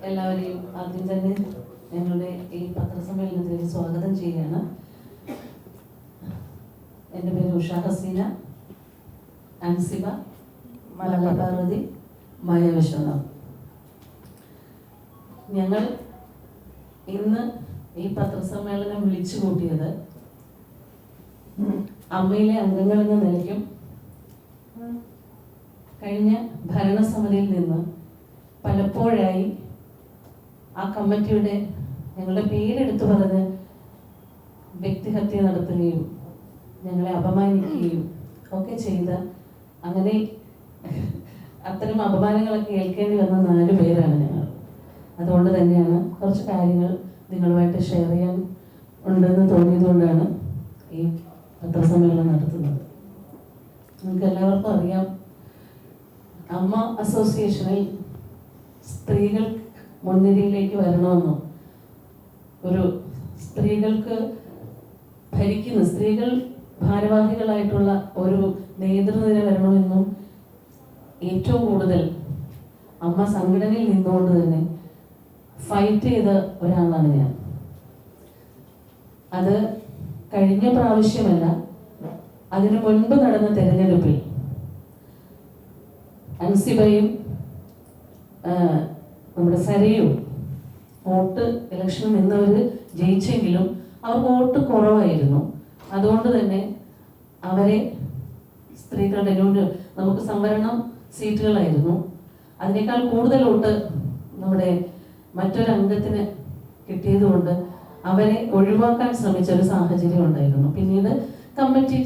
എല്ലാവരെയും ആദ്യം തന്നെ ഞങ്ങളുടെ ഈ പത്രസമ്മേളനത്തിലേക്ക് സ്വാഗതം ചെയ്യുകയാണ്. എൻ്റെ പേര് ഉഷ ഹസീന, അൻസിബ, മലപാർവതി, മായ വിശ്വനാഥ്. ഞങ്ങൾ ഇന്ന് ഈ പത്രസമ്മേളനം വിളിച്ചു കൂട്ടിയത് അമ്മയിലെ അംഗങ്ങൾ എന്ന നിലയ്ക്കും കഴിഞ്ഞ ഭരണസമിതിയിൽ നിന്ന് പലപ്പോഴായി ആ കമ്മിറ്റിയുടെ ഞങ്ങളുടെ പേരെടുത്തു പറഞ്ഞ് വ്യക്തിഹത്യ നടത്തുകയും ഞങ്ങളെ അപമാനിക്കുകയും ഒക്കെ ചെയ്ത, അങ്ങനെ അത്തരം അപമാനങ്ങളൊക്കെ ഏൽക്കേണ്ടി വന്ന 4 പേരാണ് ഞങ്ങൾ. അതുകൊണ്ട് തന്നെയാണ് കുറച്ച് കാര്യങ്ങൾ നിങ്ങളുമായിട്ട് ഷെയർ ചെയ്യാൻ ഉണ്ടെന്ന് തോന്നിയതുകൊണ്ടാണ് ഈ പത്രസമ്മേളനം നടത്തുന്നത്. നിങ്ങൾക്ക് എല്ലാവർക്കും അറിയാം, അമ്മ അസോസിയേഷനിൽ സ്ത്രീകൾ മുൻനിരയിലേക്ക് വരണമെന്നും ഒരു സ്ത്രീകൾക്ക് ഭരിക്കുന്ന സ്ത്രീകൾ ഭാരവാഹികളായിട്ടുള്ള ഒരു നേതൃനിര വരണമെന്നും ഏറ്റവും കൂടുതൽ അമ്മ സംഘടനയിൽ നിന്നുകൊണ്ട് തന്നെ ഫൈറ്റ് ചെയ്ത ഒരാളാണ് ഞാൻ. അത് കഴിഞ്ഞ പ്രാവശ്യമല്ല, അതിനു മുൻപ് നടന്ന തെരഞ്ഞെടുപ്പിൽ അൻസിബയും നമ്മുടെ സരയും വോട്ട് ഇലക്ഷനിൽ നിന്നവർ ജയിച്ചെങ്കിലും അവർ വോട്ട് കുറവായിരുന്നു. അതുകൊണ്ട് തന്നെ അവരെ സ്ത്രീകളുടെ നമുക്ക് സംവരണം സീറ്റുകളായിരുന്നു. അതിനേക്കാൾ കൂടുതൽ വോട്ട് നമ്മുടെ മറ്റൊരു അംഗത്തിന് കിട്ടിയതുകൊണ്ട് അവരെ ഒഴിവാക്കാൻ ശ്രമിച്ച ഒരു സാഹചര്യം ഉണ്ടായിരുന്നു. പിന്നീട് കമ്മിറ്റി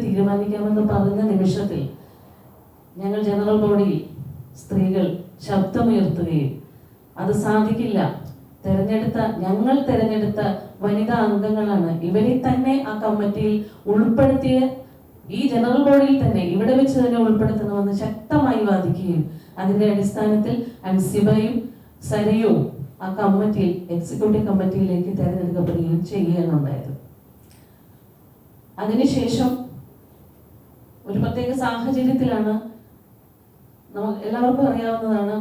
തീരുമാനിക്കാമെന്ന് പറഞ്ഞ നിമിഷത്തിൽ ഞങ്ങൾ ജനറൽ ബോഡിയിൽ സ്ത്രീകൾ ശബ്ദമുയർത്തുകയും അത് സാധിക്കില്ല, ഞങ്ങൾ തെരഞ്ഞെടുത്ത വനിതാ അംഗങ്ങളാണ്, ഇവരെ തന്നെ ആ കമ്മിറ്റിയിൽ ഉൾപ്പെടുത്തിയ ഈ ജനറൽ ബോഡിയിൽ തന്നെ ഇവിടെ വെച്ച് തന്നെ ഉൾപ്പെടുത്തണമെന്ന് ശക്തമായി വാദിക്കുകയും അതിന്റെ അടിസ്ഥാനത്തിൽ അൻസിബയും സരയും ആ കമ്മിറ്റിയിൽ എക്സിക്യൂട്ടീവ് കമ്മിറ്റിയിലേക്ക് തെരഞ്ഞെടുക്കപ്പെടുകയും ചെയ്യുകയാണുണ്ടായത്. അതിനുശേഷം ഒരു പ്രത്യേക സാഹചര്യത്തിലാണ്, നമുക്ക് എല്ലാവർക്കും അറിയാവുന്നതാണ്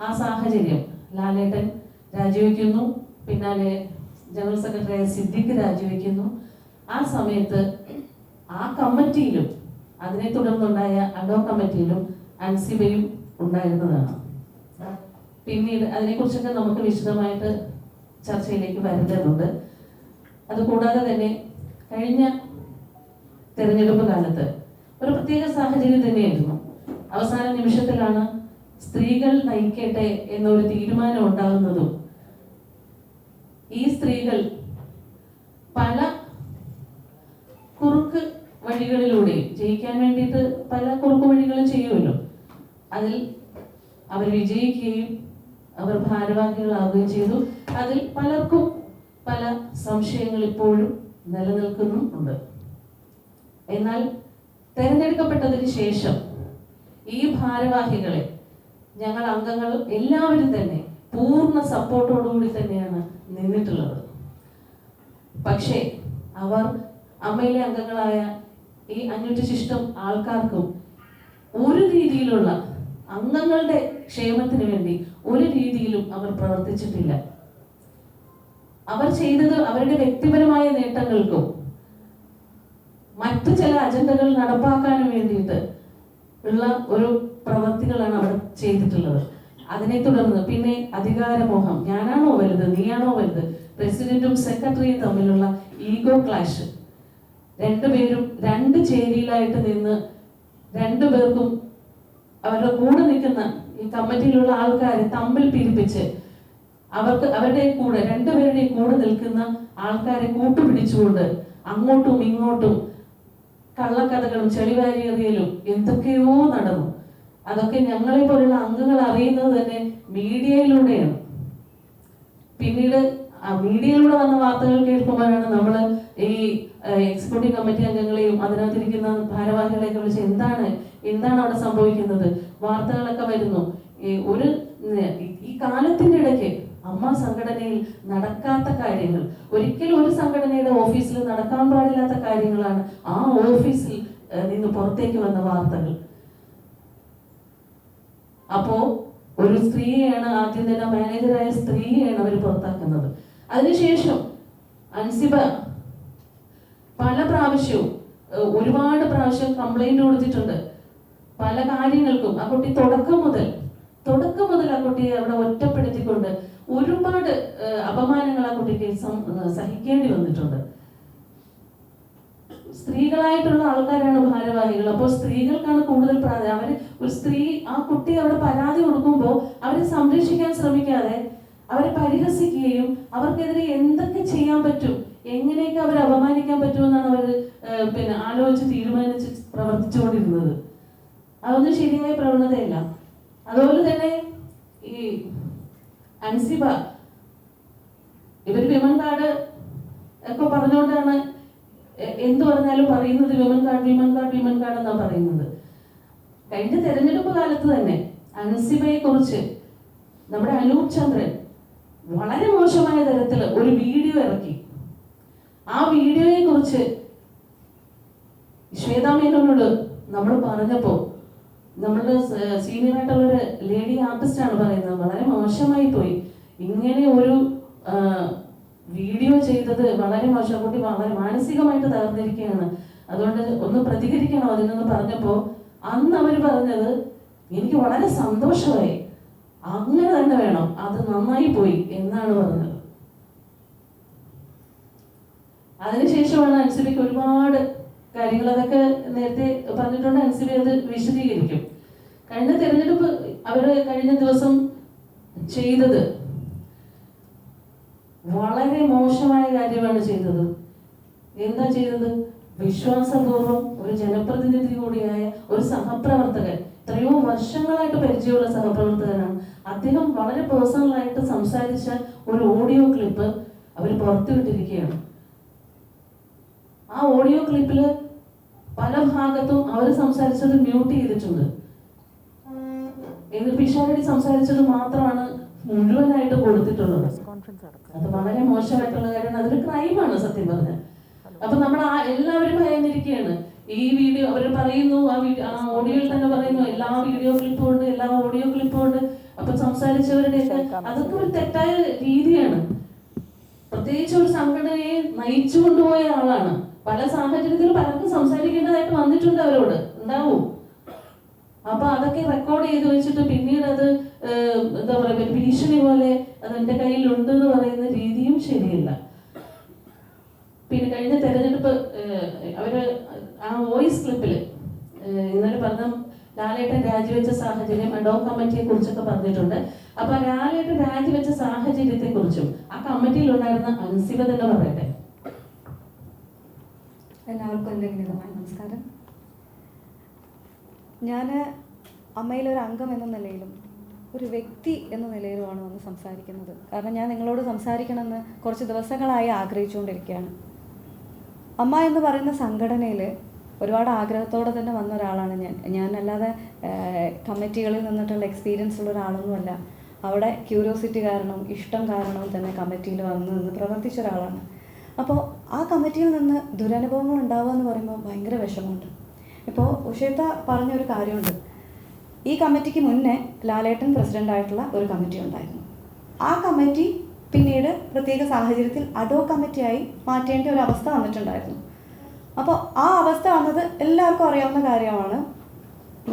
ആ സാഹചര്യം. ലാലേട്ടൻ രാജിവെക്കുന്നു, പിന്നാലെ ജനറൽ സെക്രട്ടറിയായ സിദ്ദിഖ് രാജിവെക്കുന്നു. ആ സമയത്ത് ആ കമ്മിറ്റിയിലും അതിനെ തുടർന്നുണ്ടായ അഡോ കമ്മിറ്റിയിലും അൻസിബയും ഉണ്ടായിരുന്നതാണ്. പിന്നീട് അതിനെക്കുറിച്ചൊക്കെ നമുക്ക് വിശദമായിട്ട് ചർച്ചയിലേക്ക് വരേണ്ടതുണ്ട്. അതുകൂടാതെ തന്നെ കഴിഞ്ഞ തെരഞ്ഞെടുപ്പ് കാലത്ത് ഒരു പ്രത്യേക സാഹചര്യം തന്നെയായിരുന്നു. അവസാന നിമിഷത്തിലാണ് സ്ത്രീകൾ നയിക്കട്ടെ എന്നൊരു തീരുമാനം ഉണ്ടാകുന്നതും ഈ സ്ത്രീകൾ പല കുറുക്ക് വഴികളിലൂടെ ജയിക്കാൻ വേണ്ടിയിട്ട് പല കുറുക്ക് വഴികളും ചെയ്യുമല്ലോ, അതിൽ അവർ വിജയിക്കുകയും അവർ ഭാരവാഹികളാവുകയും ചെയ്തു. അതിൽ പലർക്കും പല സംശയങ്ങൾ ഇപ്പോഴും നിലനിൽക്കുന്നുമുണ്ട്. എന്നാൽ തെരഞ്ഞെടുക്കപ്പെട്ടതിന് ശേഷം ഈ ഭാരവാഹികളെ ഞങ്ങൾ അംഗങ്ങൾ എല്ലാവരും തന്നെ പൂർണ്ണ സപ്പോർട്ടോടുകൂടി തന്നെയാണ് നിന്നിട്ടുള്ളത്. പക്ഷേ അവർ അമ്മയിലെ അംഗങ്ങളായ ഈ 500 ശിഷ്ടം ആൾക്കാർക്കും ഒരു രീതിയിലുള്ള അംഗങ്ങളുടെ ക്ഷേമത്തിന് വേണ്ടി ഒരു രീതിയിലും അവർ പ്രവർത്തിച്ചിട്ടില്ല. അവർ ചെയ്തത് അവരുടെ വ്യക്തിപരമായ നേട്ടങ്ങൾക്കും മറ്റു ചില അജണ്ടകൾ നടപ്പാക്കാനും വേണ്ടിയിട്ട് ഉള്ള ഒരു പ്രവൃത്തികളാണ് അവർ ചെയ്തിട്ടുള്ളത്. അതിനെ തുടർന്ന് പിന്നെ അധികാരമോഹം, ഞാനാണോ വലുത്, നീയാണോ വലുത്, പ്രസിഡന്റും സെക്രട്ടറിയും തമ്മിലുള്ള ഈഗോ ക്ലാഷ്, രണ്ടുപേരും 2 ചേരിയിലായിട്ട് നിന്ന് 2 പേർക്കും അവരുടെ കൂടെ നിൽക്കുന്ന ഈ കമ്മിറ്റിയിലുള്ള ആൾക്കാരെ തമ്മിൽ പിരിപ്പിച്ച് അവരുടെ കൂടെ 2 പേരുടെയും കൂടെ നിൽക്കുന്ന ആൾക്കാരെ കൂട്ടുപിടിച്ചുകൊണ്ട് അങ്ങോട്ടും ഇങ്ങോട്ടും കള്ളക്കഥകളും ചെളിവാരിയെറിയലും എന്തൊക്കെയോ നടന്നു. അതൊക്കെ ഞങ്ങളെ പോലുള്ള അംഗങ്ങൾ അറിയുന്നത് തന്നെ മീഡിയയിലൂടെയാണ്. പിന്നീട് മീഡിയയിലൂടെ വന്ന വാർത്തകൾ കേൾക്കുമ്പോഴാണ് നമ്മൾ ഈ എക്സിക്യൂട്ടീവ് കമ്മിറ്റി അംഗങ്ങളെയും അതിനകത്തിരിക്കുന്ന ഭാരവാഹികളെയൊക്കെ വിളിച്ച് എന്താണ് അവിടെ സംഭവിക്കുന്നത്, വാർത്തകളൊക്കെ വരുന്നു. ഈ കാലത്തിന്റെ ഇടയ്ക്ക് അമ്മ സംഘടനയിൽ നടക്കാത്ത കാര്യങ്ങൾ, ഒരിക്കലും ഒരു സംഘടനയുടെ ഓഫീസിൽ നടക്കാൻ പാടില്ലാത്ത കാര്യങ്ങളാണ് ആ ഓഫീസിൽ നിന്ന് പുറത്തേക്ക് വന്ന വാർത്തകൾ. അപ്പോ ഒരു സ്ത്രീയെയാണ് ആദ്യം തന്നെ മാനേജറായ സ്ത്രീയെയാണ് അവർ പുറത്താക്കുന്നത്. അതിനുശേഷം അൻസിബ പല പ്രാവശ്യവും ഒരുപാട് പ്രാവശ്യം കംപ്ലൈന്റ് കൊടുത്തിട്ടുണ്ട് പല കാര്യങ്ങൾക്കും. ആ കുട്ടി തുടക്കം മുതൽ ആ കുട്ടിയെ അവിടെ ഒറ്റപ്പെടുത്തിക്കൊണ്ട് ഒരുപാട് അപമാനങ്ങൾ ആ കുട്ടിക്ക് സഹിക്കേണ്ടി വന്നിട്ടുണ്ട്. സ്ത്രീകളായിട്ടുള്ള ആൾക്കാരാണ് ഭാരവാഹികൾ. അപ്പോൾ സ്ത്രീകൾക്കാണ് കൂടുതൽ പ്രാധാന്യം. അവര് ഒരു സ്ത്രീ ആ കുട്ടി അവിടെ പരാതി കൊടുക്കുമ്പോൾ അവരെ സംരക്ഷിക്കാൻ ശ്രമിക്കാതെ അവരെ പരിഹസിക്കുകയും അവർക്കെതിരെ എന്തൊക്കെ ചെയ്യാൻ പറ്റും, എങ്ങനെയൊക്കെ അവരെ അപമാനിക്കാൻ പറ്റുമെന്നാണ് അവർ ആലോചിച്ച് തീരുമാനിച്ച് പ്രവർത്തിച്ചുകൊണ്ടിരുന്നത്. അതൊന്നും ശരിയായ പ്രവണതയല്ല. അതുപോലെ തന്നെ ഈ അൻസിബ ഇവർ വിമൻ കാർഡ് ഒക്കെ പറഞ്ഞുകൊണ്ടാണ് എന്ത് പറഞ്ഞാലും പറയുന്നത് വിമൻ കാർഡ് എന്നാണ് പറയുന്നത്. കഴിഞ്ഞ തെരഞ്ഞെടുപ്പ് കാലത്ത് തന്നെ അൻസിബയെ കുറിച്ച് നമ്മുടെ അനൂപ് ചന്ദ്രൻ വളരെ മോശമായ തരത്തിൽ ഒരു വീഡിയോ ഇറക്കി. ആ വീഡിയോയെ കുറിച്ച് ശ്വേതാ മേനോനോട് നമ്മൾ പറഞ്ഞപ്പോൾ നമ്മളുടെ സീനിയർ ആയിട്ടുള്ളൊരു ലേഡി ആർട്ടിസ്റ്റാണ് പറയുന്നത്, വളരെ മോശമായി പോയി, ഇങ്ങനെ ഒരു വീഡിയോ ചെയ്തത് വളരെ മോശം, കുട്ടി വളരെ മാനസികമായിട്ട് തകർന്നിരിക്കുകയാണ്, അതുകൊണ്ട് ഒന്ന് പ്രതികരിക്കണോ അതിനൊന്ന് പറഞ്ഞപ്പോൾ അന്ന് അവർ പറഞ്ഞത് എനിക്ക് വളരെ സന്തോഷമായി, അങ്ങനെ തന്നെ വേണം, അത് നന്നായി പോയി എന്നാണ് പറഞ്ഞത്. അതിനുശേഷമാണ് അൻസിബയ്ക്ക് ഒരുപാട് കാര്യങ്ങൾ, അതൊക്കെ നേരത്തെ പറഞ്ഞിട്ടുണ്ട്, അൻസിബ അത് വിശദീകരിക്കും. കഴിഞ്ഞ തെരഞ്ഞെടുപ്പ് അവര് കഴിഞ്ഞ ദിവസം ചെയ്തത് വളരെ മോശമായ കാര്യമാണ് ചെയ്തത്. എന്താ ചെയ്തത്? വിശ്വാസപൂർവ്വം ഒരു ജനപ്രതിനിധി കൂടിയായ ഒരു സഹപ്രവർത്തകൻ, എത്രയോ വർഷങ്ങളായിട്ട് പരിചയമുള്ള സഹപ്രവർത്തകനാണ് അദ്ദേഹം, വളരെ പേഴ്സണലായിട്ട് സംസാരിച്ച ഒരു ഓഡിയോ ക്ലിപ്പ് അവർ പുറത്തുവിട്ടിരിക്കുകയാണ്. ആ ഓഡിയോ ക്ലിപ്പില് പല ഭാഗത്തും അവർ സംസാരിച്ചത് മ്യൂട്ട് ചെയ്തിട്ടുണ്ട്. പിഷാരടി സംസാരിച്ചത് മാത്രമാണ് മുഴുവനായിട്ട് കൊടുത്തിട്ടുള്ളത്. അത് വളരെ മോശമായിട്ടുള്ള കാര്യമാണ്, അതൊരു ക്രൈമാണ് സത്യം പറഞ്ഞാൽ. അപ്പൊ നമ്മൾ എല്ലാവരും ഭയന്നിരിക്കുകയാണ്. ഈ വീഡിയോ അവർ പറയുന്നു, ആ ഓഡിയോയിൽ തന്നെ പറയുന്നു എല്ലാ വീഡിയോ ക്ലിപ്പും ഉണ്ട്, എല്ലാ ഓഡിയോ ക്ലിപ്പും ഉണ്ട്. അപ്പൊ സംസാരിച്ചവരുടെയൊക്കെ അതൊക്കെ ഒരു തെറ്റായ രീതിയാണ്. പ്രത്യേകിച്ച് ഒരു സംഘടനയെ നയിച്ചു കൊണ്ടുപോയ ആളാണ്. പല സാഹചര്യത്തിലും പലർക്കും സംസാരിക്കേണ്ടതായിട്ട് വന്നിട്ടുണ്ട്, അവരോട് ഉണ്ടാവും. അപ്പൊ അതൊക്കെ റെക്കോർഡ് ചെയ്ത് വെച്ചിട്ട് പിന്നീട് അത് എന്താ പറയുക, ഭീഷണി പോലെ അത് എൻ്റെ കയ്യിലുണ്ട് എന്ന് പറയുന്ന രീതിയും ശരിയല്ല. പിന്നെ കഴിഞ്ഞ തെരഞ്ഞെടുപ്പ് അവര് ആ വോയിസ് ക്ലിപ്പിൽ ഇന്നലെ പറഞ്ഞ ലാലേട്ടൻ രാജിവെച്ച സാഹചര്യം, അഡോക് കമ്മിറ്റിയെ കുറിച്ചൊക്കെ പറഞ്ഞിട്ടുണ്ട്. അപ്പൊ ലാലേട്ടൻ രാജിവെച്ച സാഹചര്യത്തെ കുറിച്ചും ആ കമ്മിറ്റിയിൽ ഉണ്ടായിരുന്ന അൻസിബ തന്നെ പറയട്ടെ. എല്ലാവർക്കും എൻ്റെ വിനീതമായ നമസ്കാരം. ഞാൻ അമ്മയിലൊരു അംഗം എന്ന നിലയിലും ഒരു വ്യക്തി എന്ന നിലയിലുമാണ് വന്ന് സംസാരിക്കുന്നത്. കാരണം ഞാൻ നിങ്ങളോട് സംസാരിക്കണമെന്ന് കുറച്ച് ദിവസങ്ങളായി ആഗ്രഹിച്ചുകൊണ്ടിരിക്കുകയാണ്. അമ്മ എന്ന് പറയുന്ന സംഘടനയിൽ ഒരുപാട് ആഗ്രഹത്തോടെ തന്നെ വന്ന ഒരാളാണ് ഞാൻ അല്ലാതെ കമ്മിറ്റികളിൽ നിന്നിട്ടുള്ള എക്സ്പീരിയൻസ് ഉള്ള ഒരാളൊന്നുമല്ല. അവിടെ ക്യൂരിയോസിറ്റി കാരണവും ഇഷ്ടം കാരണവും തന്നെ കമ്മിറ്റിയിൽ വന്ന് നിന്ന് പ്രവർത്തിച്ച ഒരാളാണ്. അപ്പോൾ ആ കമ്മിറ്റിയിൽ നിന്ന് ദുരനുഭവങ്ങൾ ഉണ്ടാവുക എന്ന് പറയുമ്പോൾ ഭയങ്കര വിഷമമുണ്ട്. ഇപ്പോൾ ഉഷേത്ത പറഞ്ഞൊരു കാര്യമുണ്ട്, ഈ കമ്മിറ്റിക്ക് മുന്നേ ലാലേട്ടൻ പ്രസിഡൻ്റായിട്ടുള്ള ഒരു കമ്മിറ്റി ഉണ്ടായിരുന്നു. ആ കമ്മിറ്റി പിന്നീട് പ്രത്യേക സാഹചര്യത്തിൽ അഡോക് കമ്മിറ്റിയായി മാറ്റേണ്ട ഒരു അവസ്ഥ വന്നിട്ടുണ്ടായിരുന്നു. അപ്പോൾ ആ അവസ്ഥ വന്നത് എല്ലാവർക്കും അറിയാവുന്ന കാര്യമാണ്.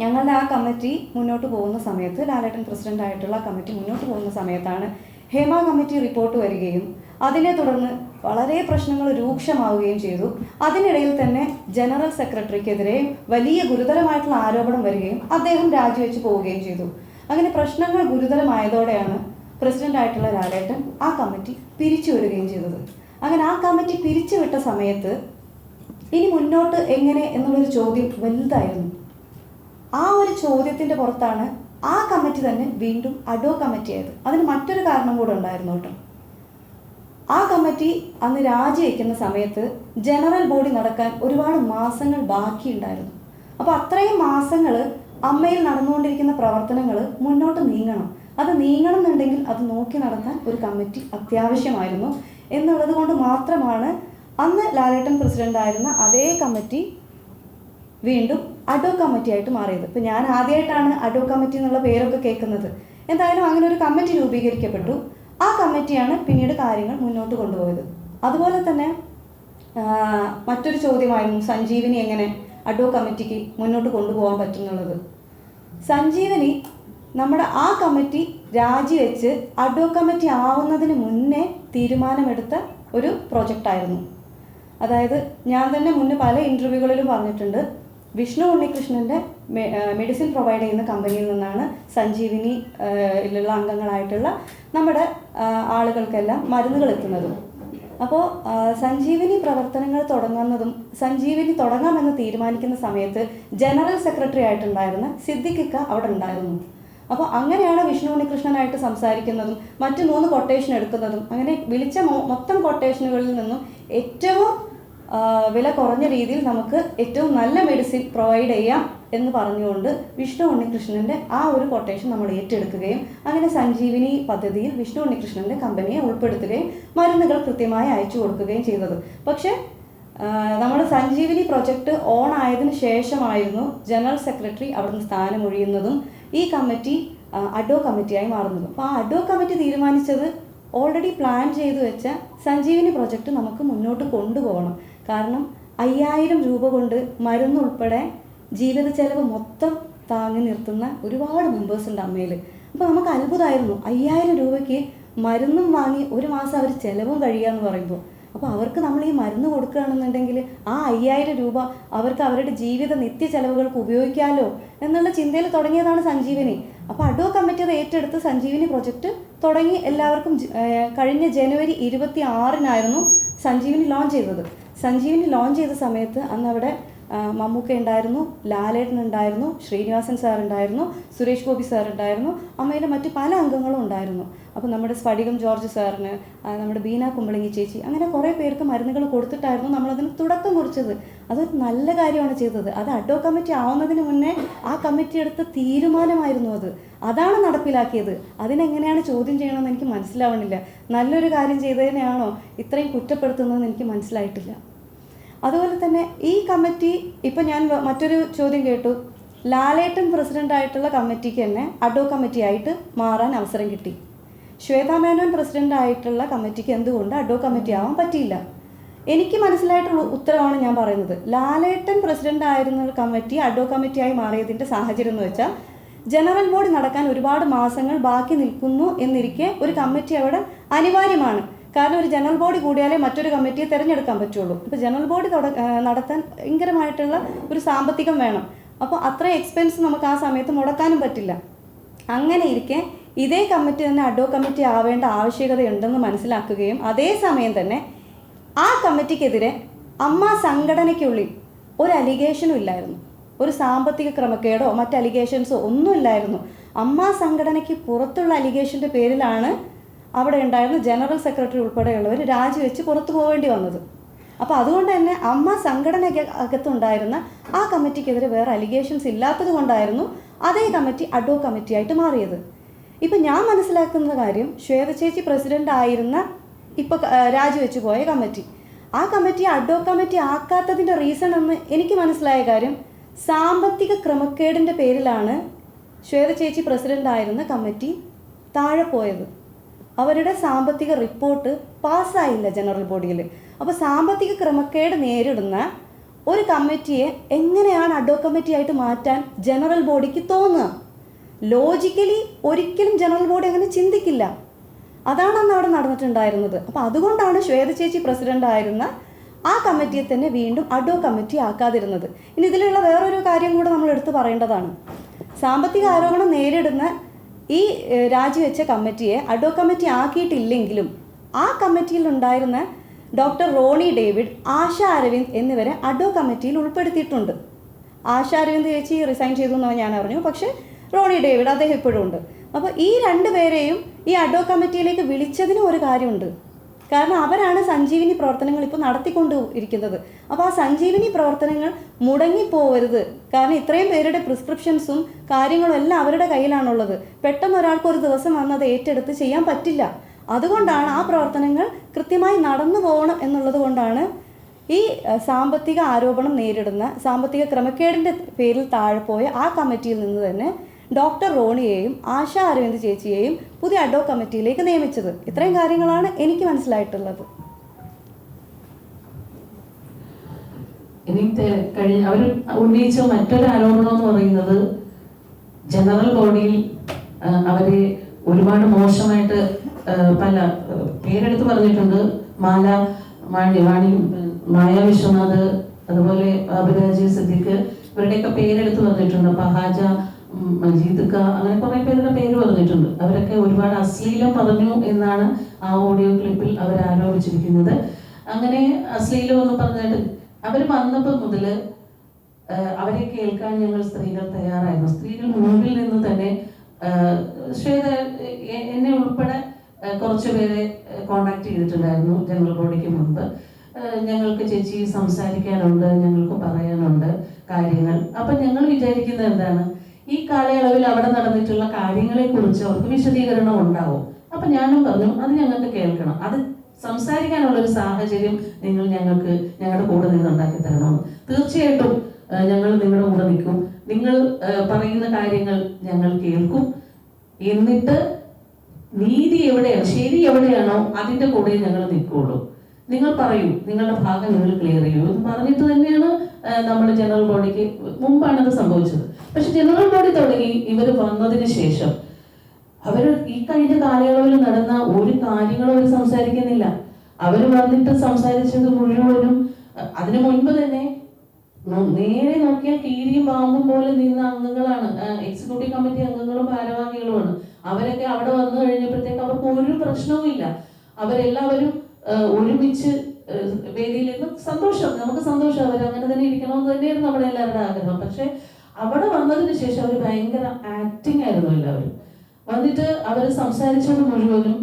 ഞങ്ങളുടെ ആ കമ്മിറ്റി മുന്നോട്ട് പോകുന്ന സമയത്ത്, ലാലേട്ടൻ പ്രസിഡൻ്റായിട്ടുള്ള കമ്മിറ്റി മുന്നോട്ട് പോകുന്ന സമയത്താണ് ഹേമ കമ്മിറ്റി റിപ്പോർട്ട് വരികയും അതിനെ തുടർന്ന് വളരെ പ്രശ്നങ്ങൾ രൂക്ഷമാവുകയും ചെയ്തു. അതിനിടയിൽ തന്നെ ജനറൽ സെക്രട്ടറിക്കെതിരെ വലിയ ഗുരുതരമായിട്ടുള്ള ആരോപണം വരികയും അദ്ദേഹം രാജിവെച്ച് പോവുകയും ചെയ്തു. അങ്ങനെ പ്രശ്നങ്ങൾ ഗുരുതരമായതോടെയാണ് പ്രസിഡൻ്റായിട്ടുള്ള ലാലേട്ടൻ ആ കമ്മിറ്റി പിരിച്ചുവിടുകയും ചെയ്തത്. അങ്ങനെ ആ കമ്മിറ്റി പിരിച്ചുവിട്ട സമയത്ത് ഇനി മുന്നോട്ട് എങ്ങനെ എന്നുള്ളൊരു ചോദ്യം വലുതായിരുന്നു. ആ ഒരു ചോദ്യത്തിൻ്റെ പുറത്താണ് ആ കമ്മിറ്റി തന്നെ വീണ്ടും അഡോക് കമ്മിറ്റി ആയത്. അതിന് മറ്റൊരു കാരണം കൂടെ ഉണ്ടായിരുന്നു കേട്ടോ. ആ കമ്മിറ്റി അന്ന് രാജിവെക്കുന്ന സമയത്ത് ജനറൽ ബോഡി നടക്കാൻ ഒരുപാട് മാസങ്ങൾ ബാക്കിയുണ്ടായിരുന്നു. അപ്പോൾ അത്രയും മാസങ്ങൾ അമ്മയിൽ നടന്നുകൊണ്ടിരിക്കുന്ന പ്രവർത്തനങ്ങൾ മുന്നോട്ട് നീങ്ങണം. അത് നീങ്ങണം എന്നുണ്ടെങ്കിൽ അത് നോക്കി നടത്താൻ ഒരു കമ്മിറ്റി അത്യാവശ്യമായിരുന്നു എന്നുള്ളത് കൊണ്ട് മാത്രമാണ് അന്ന് ലാലേട്ടൻ പ്രസിഡൻ്റായിരുന്ന അതേ കമ്മിറ്റി വീണ്ടും അഡോക് കമ്മിറ്റി ആയിട്ട് മാറിയത്. ഇപ്പം ഞാൻ ആദ്യമായിട്ടാണ് അഡോക് കമ്മിറ്റി എന്നുള്ള പേരൊക്കെ കേൾക്കുന്നത്. എന്തായാലും അങ്ങനെ ഒരു കമ്മിറ്റി രൂപീകരിക്കപ്പെട്ടു. ആ കമ്മിറ്റിയാണ് പിന്നീട് കാര്യങ്ങൾ മുന്നോട്ട് കൊണ്ടുപോയത്. അതുപോലെ തന്നെ മറ്റൊരു ചോദ്യമായിരുന്നു സഞ്ജീവനി എങ്ങനെ അഡ്വോ കമ്മിറ്റിക്ക് മുന്നോട്ട് കൊണ്ടുപോകാൻ പറ്റുന്നുള്ളത്. സഞ്ജീവനി നമ്മുടെ ആ കമ്മിറ്റി രാജിവെച്ച് അഡ്വോ കമ്മിറ്റി ആവുന്നതിന് മുന്നേ തീരുമാനമെടുത്ത ഒരു പ്രൊജക്റ്റായിരുന്നു. അതായത് ഞാൻ തന്നെ മുന്നേ പല ഇൻ്റർവ്യൂകളിലും പറഞ്ഞിട്ടുണ്ട്, വിഷ്ണു ഉണ്ണികൃഷ്ണൻ്റെ മെഡിസിൻ പ്രൊവൈഡ് ചെയ്യുന്ന കമ്പനിയിൽ നിന്നാണ് സഞ്ജീവനി യിലുള്ള അംഗങ്ങളായിട്ടുള്ള നമ്മുടെ ആളുകൾക്കെല്ലാം മരുന്നുകൾ എത്തുന്നതും. അപ്പോൾ സഞ്ജീവനി പ്രവർത്തനങ്ങൾ തുടങ്ങുന്നതും സഞ്ജീവനി തുടങ്ങാമെന്ന് തീരുമാനിക്കുന്ന സമയത്ത് ജനറൽ സെക്രട്ടറി ആയിട്ടുണ്ടായിരുന്ന സിദ്ദിഖിക്ക അവിടെ ഉണ്ടായിരുന്നു. അപ്പോൾ അങ്ങനെയാണ് വിഷ്ണു ഉണ്ണികൃഷ്ണനായിട്ട് സംസാരിക്കുന്നതും മറ്റ് 3 കൊട്ടേഷൻ എടുക്കുന്നതും. അങ്ങനെ വിളിച്ച മൊത്തം കൊട്ടേഷനുകളിൽ നിന്നും ഏറ്റവും വില കുറഞ്ഞ രീതിയിൽ നമുക്ക് ഏറ്റവും നല്ല മെഡിസിൻ പ്രൊവൈഡ് ചെയ്യാം എന്ന് പറഞ്ഞുകൊണ്ട് വിഷ്ണു ഉണ്ണികൃഷ്ണൻ്റെ ആ ഒരു കൊട്ടേഷൻ നമ്മൾ ഏറ്റെടുക്കുകയും അങ്ങനെ സഞ്ജീവനി പദ്ധതിയിൽ വിഷ്ണു ഉണ്ണികൃഷ്ണൻ്റെ കമ്പനിയെ ഉൾപ്പെടുത്തുകയും മരുന്നുകൾ കൃത്യമായി അയച്ചു കൊടുക്കുകയും ചെയ്തത്. പക്ഷേ നമ്മൾ സഞ്ജീവനി പ്രൊജക്റ്റ് ഓൺ ആയതിനു ശേഷമായിരുന്നു ജനറൽ സെക്രട്ടറി അവിടുന്ന് സ്ഥാനമൊഴിയുന്നതും ഈ കമ്മിറ്റി അഡ്വോ കമ്മിറ്റിയായി മാറുന്നതും. അപ്പോൾ ആ അഡ്വോ കമ്മിറ്റി തീരുമാനിച്ചത് ഓൾറെഡി പ്ലാൻ ചെയ്തു വെച്ച സഞ്ജീവനി പ്രൊജക്റ്റ് നമുക്ക് മുന്നോട്ട് കൊണ്ടുപോകണം. കാരണം 5000 രൂപ കൊണ്ട് മരുന്നുൾപ്പെടെ ജീവിത ചെലവ് മൊത്തം താങ്ങി നിർത്തുന്ന ഒരുപാട് മെമ്പേഴ്സ് ഉണ്ട് അമ്മയിൽ. അപ്പോൾ നമുക്ക് അത്ഭുതമായിരുന്നു 5000 രൂപയ്ക്ക് മരുന്നും വാങ്ങി ഒരു മാസം അവർ ചിലവും കഴിയുകയെന്ന് പറയുമ്പോൾ. അപ്പോൾ അവർക്ക് നമ്മൾ ഈ മരുന്ന് കൊടുക്കുകയാണെന്നുണ്ടെങ്കിൽ ആ 5000 രൂപ അവർക്ക് അവരുടെ ജീവിത നിത്യ ചെലവുകൾക്ക് ഉപയോഗിക്കാമല്ലോ എന്നുള്ള ചിന്തയിൽ തുടങ്ങിയതാണ് സഞ്ജീവനി. അപ്പോൾ അഡ്വോ കമ്മിറ്റി അത് ഏറ്റെടുത്ത് സഞ്ജീവനി പ്രൊജക്റ്റ് തുടങ്ങി എല്ലാവർക്കും കഴിഞ്ഞ ജനുവരി 26-നായിരുന്നു സഞ്ജീവനി ലോഞ്ച് ചെയ്തത്. സഞ്ജീവനി ലോഞ്ച് ചെയ്ത സമയത്ത് അന്ന് അവിടെ മമ്മൂക്ക ഉണ്ടായിരുന്നു, ലാലേട്ടൻ ഉണ്ടായിരുന്നു, ശ്രീനിവാസൻ സാർ ഉണ്ടായിരുന്നു, സുരേഷ് ഗോപി സാർ ഉണ്ടായിരുന്നു, അമ്മയുടെ മറ്റ് പല അംഗങ്ങളും ഉണ്ടായിരുന്നു. അപ്പോൾ നമ്മുടെ സ്ഫടികം ജോർജ് സാറിന്, നമ്മുടെ ബീന കുമ്പളങ്ങി ചേച്ചി, അങ്ങനെ കുറേ പേർക്ക് മരുന്നുകൾ കൊടുത്തിട്ടായിരുന്നു നമ്മളതിന് തുടക്കം കുറിച്ചത്. അതൊരു നല്ല കാര്യമാണ് ചെയ്തത്. അത് അഡ്വോ കമ്മിറ്റി ആവുന്നതിന് മുന്നേ ആ കമ്മിറ്റി എടുത്ത തീരുമാനമായിരുന്നു അതാണ് നടപ്പിലാക്കിയത്. അതിനെങ്ങനെയാണ് ചോദ്യം ചെയ്യണമെന്ന് എനിക്ക് മനസ്സിലാവണില്ല. നല്ലൊരു കാര്യം ചെയ്തതിനെയാണോ ഇത്രയും കുറ്റപ്പെടുത്തുന്നതെന്ന് എനിക്ക് മനസ്സിലായിട്ടില്ല. അതുപോലെ തന്നെ ഈ കമ്മിറ്റി ഇപ്പം ഞാൻ മറ്റൊരു ചോദ്യം കേട്ടു, ലാലേട്ടൻ പ്രസിഡൻ്റായിട്ടുള്ള കമ്മിറ്റിക്ക് തന്നെ അഡ്വോ കമ്മിറ്റി ആയിട്ട് മാറാൻ അവസരം കിട്ടി. ശ്വേതാ മേനോൻ പ്രസിഡൻ്റായിട്ടുള്ള കമ്മിറ്റിക്ക് എന്തുകൊണ്ട് അഡ്വോ കമ്മിറ്റി ആവാൻ പറ്റിയില്ല? എനിക്ക് മനസ്സിലായിട്ടുള്ള ഉത്തരവാണ് ഞാൻ പറയുന്നത്. ലാലേട്ടൻ പ്രസിഡൻ്റ് ആയിരുന്ന കമ്മിറ്റി അഡ്വോ കമ്മിറ്റിയായി മാറിയതിൻ്റെ സാഹചര്യം എന്ന് വെച്ചാൽ ജനറൽ ബോഡി നടക്കാൻ ഒരുപാട് മാസങ്ങൾ ബാക്കി നിൽക്കുന്നു എന്നിരിക്കെ ഒരു കമ്മിറ്റി അവിടെ അനിവാര്യമാണ്. കാരണം ഒരു ജനറൽ ബോഡി കൂടിയാലേ മറ്റൊരു കമ്മിറ്റിയെ തിരഞ്ഞെടുക്കാൻ പറ്റുള്ളൂ. ഇപ്പോൾ ജനറൽ ബോഡി നടത്താൻ ഭയങ്കരമായിട്ടുള്ള ഒരു സാമ്പത്തികം വേണം. അപ്പോൾ അത്രയും എക്സ്പെൻസ് നമുക്ക് ആ സമയത്ത് മുടക്കാനും പറ്റില്ല. അങ്ങനെ ഇരിക്കെ ഇതേ കമ്മിറ്റി തന്നെ അഡ്വോ കമ്മിറ്റി ആവേണ്ട ആവശ്യകതയുണ്ടെന്ന് മനസ്സിലാക്കുകയും അതേസമയം തന്നെ ആ കമ്മിറ്റിക്കെതിരെ അമ്മ സംഘടനയ്ക്കുള്ളിൽ ഒരു അലിഗേഷനും ഇല്ലായിരുന്നു. ഒരു സാമ്പത്തിക ക്രമക്കേടോ മറ്റ് അലിഗേഷൻസോ ഒന്നുമില്ലായിരുന്നു. അമ്മ സംഘടനയ്ക്ക് പുറത്തുള്ള അലിഗേഷൻ്റെ പേരിലാണ് അവിടെ ഉണ്ടായിരുന്ന ജനറൽ സെക്രട്ടറി ഉൾപ്പെടെയുള്ളവർ രാജിവെച്ച് പുറത്തു പോകേണ്ടി വന്നത്. അപ്പോൾ അതുകൊണ്ട് തന്നെ അമ്മ സംഘടനയ്ക്കകത്തുണ്ടായിരുന്ന ആ കമ്മിറ്റിക്കെതിരെ വേറെ അലിഗേഷൻസ് ഇല്ലാത്തത് കൊണ്ടായിരുന്നു അതേ കമ്മിറ്റി അഡ്വോ കമ്മിറ്റിയായിട്ട് മാറിയത്. ഇപ്പം ഞാൻ മനസ്സിലാക്കുന്ന കാര്യം, ശ്വേത ചേച്ചി പ്രസിഡൻ്റ് ആയിരുന്ന ഇപ്പോൾ രാജിവെച്ച് പോയ കമ്മിറ്റി, ആ കമ്മിറ്റി അഡ്വോ കമ്മിറ്റി ആക്കാത്തതിൻ്റെ റീസൺ എന്ന് എനിക്ക് മനസ്സിലായ കാര്യം, സാമ്പത്തിക ക്രമക്കേടിൻ്റെ പേരിലാണ് ശ്വേത ചേച്ചി പ്രസിഡൻ്റ് ആയിരുന്ന കമ്മിറ്റി താഴെ പോയത്. അവരുടെ സാമ്പത്തിക റിപ്പോർട്ട് പാസ്സായില്ല ജനറൽ ബോഡിയിൽ. അപ്പോൾ സാമ്പത്തിക ക്രമക്കേട് നേരിടുന്ന ഒരു കമ്മിറ്റിയെ എങ്ങനെയാണ് അഡ്വോ കമ്മിറ്റിയായിട്ട് മാറ്റാൻ ജനറൽ ബോഡിക്ക് തോന്നുക? ലോജിക്കലി ഒരിക്കലും ജനറൽ ബോഡി അങ്ങനെ ചിന്തിക്കില്ല. അതാണ് അന്ന് അവിടെ നടന്നിട്ടുണ്ടായിരുന്നത്. അപ്പോൾ അതുകൊണ്ടാണ് ശ്വേത ചേച്ചി പ്രസിഡൻ്റ് ആയിരുന്ന ആ കമ്മിറ്റിയെ തന്നെ വീണ്ടും അഡ്വോ കമ്മിറ്റി ആക്കാതിരുന്നത്. ഇനി ഇതിലുള്ള വേറൊരു കാര്യം കൂടെ നമ്മൾ എടുത്തു പറയേണ്ടതാണ്. സാമ്പത്തിക ആരോപണം നേരിടുന്ന ഈ രാജിവെച്ച കമ്മിറ്റിയെ അഡ്വോ കമ്മിറ്റി ആക്കിയിട്ടില്ലെങ്കിലും ആ കമ്മിറ്റിയിൽ ഉണ്ടായിരുന്ന ഡോക്ടർ റോണി ഡേവിഡ്, ആശ അരവിന്ദ് എന്നിവരെ അഡ്വോ കമ്മിറ്റിയിൽ ഉൾപ്പെടുത്തിയിട്ടുണ്ട്. ആശ അരവിന്ദ് ചേച്ചി റിസൈൻ ചെയ്തു എന്ന് ഞാൻ അറിഞ്ഞു, പക്ഷേ റോണി ഡേവിഡ് അദ്ദേഹം ഇപ്പോഴും ഉണ്ട്. അപ്പോൾ ഈ 2 പേരെയും ഈ അഡ്വോ കമ്മിറ്റിയിലേക്ക് വിളിച്ചതിനും ഒരു കാര്യമുണ്ട്. കാരണം അവരാണ് സഞ്ജീവനി പ്രവർത്തനങ്ങൾ ഇപ്പോൾ നടത്തിക്കൊണ്ട് ഇരിക്കുന്നത്. അപ്പോൾ ആ സഞ്ജീവനി പ്രവർത്തനങ്ങൾ മുടങ്ങിപ്പോവരുത്. കാരണം ഇത്രയും പേരുടെ പ്രിസ്ക്രിപ്ഷൻസും കാര്യങ്ങളും എല്ലാം അവരുടെ കയ്യിലാണുള്ളത്. പെട്ടെന്ന് ഒരാൾക്ക് ഒരു ദിവസം വന്നത് ഏറ്റെടുത്ത് ചെയ്യാൻ പറ്റില്ല. അതുകൊണ്ടാണ് ആ പ്രവർത്തനങ്ങൾ കൃത്യമായി നടന്നു പോകണം എന്നുള്ളത് കൊണ്ടാണ് ഈ സാമ്പത്തിക ആരോപണം നേരിടുന്ന, സാമ്പത്തിക ക്രമക്കേടിൻ്റെ പേരിൽ താഴെ പോയ ആ കമ്മിറ്റിയിൽ നിന്ന് തന്നെ ഡോക്ടർ റോണിയെയും ആശ അരവിന്ദ് ചേച്ചിയെയും പുതിയ അഡ്ഹോക് കമ്മിറ്റിയിലേക്ക് നിയമിച്ചത്. ഇത്രയും കാര്യങ്ങളാണ് എനിക്ക് മനസ്സിലായിട്ടുള്ളത്. ഇനി അവർ ഉന്നയിച്ച മറ്റൊരു ആരോപണം എന്ന് പറയുന്നത് ജനറൽ ബോഡിയിൽ അവരെ ഒരുപാട് മോശമായിട്ട് പല പേരെടുത്ത് പറഞ്ഞിട്ടുണ്ട്. മായ വിശ്വനാഥ്, അതുപോലെ അഭിരാജ് സിദ്ദിഖ്, ഇവരുടെയൊക്കെ പേരെടുത്ത് പറഞ്ഞിട്ടുണ്ട്. പഹാജ, മജീദ്ക്ക, അങ്ങനെ കുറെ പേരുടെ പേര് പറഞ്ഞിട്ടുണ്ട്. അവരൊക്കെ ഒരുപാട് അശ്ലീലം പറഞ്ഞു എന്നാണ് ആ ഓഡിയോ ക്ലിപ്പിൽ അവർ ആരോപിച്ചിരിക്കുന്നത്. അങ്ങനെ അശ്ലീലം എന്ന് പറഞ്ഞിട്ട് അവർ വന്നപ്പോൾ മുതൽ അവരെ കേൾക്കാൻ ഞങ്ങൾ സ്ത്രീകൾ തയ്യാറായിരുന്നു. സ്ത്രീകൾ മുൻപിൽ നിന്ന് തന്നെ ശ്വേത എന്നെ ഉൾപ്പെടെ കുറച്ച് പേരെ കോണ്ടാക്ട് ചെയ്തിട്ടുണ്ടായിരുന്നു ജനറൽ ബോഡിക്ക് മുൻപ്. ഞങ്ങൾക്ക് ചേച്ചി സംസാരിക്കാനുണ്ട്, ഞങ്ങൾക്ക് പറയാനുണ്ട് കാര്യങ്ങൾ. അപ്പം ഞങ്ങൾ വിചാരിക്കുന്നത് എന്താണ്, ഈ കാലയളവിൽ അവിടെ നടന്നിട്ടുള്ള കാര്യങ്ങളെ കുറിച്ച് അവർക്ക് വിശദീകരണം ഉണ്ടാവും. അപ്പം ഞാനും പറഞ്ഞു അത് ഞങ്ങൾക്ക് കേൾക്കണം, അത് സംസാരിക്കാനുള്ള ഒരു സാഹചര്യം നിങ്ങൾ ഞങ്ങളുടെ കൂടെ നിന്ന് ഉണ്ടാക്കി തരണമെന്ന്. തീർച്ചയായിട്ടും ഞങ്ങൾ നിങ്ങളുടെ കൂടെ നിൽക്കും. നിങ്ങൾ പറയുന്ന കാര്യങ്ങൾ ഞങ്ങൾ കേൾക്കും. എന്നിട്ട് നീതി എവിടെയാണ്, ശരി എവിടെയാണോ അതിന്റെ കൂടെ ഞങ്ങൾ നിൽക്കുള്ളൂ. നിങ്ങൾ പറയൂ, നിങ്ങളുടെ ഭാഗം നിങ്ങൾ ക്ലിയർ ചെയ്യൂ എന്ന് പറഞ്ഞിട്ട് തന്നെയാണ് നമ്മൾ ജനറൽ ബോഡിക്ക് മുമ്പാണ് ഇത് സംഭവിച്ചത്. പക്ഷെ ജനറൽ ബോഡി തുടങ്ങി ഇവർ വന്നതിന് ശേഷം അവർ ഈ കഴിഞ്ഞ കാലയളവിൽ നടന്ന ഒരു കാര്യങ്ങളും അവർ സംസാരിക്കുന്നില്ല. അവർ വന്നിട്ട് സംസാരിച്ചത് മുഴുവനും അതിനു മുൻപ് തന്നെ നേരെ നോക്കിയാൽ കീരിയും പാമ്പും പോലെ നിന്ന അംഗങ്ങളാണ്. എക്സിക്യൂട്ടീവ് കമ്മിറ്റി അംഗങ്ങളും ഭാരവാഹികളുമാണ്. അവരൊക്കെ അവിടെ വന്നു കഴിഞ്ഞപ്പോഴത്തേക്ക് അവർക്ക് ഒരു പ്രശ്നവും ഇല്ല. അവരെല്ലാവരും ഒരുമിച്ച് വേദിയിൽ നിന്ന് സന്തോഷം, നമുക്ക് സന്തോഷം, അവർ അങ്ങനെ തന്നെ ഇരിക്കണമെന്ന് തന്നെയായിരുന്നു നമ്മുടെ എല്ലാവരുടെ ആഗ്രഹം. പക്ഷെ അവിടെ വന്നതിന് ശേഷം അവർ ഭയങ്കര ആക്ടിങ് ആയിരുന്നു. എല്ലാവരും വന്നിട്ട് അവർ സംസാരിച്ചത് മുഴുവനും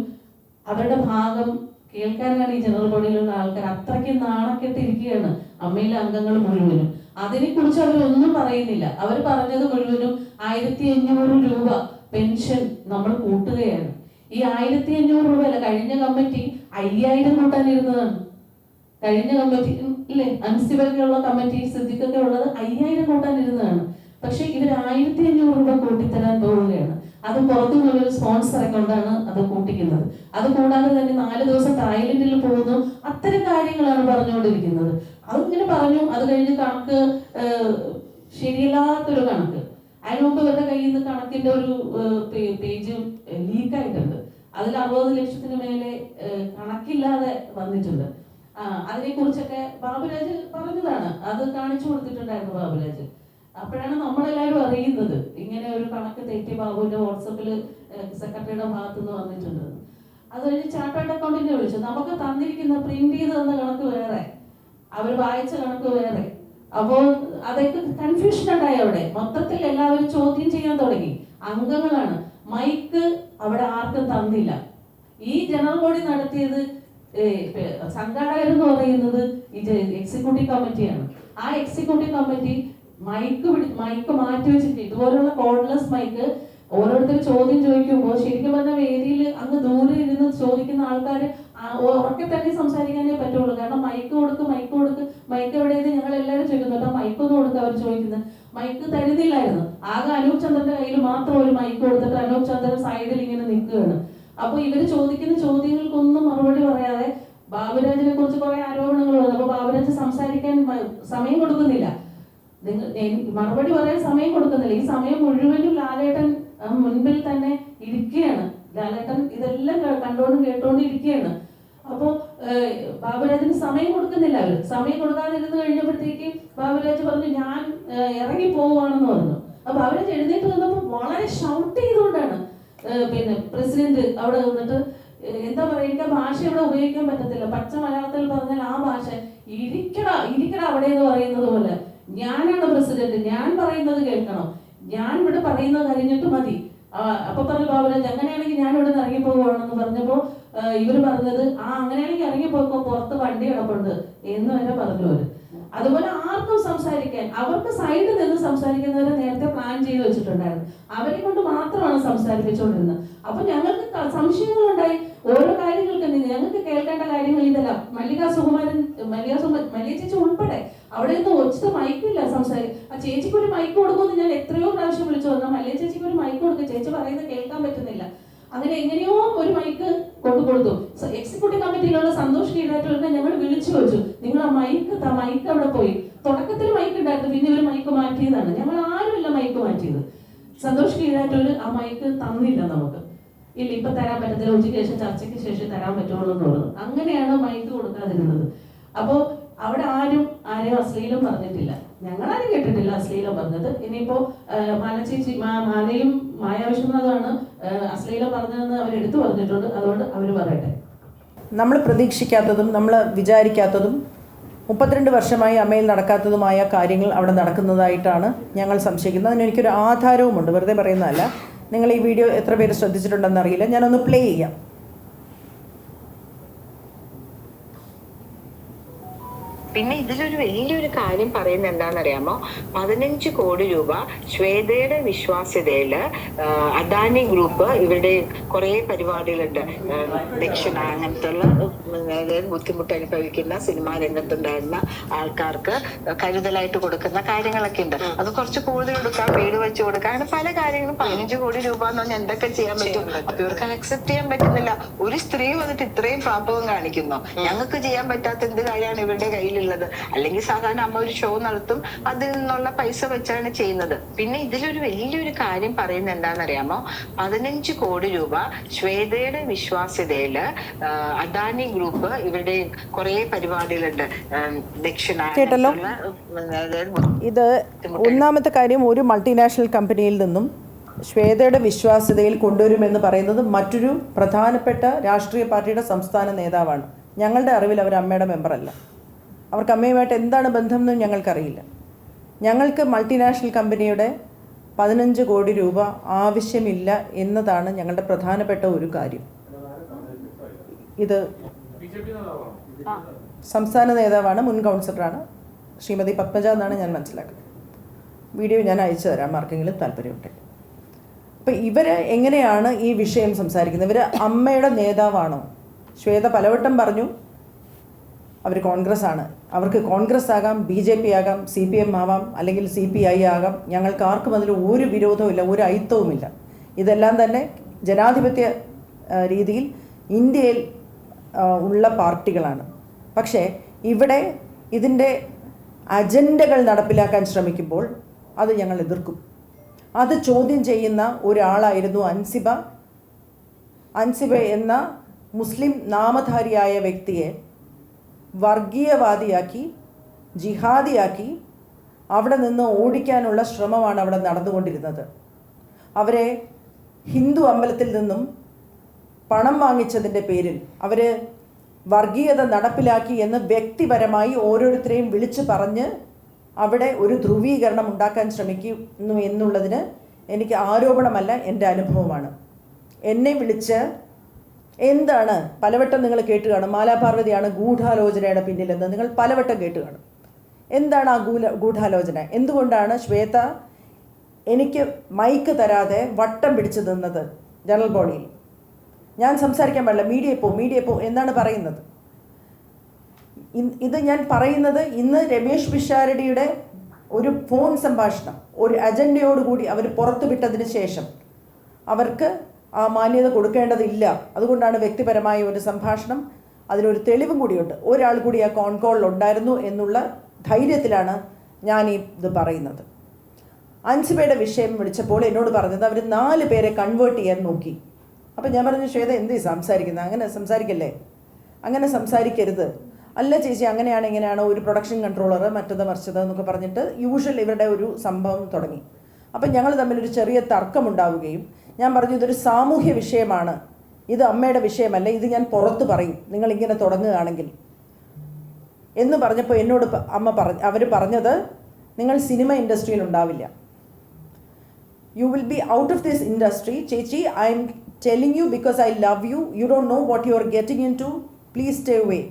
അവരുടെ ഭാഗം കേൾക്കാനാണ് ഈ ജനറൽ ബോഡിയിലുള്ള ആൾക്കാർ അത്രയ്ക്ക് നാണക്കെട്ടിരിക്കുകയാണ്. അമ്മയിലെ അംഗങ്ങൾ മുഴുവനും അതിനെക്കുറിച്ച് അവരൊന്നും പറയുന്നില്ല. അവർ പറഞ്ഞത് മുഴുവനും 1500 രൂപ പെൻഷൻ നമ്മൾ കൂട്ടുകയാണ്. ഈ 1500 രൂപ അല്ല, കഴിഞ്ഞ കമ്മിറ്റി 5000 കൂട്ടാനിരുന്നതാണ്. കഴിഞ്ഞ കമ്മിറ്റി ഇല്ലേ, അൻസിബൊക്കെയുള്ള കമ്മിറ്റി, സിദ്ദിഖൊക്കെ ഉള്ളത് 5000 കൂട്ടാനിരുന്നതാണ്. പക്ഷെ ഇവർ 1500 രൂപ കൂട്ടിത്തരാൻ പോവുകയാണ്. അത് പുറത്തുനിന്നുള്ളൊരു സ്പോൺസർ അക്കൗണ്ടാണ് അത് കൂട്ടിക്കുന്നത്. അത് കൂടാതെ തന്നെ 4 ദിവസം തായ്ലൻഡിൽ പോകുന്നു. അത്തരം കാര്യങ്ങളാണ് പറഞ്ഞുകൊണ്ടിരിക്കുന്നത്. അതിങ്ങനെ പറഞ്ഞു. അത് കഴിഞ്ഞ് കണക്ക് ശരിയല്ലാത്തൊരു കണക്ക്. അതിന് മുമ്പ് ഇവരുടെ കയ്യിൽ നിന്ന് കണക്കിന്റെ ഒരു പേജ് ലീക്കായിട്ടുണ്ട്. അതിൽ 60 ലക്ഷത്തിന് മേലെ കണക്കില്ലാതെ വന്നിട്ടുണ്ട്. അതിനെ കുറിച്ചൊക്കെ ബാബുരാജ് പറഞ്ഞതാണ്. അത് കാണിച്ചു കൊടുത്തിട്ടുണ്ടായിരുന്നു ബാബുരാജ്. അപ്പോഴാണ് നമ്മളെല്ലാവരും അറിയുന്നത് ഇങ്ങനെ ഒരു കണക്ക് തെറ്റി ബാബുവിന്റെ വാട്സപ്പിൽ സെക്രട്ടറിയുടെ ഭാഗത്തു നിന്ന് വന്നിട്ടുണ്ട്. അത് കഴിഞ്ഞ് ചാർട്ടേഡ് അക്കൗണ്ടിനെ വിളിച്ചു. നമുക്ക് തന്നിരിക്കുന്ന പ്രിന്റ് ചെയ്ത് തന്ന കണക്ക് വേറെ, അവർ വായിച്ച കണക്ക് വേറെ. അപ്പോൾ അതൊക്കെ കൺഫ്യൂഷൻ ഉണ്ടായി. അവിടെ മൊത്തത്തിൽ എല്ലാവരും ചോദ്യം ചെയ്യാൻ തുടങ്ങി. അംഗങ്ങളാണ്. മൈക്ക് അവിടെ ആർക്കും തന്നില്ല. ഈ ജനറൽ ബോഡി നടത്തിയത് സംഘാടകരെന്ന് പറയുന്നത് ഈ എക്സിക്യൂട്ടീവ് കമ്മിറ്റിയാണ്. ആ എക്സിക്യൂട്ടീവ് കമ്മിറ്റി മൈക്ക് മാറ്റി വെച്ചിട്ട് ഇതുപോലുള്ള കോഡ്ലെസ് മൈക്ക് ഓരോരുത്തർ ചോദ്യം ചോദിക്കുമ്പോൾ ശരിക്കും പറഞ്ഞ വേദിയിൽ അങ്ങ് ദൂരെ ഇരുന്ന് ചോദിക്കുന്ന ആൾക്കാർ ഉറക്കെ തന്നെ സംസാരിക്കാനേ പറ്റുള്ളൂ. കാരണം മൈക്ക് കൊടുക്ക് മൈക്ക് എവിടെയെന്ന് ഞങ്ങൾ എല്ലാവരും ചോദിക്കുന്നുണ്ട്. മൈക്കൊന്നും കൊടുക്കുക അവർ ചോദിക്കുന്നത്. മൈക്ക് തരുന്നില്ലായിരുന്നു. ആകെ അനൂപ് ചന്ദ്രന്റെ കയ്യിൽ മാത്രം ഒരു മൈക്ക് കൊടുത്തിട്ട് അനൂപ് ചന്ദ്രൻ സൈഡിൽ ഇങ്ങനെ നിൽക്കുകയാണ്. അപ്പൊ ഇവര് ചോദിക്കുന്ന ചോദ്യങ്ങൾക്കൊന്നും മറുപടി പറയാതെ ബാബുരാജിനെ കുറിച്ച് കുറെ ആരോപണങ്ങൾ വന്നു. അപ്പൊ ബാബുരാജ് സംസാരിക്കാൻ സമയം കൊടുക്കുന്നില്ല, മറുപടി പറയാൻ സമയം കൊടുക്കുന്നില്ല. ഈ സമയം മുഴുവനും ലാലേട്ടൻ മുൻപിൽ തന്നെ ഇരിക്കുകയാണ്. ലാലേട്ടൻ ഇതെല്ലാം കണ്ടോണ്ടും കേട്ടോണ്ടും ഇരിക്കുകയാണ്. അപ്പോ ബാബുരാജിന് സമയം കൊടുക്കുന്നില്ല. അവര് സമയം കൊടുക്കാതിരുന്ന് കഴിഞ്ഞപ്പോഴത്തേക്ക് ബാബുരാജ് പറഞ്ഞു ഞാൻ ഇറങ്ങി പോവുകയാണെന്ന് പറഞ്ഞു. അപ്പൊ ബാബുരാജ് എഴുന്നേറ്റ് വന്നപ്പോൾ വളരെ ഷൗട്ട് ചെയ്തുകൊണ്ടാണ് പിന്നെ പ്രസിഡന്റ് അവിടെ വന്നിട്ട് എന്താ പറയുക, എനിക്ക് ആ ഭാഷ ഇവിടെ ഉപയോഗിക്കാൻ പറ്റത്തില്ല. പച്ച മലയാളത്തിൽ പറഞ്ഞാൽ ആ ഭാഷ ഇരിക്കട അവിടെ എന്ന് പറയുന്നത് പോലെ, ഞാനാണ് പ്രസിഡന്റ്, ഞാൻ പറയുന്നത് കേൾക്കണം, ഞാൻ ഇവിടെ പറയുന്നത് കഴിഞ്ഞിട്ട് മതി. അപ്പൊ പറഞ്ഞു ബാബുരാജ് അങ്ങനെയാണെങ്കിൽ ഞാൻ ഇവിടെ നിന്ന് ഇറങ്ങിപ്പോകുവാണെന്ന് പറഞ്ഞപ്പോ ഇവര് പറഞ്ഞത് അങ്ങനെയാണെങ്കിൽ ഇറങ്ങിപ്പോക്കോ, പുറത്ത് വണ്ടി കിടപ്പുണ്ട് എന്ന് വരെ പറഞ്ഞു അവര്. അതുപോലെ ആർക്കും സംസാരിക്കാൻ, അവർക്ക് സൈഡിൽ നിന്ന് സംസാരിക്കുന്നവരെ നേരത്തെ പ്ലാൻ ചെയ്ത് വെച്ചിട്ടുണ്ടായിരുന്നു. അവരെ കൊണ്ട് മാത്രമാണ് സംസാരിപ്പിച്ചുകൊണ്ടിരുന്നത്. അപ്പൊ ഞങ്ങൾക്ക് സംശയങ്ങളുണ്ടായി. ഓരോ കാര്യങ്ങൾക്ക് ഞങ്ങൾക്ക് കേൾക്കേണ്ട കാര്യങ്ങൾ ഇതല്ല. മല്ലിക ചേച്ചി ഉൾപ്പെടെ അവിടെ നിന്ന് ഒച്ചിട്ട് മൈക്കില്ല ആ ചേച്ചിക്ക് ഒരു മൈക്ക് കൊടുക്കുമെന്ന് ഞാൻ എത്രയോ പ്രാവശ്യം വിളിച്ചു വന്നാൽ മല്ലേ ചേച്ചിക്ക് ഒരു മൈക്ക് കൊടുക്കുക, ചേച്ചി പറയുന്നത് കേൾക്കാൻ പറ്റുന്നില്ല. അങ്ങനെ എങ്ങനെയോ ഒരു മൈക്ക് കൊടുത്തു. എക്സിക്യൂട്ടീവ് കമ്മിറ്റിയിലുള്ള സന്തോഷ് കീഴാറ്റൂരിനെ ഞങ്ങൾ വിളിച്ചു വെച്ചു, നിങ്ങൾ ആ മൈക്ക് അവിടെ പോയി. തുടക്കത്തിൽ മൈക്ക് ഉണ്ടായിരുന്നു, പിന്നെ ഒരു മൈക്ക് മാറ്റിയതാണ്. ഞങ്ങൾ ആരുമില്ല മൈക്ക് മാറ്റിയത്. സന്തോഷ് കീഴാറ്റൂര് ആ മൈക്ക് തന്നില്ല നമുക്ക്. ഇല്ല, ഇപ്പൊ തരാൻ പറ്റത്തില്ല, ഉച്ചയ്ക്ക് ശേഷം ചർച്ചയ്ക്ക് ശേഷം തരാൻ പറ്റുള്ളൂ എന്ന് പറഞ്ഞു. അങ്ങനെയാണ് മൈക്ക് കൊടുക്കാതിരുന്നത്. അപ്പോ അവിടെ ആരെയും അശ്ലീലം പറഞ്ഞിട്ടില്ല, ഞങ്ങളാരും കേട്ടിട്ടില്ല അശ്ലീലം പറഞ്ഞത്. ഇനിയിപ്പോ മാലയും മായാവിശ്വനാഥാണ് അശ്ലീലം പറഞ്ഞതെന്ന് അവരെടുത്തു പറഞ്ഞിട്ടുണ്ട്, അതുകൊണ്ട് അവർ പറയട്ടെ. നമ്മൾ പ്രതീക്ഷിക്കാത്തതും നമ്മൾ വിചാരിക്കാത്തതും 32 വർഷമായി അമ്മയിൽ നടക്കാത്തതുമായ കാര്യങ്ങൾ അവിടെ നടക്കുന്നതായിട്ടാണ് ഞങ്ങൾ സംശയിക്കുന്നത്. അതിന് എനിക്കൊരു ആധാരവുമുണ്ട്, വെറുതെ പറയുന്നതല്ല. നിങ്ങൾ ഈ വീഡിയോ എത്ര പേര് ശ്രദ്ധിച്ചിട്ടുണ്ടെന്ന് അറിയില്ല, ഞാനൊന്ന് പ്ലേ ചെയ്യാം. പിന്നെ ഇതിലൊരു വലിയൊരു കാര്യം പറയുന്നത് എന്താണെന്നറിയാമോ? 15 കോടി രൂപ ശ്വേതയുടെ വിശ്വാസ്യതയില് അദാനി ഗ്രൂപ്പ് ഇവരുടെ കുറെ പരിപാടികളുണ്ട്, ദക്ഷിണ അങ്ങനത്തെ ബുദ്ധിമുട്ട് അനുഭവിക്കുന്ന സിനിമാ രംഗത്തുണ്ടായിരുന്ന ആൾക്കാർക്ക് കരുതലായിട്ട് കൊടുക്കുന്ന കാര്യങ്ങളൊക്കെ ഉണ്ട്. അത് കുറച്ച് കൂടുതൽ കൊടുക്കാം, വീട് വെച്ച് കൊടുക്കാം, അങ്ങനെ പല കാര്യങ്ങളും. 15 കോടി രൂപ എന്ന് പറഞ്ഞാൽ എന്തൊക്കെ ചെയ്യാൻ പറ്റും? അപ്പൊ ഇവർക്ക് അക്സെപ്റ്റ് ചെയ്യാൻ പറ്റുന്നില്ല. ഒരു സ്ത്രീ വന്നിട്ട് ഇത്രയും പാപവും കാണിക്കുന്നു, ഞങ്ങൾക്ക് ചെയ്യാൻ പറ്റാത്ത എന്ത് കാര്യമാണ് ഇവരുടെ കയ്യിലുള്ളത്? അല്ലെങ്കിൽ സാധാരണ അമ്മ ഒരു ഷോ നടത്തും, അതിൽ നിന്നുള്ള പൈസ വെച്ചാണ് ചെയ്യുന്നത്. പിന്നെ ഇതിലൊരു വലിയൊരു കാര്യം പറയുന്നത് എന്താണെന്നറിയാമോ? 15 കോടി രൂപ ശ്വേതയുടെ വിശ്വാസ്യതയില് അദാനി ഗ്രൂപ്പ് ഇവരുടെ കുറെ പരിപാടികളുണ്ട്, ദക്ഷിണ. കേട്ടല്ലോ, ഇത് ഒന്നാമത്തെ കാര്യം. ഒരു മൾട്ടിനാഷണൽ കമ്പനിയിൽ നിന്നും ശ്വേതയുടെ വിശ്വാസ്യതയിൽ കൊണ്ടുവരുമെന്ന് പറയുന്നത് മറ്റൊരു പ്രധാനപ്പെട്ട രാഷ്ട്രീയ പാർട്ടിയുടെ സംസ്ഥാന നേതാവാണ്. ഞങ്ങളുടെ അറിവിൽ അവർ അമ്മയുടെ മെമ്പറല്ല. അവർക്ക് അമ്മയുമായിട്ട് എന്താണ് ബന്ധം എന്നും ഞങ്ങൾക്കറിയില്ല. ഞങ്ങൾക്ക് മൾട്ടിനാഷണൽ കമ്പനിയുടെ 15 കോടി രൂപ ആവശ്യമില്ല എന്നതാണ് ഞങ്ങളുടെ പ്രധാനപ്പെട്ട ഒരു കാര്യം. ഇത് സംസ്ഥാന നേതാവാണ്, മുൻ കൗൺസിലറാണ്, ശ്രീമതി പത്മജ എന്നാണ് ഞാൻ മനസ്സിലാക്കുന്നത്. വീഡിയോ ഞാൻ അയച്ചു തരാം ആർക്കെങ്കിലും താല്പര്യമുണ്ടെങ്കിൽ. അപ്പോൾ ഇവർ എങ്ങനെയാണ് ഈ വിഷയം സംസാരിക്കുന്നത്? ഇവർ അമ്മയുടെ നേതാവാണോ? ശ്വേത പലവട്ടം പറഞ്ഞു അവർ കോൺഗ്രസ് ആണ്. അവർക്ക് കോൺഗ്രസ് ആകാം, BJP ആകാം, CPM ആവാം, അല്ലെങ്കിൽ CPI ആകാം. ഞങ്ങൾക്ക് ആർക്കും അതിൽ ഒരു വിരോധവുമില്ല, ഒരു അയിത്തവുമില്ല. ഇതെല്ലാം തന്നെ ജനാധിപത്യ രീതിയിൽ ഇന്ത്യയിൽ ഉള്ള പാർട്ടികളാണ്. പക്ഷേ ഇവിടെ ഇതിൻ്റെ അജണ്ടകൾ നടപ്പിലാക്കാൻ ശ്രമിക്കുമ്പോൾ അത് ഞങ്ങൾ എതിർക്കും. അത് ചോദ്യം ചെയ്യുന്ന ഒരാളായിരുന്നു അൻസിബ എന്ന മുസ്ലിം നാമധാരിയായ വ്യക്തിയെ വർഗീയവാദിയാക്കി, ജിഹാദിയാക്കി അവിടെ നിന്ന് ഓടിക്കാനുള്ള ശ്രമമാണ് അവിടെ നടന്നുകൊണ്ടിരുന്നത്. അവരെ ഹിന്ദു അമ്പലത്തിൽ നിന്നും പണം വാങ്ങിച്ചതിൻ്റെ പേരിൽ അവർ വർഗീയത നടപ്പിലാക്കി എന്ന് വ്യക്തിപരമായി ഓരോരുത്തരെയും വിളിച്ചു പറഞ്ഞ് അവിടെ ഒരു ധ്രുവീകരണം ഉണ്ടാക്കാൻ ശ്രമിക്കുന്നു എന്നുള്ളതിന് എനിക്ക് ആരോപണമല്ല, എൻ്റെ അനുഭവമാണ്. എന്നെ വിളിച്ച് എന്താണ് പലവട്ടം നിങ്ങൾ കേട്ട് കാണും, മാലാപാർവതിയാണ് ഗൂഢാലോചനയുടെ പിന്നിലെന്ന് നിങ്ങൾ പലവട്ടം കേട്ട് കാണും. എന്താണ് ആ ഗൂഢാലോചന? എന്തുകൊണ്ടാണ് ശ്വേത എനിക്ക് മൈക്ക് തരാതെ വട്ടം പിടിച്ചു നിന്നത് ജനറൽ ബോഡിയിൽ? ഞാൻ സംസാരിക്കാൻ പാടില്ല, മീഡിയ പോ എന്നാണ് പറയുന്നത്. ഇത് ഞാൻ പറയുന്നത് ഇന്ന് രമേശ് പിഷാരടിയുടെ ഒരു ഫോൺ സംഭാഷണം ഒരു അജണ്ടയോടുകൂടി അവർ പുറത്തുവിട്ടതിന് ശേഷം അവർക്ക് ആ മാന്യത കൊടുക്കേണ്ടതില്ല. അതുകൊണ്ടാണ് വ്യക്തിപരമായ ഒരു സംഭാഷണം, അതിനൊരു തെളിവും കൂടിയുണ്ട്. ഒരാൾ കൂടി ആ കോൺ കോളിൽ ഉണ്ടായിരുന്നു എന്നുള്ള ധൈര്യത്തിലാണ് ഞാൻ ഇത് പറയുന്നത്. അൻസിബയുടെ വിഷയം വിളിച്ചപ്പോൾ എന്നോട് പറഞ്ഞത് അവർ 4 പേരെ കൺവേർട്ട് ചെയ്യാൻ നോക്കി. അപ്പം ഞാൻ പറഞ്ഞു, ശ്വേത എന്ത് സംസാരിക്കുന്നത്? അങ്ങനെ സംസാരിക്കല്ലേ, അങ്ങനെ സംസാരിക്കരുത്. അല്ല ചേച്ചി, അങ്ങനെയാണ് ഇങ്ങനെയാണ്, ഒരു പ്രൊഡക്ഷൻ കൺട്രോളർ മറ്റത് മറിച്ചത് എന്നൊക്കെ പറഞ്ഞിട്ട് യൂഷ്വൽ ഇവരുടെ ഒരു സംഭവം തുടങ്ങി. അപ്പം ഞങ്ങൾ തമ്മിലൊരു ചെറിയ തർക്കമുണ്ടാവുകയും ഞാൻ പറഞ്ഞു ഇതൊരു സാമൂഹ്യ വിഷയമാണ്, ഇത് അമ്മയുടെ വിഷയമല്ല, ഇത് ഞാൻ പുറത്ത് പറയും നിങ്ങളിങ്ങനെ തുടങ്ങുകയാണെങ്കിൽ എന്ന് പറഞ്ഞപ്പോൾ എന്നോട് അവർ പറഞ്ഞത് നിങ്ങൾ സിനിമ ഇൻഡസ്ട്രിയിൽ ഉണ്ടാവില്ല, you will be out of this industry. ചേച്ചി, I am telling you because I love you, you don't know what you are getting into, please stay away.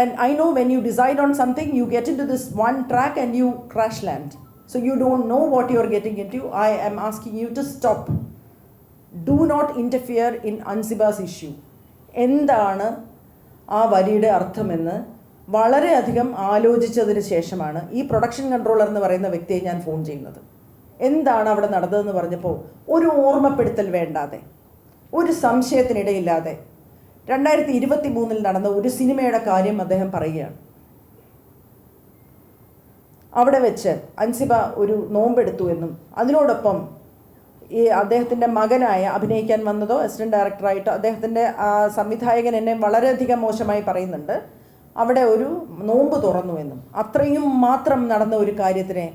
And I know when you decide on something, you get into this one track and you crash land. So you don't know what you are getting into. I am asking you to stop. Do not interfere in Ansiba's issue. എന്താണ് ആ വരിയുടെ അർത്ഥമെന്ന് വളരെയധികം ആലോചിച്ചതിന് ശേഷമാണ് ഈ production controller എന്ന് പറയുന്ന വ്യക്തിയെ ഞാൻ ഫോൺ ചെയ്യുന്നത്. എന്താണ് അവിടെ നടന്നതെന്ന് പറഞ്ഞപ്പോൾ ഒരു ഓർമ്മപ്പെടുത്തൽ വേണ്ടാതെ, ഒരു സംശയത്തിനിടയില്ലാതെ 2023 നടന്ന ഒരു സിനിമയുടെ കാര്യം അദ്ദേഹം പറയുകയാണ്. അവിടെ വെച്ച് അൻസിബ ഒരു നോമ്പെടുത്തു എന്നും അതിനോടൊപ്പം ഈ അദ്ദേഹത്തിൻ്റെ മകനായ അഭിനയിക്കാൻ വന്നതോ അസിസ്റ്റൻറ്റ് ഡയറക്ടറായിട്ടോ അദ്ദേഹത്തിൻ്റെ സംവിധായകൻ എന്നെ വളരെയധികം മോശമായി പറയുന്നുണ്ട്, അവിടെ ഒരു നോമ്പ് തുറന്നു എന്നും. അത്രയും മാത്രം നടന്ന ഒരു കാര്യത്തിനെ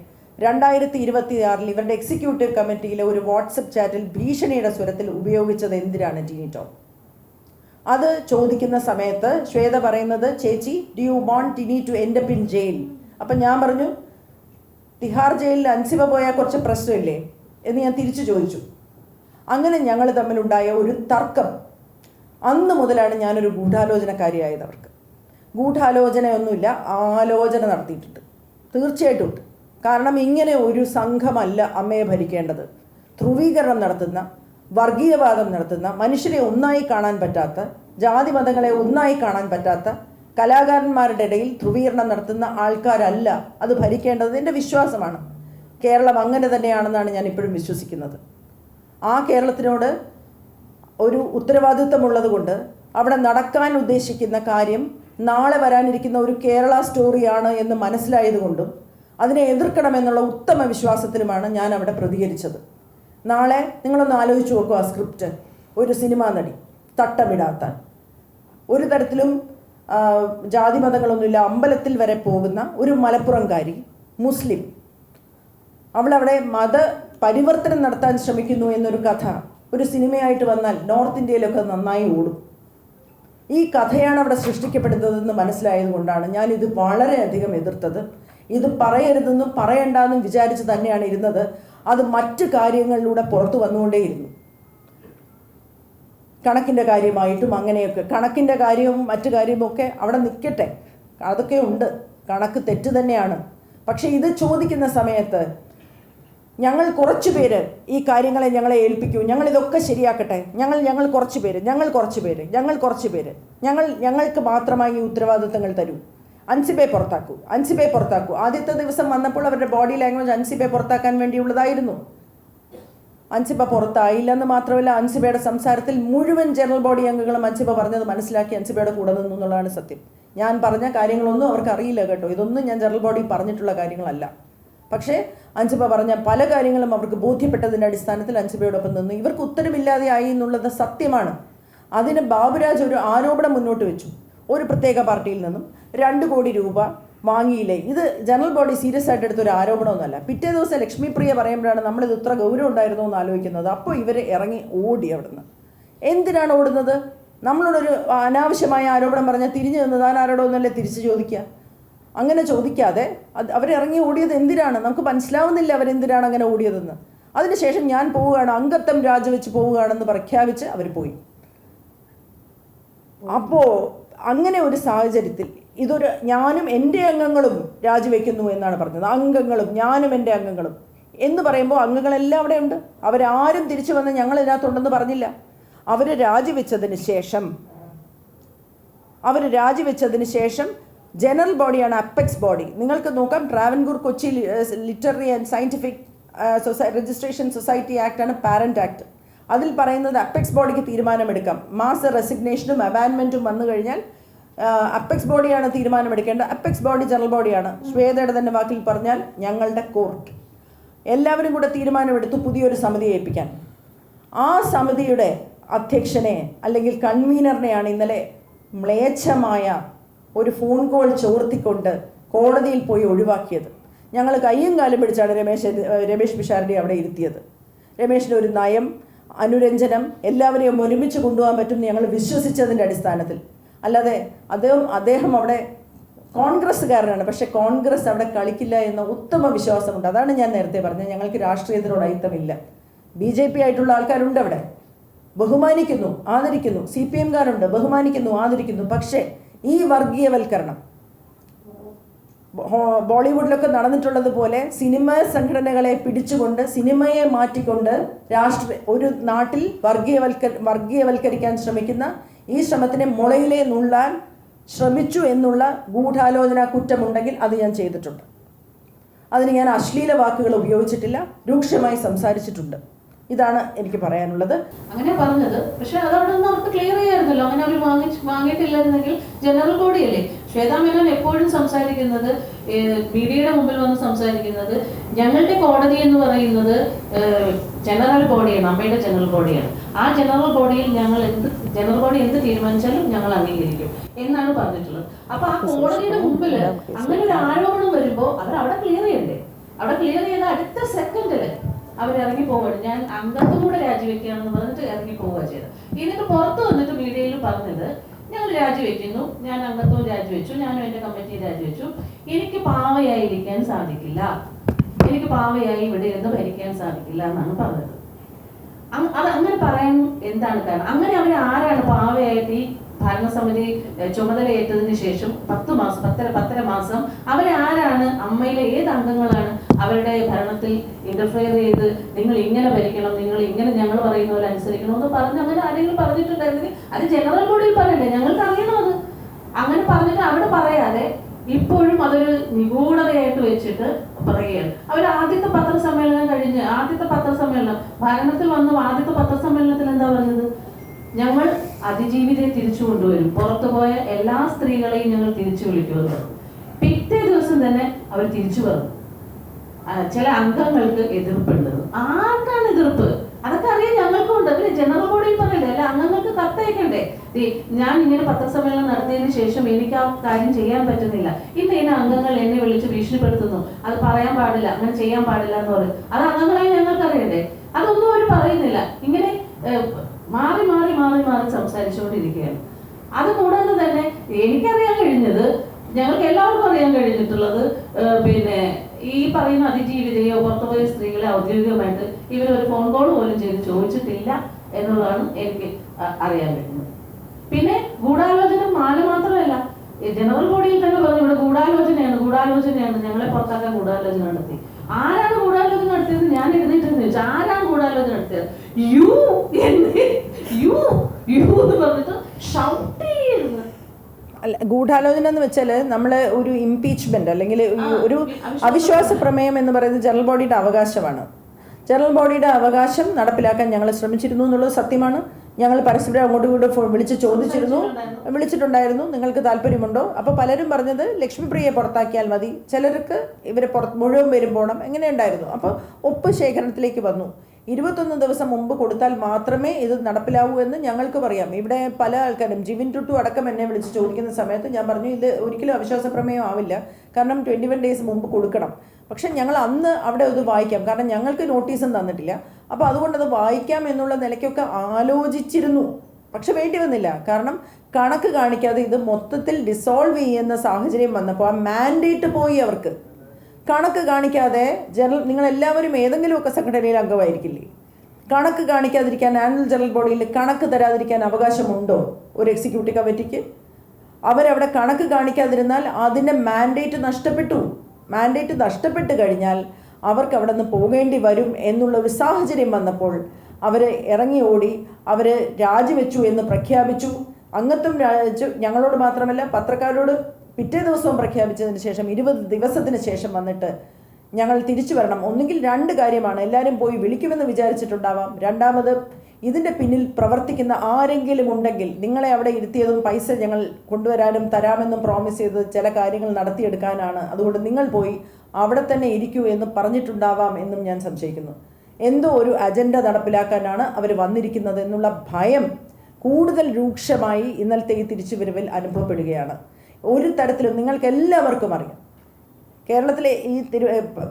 2026 ഇവരുടെ എക്സിക്യൂട്ടീവ് കമ്മിറ്റിയിലെ ഒരു വാട്സപ്പ് ചാറ്റിൽ ഭീഷണിയുടെ സ്വരത്തിൽ ഉപയോഗിച്ചത് എന്തിനാണ് ടിനി ടോം? അത് ചോദിക്കുന്ന സമയത്ത് ശ്വേത പറയുന്നത്, ചേച്ചി do you want Tini to end up in jail? അപ്പം ഞാൻ പറഞ്ഞു, തിഹാർ ജയിലിൽ അൻസിബ പോയാൽ കുറച്ച് പ്രശ്നമില്ലേ എന്ന് ഞാൻ തിരിച്ചു ചോദിച്ചു. അങ്ങനെ ഞങ്ങൾ തമ്മിലുണ്ടായ ഒരു തർക്കം. അന്ന് മുതലാണ് ഞാനൊരു ഗൂഢാലോചനക്കാരിയായത്. അവർക്ക് ഗൂഢാലോചനയൊന്നുമില്ല, ആലോചന നടത്തിയിട്ടുണ്ട്, തീർച്ചയായിട്ടും ഉണ്ട്. കാരണം ഇങ്ങനെ ഒരു സംഘമല്ല അമ്മയെ ഭരിക്കേണ്ടത്. ധ്രുവീകരണം നടത്തുന്ന, വർഗീയവാദം നടത്തുന്ന, മനുഷ്യരെ ഒന്നായി കാണാൻ പറ്റാത്ത, ജാതി മതങ്ങളെ ഒന്നായി കാണാൻ പറ്റാത്ത, കലാകാരന്മാരുടെ ഇടയിൽ ധ്രുവീകരണം നടത്തുന്ന ആൾക്കാരല്ല അത് ഭരിക്കേണ്ടത്. എൻ്റെ വിശ്വാസമാണ്. കേരളം അങ്ങനെ തന്നെയാണെന്നാണ് ഞാൻ ഇപ്പോഴും വിശ്വസിക്കുന്നത്. ആ കേരളത്തിനോട് ഒരു ഉത്തരവാദിത്വമുള്ളത് കൊണ്ട് അവിടെ നടക്കാൻ ഉദ്ദേശിക്കുന്ന കാര്യം നാളെ വരാനിരിക്കുന്ന ഒരു കേരള സ്റ്റോറിയാണ് എന്ന് മനസ്സിലായതുകൊണ്ടും അതിനെ എതിർക്കണമെന്നുള്ള ഉത്തമ വിശ്വാസത്തിലുമാണ് ഞാൻ അവിടെ പ്രതികരിച്ചത്. നാളെ നിങ്ങളൊന്ന് ആലോചിച്ച് നോക്കുക, ആ സ്ക്രിപ്റ്റ്. ഒരു സിനിമാ നടി, തട്ടമിടാത്ത, ഒരു തരത്തിലും ജാതി മതങ്ങളൊന്നുമില്ല, അമ്പലത്തിൽ വരെ പോകുന്ന ഒരു മലപ്പുറംകാരി, മുസ്ലിം, അവളവിടെ മത പരിവർത്തനം നടത്താൻ ശ്രമിക്കുന്നു എന്നൊരു കഥ ഒരു സിനിമയായിട്ട് വന്നാൽ നോർത്ത് ഇന്ത്യയിലൊക്കെ നന്നായി ഓടും. ഈ കഥയാണ് അവിടെ സൃഷ്ടിക്കപ്പെടുന്നതെന്ന് മനസ്സിലായതുകൊണ്ടാണ് ഞാനിത് വളരെയധികം എതിർത്തത്. ഇത് പറയരുതെന്നും പറയണ്ടെന്നും വിചാരിച്ച് തന്നെയാണ് ഇരുന്നത്. അത് മറ്റു കാര്യങ്ങളിലൂടെ പുറത്തു വന്നുകൊണ്ടേയിരുന്നു. കണക്കിൻ്റെ കാര്യമായിട്ടും അങ്ങനെയൊക്കെ. കണക്കിൻ്റെ കാര്യവും മറ്റു കാര്യവുമൊക്കെ അവിടെ നിൽക്കട്ടെ, അതൊക്കെ ഉണ്ട്, കണക്ക് തെറ്റ് തന്നെയാണ്. പക്ഷേ ഇത് ചോദിക്കുന്ന സമയത്ത് ഞങ്ങൾ കുറച്ച് പേര് ഈ കാര്യങ്ങളെ ഞങ്ങളെ ഏൽപ്പിക്കൂ, ഞങ്ങളിതൊക്കെ ശരിയാക്കട്ടെ, ഞങ്ങൾ കുറച്ച് പേര് ഞങ്ങൾക്ക് മാത്രമായി ഈ ഉത്തരവാദിത്തങ്ങൾ തരൂ, അൻസിബയെ പുറത്താക്കൂ. ആദ്യത്തെ ദിവസം വന്നപ്പോൾ അവരുടെ ബോഡി ലാംഗ്വേജ് അൻസിബയെ പുറത്താക്കാൻ വേണ്ടിയുള്ളതായിരുന്നു. അൻസിബ പുറത്തായില്ലെന്ന് മാത്രമല്ല, അൻസിബയുടെ സംസാരത്തിൽ മുഴുവൻ ജനറൽ ബോഡി അംഗങ്ങളും അൻസിബ പറഞ്ഞത് മനസ്സിലാക്കി അൻസിബയുടെ കൂടെ നിന്നു എന്നുള്ളതാണ് സത്യം. ഞാൻ പറഞ്ഞ കാര്യങ്ങളൊന്നും അവർക്ക് അറിയില്ല കേട്ടോ, ഇതൊന്നും ഞാൻ ജനറൽ ബോഡി പറഞ്ഞിട്ടുള്ള കാര്യങ്ങളല്ല. പക്ഷേ അൻസിബ പറഞ്ഞ പല കാര്യങ്ങളും അവർക്ക് ബോധ്യപ്പെട്ടതിൻ്റെ അടിസ്ഥാനത്തിൽ അൻസിബയോടൊപ്പം നിന്ന്. ഇവർക്ക് ഉത്തരവില്ലാതെ ആയി എന്നുള്ളത് സത്യമാണ്. അതിന് ബാബുരാജ് ഒരു ആരോപണം മുന്നോട്ട് വെച്ചു, ഒരു പ്രത്യേക പാർട്ടിയിൽ നിന്നും 2 കോടി രൂപ വാങ്ങിയില്ലേ. ഇത് ജനറൽ ബോഡി സീരിയസ് ആയിട്ട് എടുത്തൊരു ആരോപണമൊന്നുമല്ല. പിറ്റേ ദിവസം ലക്ഷ്മിപ്രിയ പറയുമ്പോഴാണ് നമ്മളിത് ഇത്ര ഗൗരവം ഉണ്ടായിരുന്നോ എന്ന് ആലോചിക്കുന്നത്. അപ്പോൾ ഇവർ ഇറങ്ങി ഓടി അവിടുന്ന്. എന്തിനാണ് ഓടുന്നത്? നമ്മളോടൊരു അനാവശ്യമായ ആരോപണം പറഞ്ഞാൽ തിരിഞ്ഞു നിന്ന് താൻ ആരോടൊന്നല്ലേ തിരിച്ച് ചോദിക്കുക. അങ്ങനെ ചോദിക്കാതെ അവരിറങ്ങി ഓടിയത് എന്തിനാണ്? നമുക്ക് മനസ്സിലാവുന്നില്ല അവരെന്തിനാണ് അങ്ങനെ ഓടിയതെന്ന്. അതിനുശേഷം ഞാൻ പോവുകയാണ്, അംഗത്വം രാജിവെച്ച് പോവുകയാണെന്ന് പ്രഖ്യാപിച്ച് അവർ പോയി. അപ്പോൾ അങ്ങനെ ഒരു സാഹചര്യത്തിൽ ഞാനും എൻ്റെ അംഗങ്ങളും രാജിവെക്കുന്നു എന്നാണ് പറഞ്ഞത്. ഞാനും എൻ്റെ അംഗങ്ങളും എന്ന് പറയുമ്പോൾ അംഗങ്ങളെല്ലാം അവിടെ ഉണ്ട്. അവരാരും തിരിച്ചു വന്ന് ഞങ്ങൾ ഇതിനകത്തുണ്ടെന്ന് പറഞ്ഞില്ല. അവർ രാജിവെച്ചതിന് ശേഷം ജനറൽ ബോഡിയാണ് അപ്പെക്സ് ബോഡി. നിങ്ങൾക്ക് നോക്കാം, Travancore Kochi literary and scientific registration society ആക്ടാണ് പാരന്റ് ആക്ട്. അതിൽ പറയുന്നത് അപ്പെക്സ് ബോഡിക്ക് തീരുമാനമെടുക്കാം. മാസ റെസിഗ്നേഷനും അബാൻമെൻറ്റും വന്നു കഴിഞ്ഞാൽ അപ്പെക്സ് ബോഡിയാണ് തീരുമാനമെടുക്കേണ്ടത്. അപ്പെക്സ് ബോഡി ജനറൽ ബോഡിയാണ്. ശ്വേതയുടെ തന്നെ വാക്കിൽ പറഞ്ഞാൽ ഞങ്ങളുടെ കോർട്ട്. എല്ലാവരും കൂടെ തീരുമാനമെടുത്തു പുതിയൊരു സമിതിയെ ഏൽപ്പിക്കാൻ. ആ സമിതിയുടെ അധ്യക്ഷനെ അല്ലെങ്കിൽ കൺവീനറിനെയാണ് ഇന്നലെ മ്ലേച്ഛമായ ഒരു ഫോൺ കോൾ ചോർത്തിക്കൊണ്ട് കോടതിയിൽ പോയി ഒഴിവാക്കിയത്. ഞങ്ങൾ കയ്യും കാലും പിടിച്ചാണ് രമേശ് പിഷാരടി അവിടെ ഇരുത്തിയത്. രമേശിൻ്റെ ഒരു നയം, അനുരഞ്ജനം, എല്ലാവരെയും ഒരുമിച്ച് കൊണ്ടുപോകാൻ പറ്റും ഞങ്ങൾ വിശ്വസിച്ചതിൻ്റെ അടിസ്ഥാനത്തിൽ. അല്ലാതെ അദ്ദേഹം അവിടെ കോൺഗ്രസ്സുകാരനാണ്, പക്ഷേ കോൺഗ്രസ് അവിടെ കളിക്കില്ല എന്ന ഉത്തമ വിശ്വാസമുണ്ട്. അതാണ് ഞാൻ നേരത്തെ പറഞ്ഞത്, ഞങ്ങൾക്ക് രാഷ്ട്രീയത്തിനോട് അയിത്തമില്ല. BJP ആയിട്ടുള്ള ആൾക്കാരുണ്ട് അവിടെ, ബഹുമാനിക്കുന്നു, ആദരിക്കുന്നു. CPM-കാരുണ്ട്, ബഹുമാനിക്കുന്നു, ആദരിക്കുന്നു. പക്ഷേ ഈ വർഗീയവൽക്കരണം ബോളിവുഡിലൊക്കെ നടന്നിട്ടുള്ളതുപോലെ സിനിമാ സംഘടനകളെ പിടിച്ചുകൊണ്ട് സിനിമയെ മാറ്റിക്കൊണ്ട് ഒരു നാട്ടിൽ വർഗീയവൽക്കരിക്കാൻ ശ്രമിക്കുന്ന ഈ ശ്രമത്തിനെ മുളയിലെ നുള്ളാൻ ശ്രമിച്ചു എന്നുള്ള ഗൂഢാലോചന കുറ്റമുണ്ടെങ്കിൽ അത് ഞാൻ ചെയ്തിട്ടുണ്ട്. അതിന് ഞാൻ അശ്ലീല വാക്കുകൾ ഉപയോഗിച്ചിട്ടില്ല, രൂക്ഷമായി സംസാരിച്ചിട്ടുണ്ട്. ഇതാണ് എനിക്ക് പറയാനുള്ളത്. അങ്ങനെ പറഞ്ഞത്. പക്ഷെ അതവിടെ നിന്ന് അവർക്ക് ക്ലിയർ ചെയ്യായിരുന്നല്ലോ. അങ്ങനെ അവർ വാങ്ങിയിട്ടില്ലായിരുന്നെങ്കിൽ ജനറൽ ബോഡിയല്ലേ. ശ്വേതാ മേനോൻ എപ്പോഴും സംസാരിക്കുന്നത്, മീഡിയയുടെ മുമ്പിൽ വന്ന് സംസാരിക്കുന്നത്, ഞങ്ങളുടെ കോടതി എന്ന് പറയുന്നത് ജനറൽ ബോഡിയാണ്, അമ്മയുടെ ജനറൽ ബോഡിയാണ്. ആ ജനറൽ ബോഡിയിൽ ജനറൽ ബോഡി എന്ത് തീരുമാനിച്ചാലും ഞങ്ങൾ അംഗീകരിക്കും എന്നാണ് പറഞ്ഞിട്ടുള്ളത്. അപ്പൊ ആ കോടതിയുടെ മുമ്പിൽ അങ്ങനെ ഒരു ആരോപണം വരുമ്പോൾ അവർ അവിടെ ക്ലിയർ ചെയ്യണ്ടേ? അവിടെ ക്ലിയർ ചെയ്ത അടുത്ത സെക്കൻഡില് അവരിറങ്ങി പോവുകയാണ്. ഞാൻ അംഗത്വം കൂടെ രാജിവെക്കുകയാണെന്ന് പറഞ്ഞിട്ട് ഇറങ്ങി പോവുക ചെയ്തത്. എന്നിട്ട് പുറത്ത് വന്നിട്ട് മീഡിയയിൽ പറഞ്ഞത്, ഞങ്ങൾ രാജിവെക്കുന്നു, ഞാൻ അംഗത്വം രാജിവെച്ചു, ഞാനും എൻ്റെ കമ്മിറ്റി രാജിവെച്ചു, എനിക്ക് പാവയായിരിക്കാൻ സാധിക്കില്ല, എനിക്ക് പാവയായി ഇവിടെ ഇരുന്ന് ഭരിക്കാൻ സാധിക്കില്ല എന്നാണ് പറഞ്ഞത്. അത് അങ്ങനെ പറയാൻ എന്താണ് കാരണം? അങ്ങനെ അവർ ആരാണ് പാവയായിട്ട് ഈ ഭരണസമിതി ചുമതലയേറ്റതിന് ശേഷം 10 മാസം അവരെ ആരാണ്, അമ്മയിലെ ഏത് അംഗങ്ങളാണ് അവരുടെ ഭരണത്തിൽ ഇന്റർഫിയർ ചെയ്ത് നിങ്ങൾ ഇങ്ങനെ ഭരിക്കണം, നിങ്ങൾ ഇങ്ങനെ ഞങ്ങൾ പറയുന്ന പോലെ അനുസരിക്കണം എന്ന് പറഞ്ഞ് അങ്ങനെ ആരെങ്കിലും പറഞ്ഞിട്ടുണ്ടായിരുന്നെങ്കിൽ അത് ജനറൽ ബോഡിയിൽ പറയണ്ടേ? ഞങ്ങൾക്ക് അറിയണം അത്. അങ്ങനെ പറഞ്ഞിട്ട് അവിടെ പറയാതെ ഇപ്പോഴും അതൊരു നിഗൂഢതയായിട്ട് വെച്ചിട്ട് പറയുകയാണ്. അവർ ആദ്യത്തെ പത്രസമ്മേളനം കഴിഞ്ഞ്, ഭരണത്തിൽ വന്ന ആദ്യത്തെ പത്രസമ്മേളനത്തിൽ എന്താ പറഞ്ഞത്? ഞങ്ങൾ അതിജീവിതയെ തിരിച്ചു കൊണ്ടുവരും, പുറത്തുപോയ എല്ലാ സ്ത്രീകളെയും ഞങ്ങൾ തിരിച്ചു വിളിക്കുമെന്ന്. പിറ്റേ ദിവസം തന്നെ അവർ തിരിച്ചു പറഞ്ഞു. ചില അംഗങ്ങൾക്ക് എതിർപ്പുണ്ട്. ആർക്കാണ് എതിർപ്പ്? അതൊക്കെ അറിയാൻ ഞങ്ങൾക്കും ഉണ്ട്. പിന്നെ ജനറൽ ബോഡിയിൽ പറയണ്ടേ? അല്ല, അംഗങ്ങൾക്ക് കത്തയക്കണ്ടേ? ഞാൻ ഇങ്ങനെ പത്രസമ്മേളനം നടത്തിയതിനു ശേഷം എനിക്ക് ആ കാര്യം ചെയ്യാൻ പറ്റുന്നില്ല, ഇന്ന അംഗങ്ങൾ എന്നെ വിളിച്ച് ഭീഷണിപ്പെടുത്തുന്നു, അത് പറയാൻ പാടില്ല, അങ്ങനെ ചെയ്യാൻ പാടില്ല എന്ന് പറയും. അത് അംഗങ്ങളായി ഞങ്ങൾക്ക് അറിയണ്ടേ? അതൊന്നും അവർ പറയുന്നില്ല. ഇങ്ങനെ മാറി മാറി മാറി മാറി സംസാരിച്ചുകൊണ്ടിരിക്കുകയാണ്. അതുകൂടാതെ തന്നെ എനിക്കറിയാൻ കഴിഞ്ഞത്, ഞങ്ങൾക്ക് എല്ലാവർക്കും അറിയാൻ കഴിഞ്ഞിട്ടുള്ളത്, പിന്നെ ഈ പറയുന്ന അതിജീവിതയോ പുറത്തുപോയ സ്ത്രീകളെ ഔദ്യോഗികമായിട്ട് ഇവരൊരു ഫോൺ കോൾ പോലും ചെയ്ത് ചോദിച്ചിട്ടില്ല എന്നുള്ളതാണ് എനിക്ക് അറിയാൻ കഴിയുന്നത്. പിന്നെ ഗൂഢാലോചന മാല മാത്രമല്ല, ജനറൽ ബോഡിയിൽ തന്നെ പറഞ്ഞു ഇവിടെ ഗൂഢാലോചനയാണ്, ഞങ്ങളെ പുറത്താക്കാൻ ഗൂഢാലോചന നടത്തി. ആരാണ് ഗൂഢാലോചന നടത്തിയത്? ഞാൻ എഴുതിയിട്ടെന്ന് ചോദിച്ചു, ആരാണ് ഗൂഢാലോചന നടത്തിയത്? യു എന്ന് പറഞ്ഞിട്ട് ഷൗട്ട് ചെയ്യുന്നു. അല്ല, ഗൂഢാലോചന എന്ന് വെച്ചാൽ നമ്മൾ ഒരു ഇംപീച്ച്മെന്റ് അല്ലെങ്കിൽ ഒരു അവിശ്വാസ പ്രമേയം എന്ന് പറയുന്നത് ജനറൽ ബോഡിയുടെ അവകാശമാണ്. ജനറൽ ബോഡിയുടെ അവകാശം നടപ്പിലാക്കാൻ ഞങ്ങൾ ശ്രമിച്ചിരുന്നു എന്നുള്ളത് സത്യമാണ്. ഞങ്ങൾ പരസ്പരം അങ്ങോട്ടും ഇങ്ങോട്ടും വിളിച്ചിട്ടുണ്ടായിരുന്നു, നിങ്ങൾക്ക് താല്പര്യമുണ്ടോ? അപ്പോൾ പലരും പറഞ്ഞത് ലക്ഷ്മിപ്രിയയെ പുറത്താക്കിയാൽ മതി, ചിലർക്ക് ഇവരെ മുഴുവൻ പേരും പോകണം, എങ്ങനെ ഉണ്ടായിരുന്നു. അപ്പോൾ ഒപ്പ് ശേഖരണത്തിലേക്ക് വന്നു. 21 ദിവസം മുമ്പ് കൊടുത്താൽ മാത്രമേ ഇത് നടപ്പിലാവൂ എന്ന് ഞങ്ങൾക്ക് പറയാം. ഇവിടെ പല ആൾക്കാരും, ജിവിൻ ടുട്ടു അടക്കം എന്നെ വിളിച്ച് ചോദിക്കുന്ന സമയത്ത് ഞാൻ പറഞ്ഞു, ഇത് ഒരിക്കലും അവിശ്വാസ പ്രമേയം ആവില്ല, കാരണം 21 ഡേയ്സ് മുമ്പ് കൊടുക്കണം. പക്ഷെ ഞങ്ങൾ അന്ന് അവിടെ അത് വായിക്കാം, കാരണം ഞങ്ങൾക്ക് നോട്ടീസും തന്നിട്ടില്ല. അപ്പോൾ അതുകൊണ്ടത് വായിക്കാം എന്നുള്ള നിലയ്ക്കൊക്കെ ആലോചിച്ചിരുന്നു. പക്ഷെ വേണ്ടി വന്നില്ല, കാരണം കണക്ക് കാണിക്കാതെ ഇത് മൊത്തത്തിൽ ഡിസോൾവ് ചെയ്യുന്ന സാഹചര്യം വന്നപ്പോൾ ആ മാൻഡേറ്റ് പോയി. അവർക്ക് കണക്ക് കാണിക്കാതെ നിങ്ങളെല്ലാവരും ഏതെങ്കിലുമൊക്കെ സംഘടനയിൽ അംഗമായിരിക്കില്ലേ? കണക്ക് കാണിക്കാതിരിക്കാൻ ആനുവൽ ജനറൽ ബോഡിയിൽ കണക്ക് തരാതിരിക്കാൻ അവകാശമുണ്ടോ ഒരു എക്സിക്യൂട്ടീവ് കമ്മിറ്റിക്ക്? അവരവിടെ കണക്ക് കാണിക്കാതിരുന്നാൽ അതിൻ്റെ മാൻഡേറ്റ് നഷ്ടപ്പെട്ട് കഴിഞ്ഞാൽ അവർക്ക് അവിടെ നിന്ന് പോകേണ്ടി വരും എന്നുള്ള ഒരു സാഹചര്യം വന്നപ്പോൾ അവർ ഇറങ്ങി ഓടി, അവർ രാജിവെച്ചു എന്ന് പ്രഖ്യാപിച്ചു. അംഗത്വം ഞങ്ങളോട് മാത്രമല്ല പത്രക്കാരോട് പിറ്റേ ദിവസവും പ്രഖ്യാപിച്ചതിന് ശേഷം 20 ദിവസത്തിന് ശേഷം വന്നിട്ട് ഞങ്ങൾ തിരിച്ചു വരണം. ഒന്നുകിൽ 2 കാര്യമാണ്, എല്ലാവരും പോയി വിളിക്കുമെന്ന് വിചാരിച്ചിട്ടുണ്ടാവാം. രണ്ടാമത്, ഇതിൻ്റെ പിന്നിൽ പ്രവർത്തിക്കുന്ന ആരെങ്കിലും ഉണ്ടെങ്കിൽ നിങ്ങളെ അവിടെ ഇരുത്തിയതും പൈസ ഞങ്ങൾ കൊണ്ടുവരാനും തരാമെന്നും പ്രോമിസ് ചെയ്ത് ചില കാര്യങ്ങൾ നടത്തിയെടുക്കാനാണ്, അതുകൊണ്ട് നിങ്ങൾ പോയി അവിടെ തന്നെ ഇരിക്കൂ എന്ന് പറഞ്ഞിട്ടുണ്ടാവാം എന്നും ഞാൻ സംശയിക്കുന്നു. എന്തോ ഒരു അജണ്ട നടപ്പിലാക്കാനാണ് അവർ വന്നിരിക്കുന്നത് എന്നുള്ള ഭയം കൂടുതൽ രൂക്ഷമായി ഇന്നലത്തെ ഈ തിരിച്ചുവരവിൽ അനുഭവപ്പെടുകയാണ്. ഒരു തരത്തിലും നിങ്ങൾക്ക് എല്ലാവർക്കും അറിയാം, കേരളത്തിലെ ഈ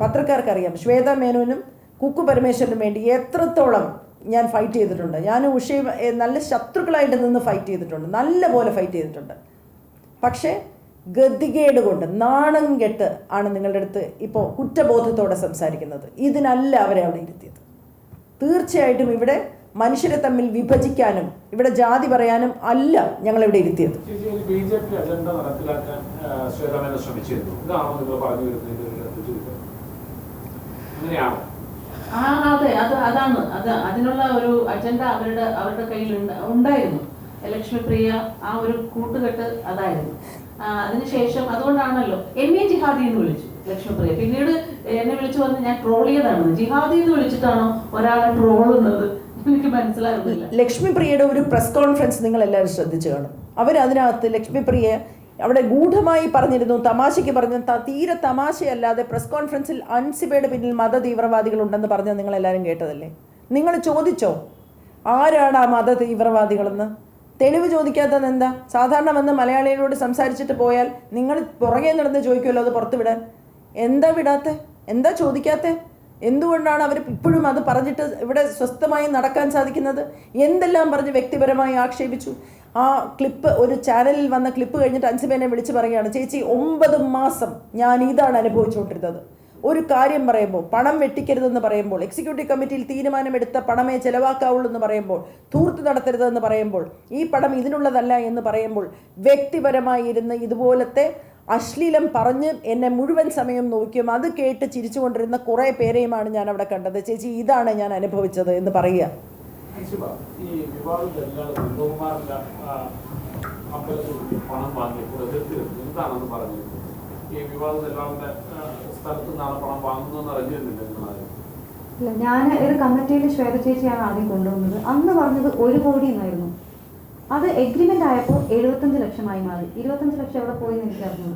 പത്രക്കാർക്കറിയാം, ശ്വേതാ മേനോനും കുക്കു പരമേശ്വരനും വേണ്ടി എത്രത്തോളം ഞാൻ ഫൈറ്റ് ചെയ്തിട്ടുണ്ട്. ഞാൻ ഉഷയും നല്ല ശത്രുക്കളായിട്ട് നിന്ന് ഫൈറ്റ് ചെയ്തിട്ടുണ്ട്, നല്ല പോലെ ഫൈറ്റ് ചെയ്തിട്ടുണ്ട്. പക്ഷേ ഗതികേട് കൊണ്ട് നാണം കെട്ട് ആണ് നിങ്ങളുടെ അടുത്ത് ഇപ്പോൾ കുറ്റബോധത്തോടെ സംസാരിക്കുന്നത്. ഇതിനല്ല അവരെ അവിടെ ഇരുത്തിയത്. തീർച്ചയായിട്ടും ഇവിടെ മനുഷ്യരെ തമ്മിൽ വിഭജിക്കാനും ഇവിടെ ജാതി പറയാനും അല്ല ഞങ്ങളിവിടെ ഇരുത്തിയത്. അതെ, അതാണ് അതിനുള്ള ഒരു അജണ്ട അവരുടെ കയ്യിൽ ഉണ്ടായിരുന്നു. ലക്ഷ്മിപ്രിയ ആ ഒരു കൂട്ടുകെട്ട് അതായിരുന്നു. അതിനുശേഷം അതുകൊണ്ടാണല്ലോ എന്നെ ജിഹാദി എന്ന് വിളിച്ചു ലക്ഷ്മിപ്രിയ. പിന്നീട് എന്നെ വിളിച്ചു വന്ന് ഞാൻ ട്രോൾ ചെയ്തതാണ്. ജിഹാദി എന്ന് വിളിച്ചിട്ടാണോ ഒരാളെ ട്രോളുന്നത് എനിക്ക് മനസ്സിലാകുന്നില്ല. ലക്ഷ്മിപ്രിയയുടെ ഒരു പ്രസ് കോൺഫറൻസ് നിങ്ങൾ എല്ലാവരും ശ്രദ്ധിച്ചു കാണും. അവരതിനകത്ത് ലക്ഷ്മിപ്രിയ അവിടെ ഗൂഢമായി പറഞ്ഞിരുന്നു, തമാശയ്ക്ക് പറഞ്ഞു, തീരെ തമാശയല്ലാതെ പ്രസ് കോൺഫറൻസിൽ അൻസിബയുടെ പിന്നിൽ മത തീവ്രവാദികളുണ്ടെന്ന് പറഞ്ഞാൽ നിങ്ങൾ എല്ലാവരും കേട്ടതല്ലേ? നിങ്ങൾ ചോദിച്ചോ ആരാണ് ആ മത തീവ്രവാദികളെന്ന്? തെളിവ് ചോദിക്കാത്തത് എന്താ? സാധാരണ വന്ന് മലയാളികളോട് സംസാരിച്ചിട്ട് പോയാൽ നിങ്ങൾ പുറകെ നടന്ന് ചോദിക്കുമല്ലോ അത് പുറത്ത് വിടാൻ. എന്താ വിടാത്തെ? എന്താ ചോദിക്കാത്തെ? എന്തുകൊണ്ടാണ് അവർ ഇപ്പോഴും അത് പറഞ്ഞിട്ട് ഇവിടെ സ്വസ്ഥമായി നടക്കാൻ സാധിക്കുന്നത്? എന്തെല്ലാം പറഞ്ഞ് വ്യക്തിപരമായി ആക്ഷേപിച്ചു. ആ ക്ലിപ്പ്, ഒരു ചാനലിൽ വന്ന ക്ലിപ്പ് കഴിഞ്ഞിട്ട് അൻസിബേനെ വിളിച്ച് പറയുകയാണ്, ചേച്ചി 9 മാസം ഞാൻ ഇതാണ് അനുഭവിച്ചുകൊണ്ടിരുന്നത്. ഒരു കാര്യം പറയുമ്പോൾ, പണം വെട്ടിക്കരുതെന്ന് പറയുമ്പോൾ, എക്സിക്യൂട്ടീവ് കമ്മിറ്റിയിൽ തീരുമാനമെടുത്ത പണമേ ചിലവാക്കാവുള്ളൂ എന്ന് പറയുമ്പോൾ, ധൂർത്ത് നടത്തരുതെന്ന് പറയുമ്പോൾ, ഈ പണം ഇതിനുള്ളതല്ല എന്ന് പറയുമ്പോൾ, വ്യക്തിപരമായി ഇരുന്ന് ഇതുപോലത്തെ അശ്ലീലം പറഞ്ഞ് എന്നെ മുഴുവൻ സമയം നോക്കിയും അത് കേട്ട് ചിരിച്ചുകൊണ്ടിരുന്ന കുറേ പേരെയുമാണ് ഞാൻ അവിടെ കണ്ടത്. ചേച്ചി ഇതാണ് ഞാൻ അനുഭവിച്ചത് എന്ന് പറയുക. ഈ വിവാദത്തെല്ലാം പണം വാങ്ങിയപ്പോൾ എന്താണെന്ന് പറഞ്ഞത്? ഈ വിവാദത്തെല്ലാം സ്ഥലത്ത് നിന്നാണ് പണം വാങ്ങുന്നതെന്ന് അറിഞ്ഞിരുന്നില്ല. ഇല്ല, ഞാൻ ഒരു കമ്മിറ്റിയിൽ ശ്വേത ചേച്ചിയാണ് ആദ്യം കൊണ്ടുവന്നത്. അന്ന് പറഞ്ഞത് 1 കോടി എന്നായിരുന്നു. അത് എഗ്രിമെന്റ് ആയപ്പോൾ 75 ലക്ഷമായി മാറി. 25 ലക്ഷം എവിടെ പോയി എന്ന് എനിക്കറിഞ്ഞു.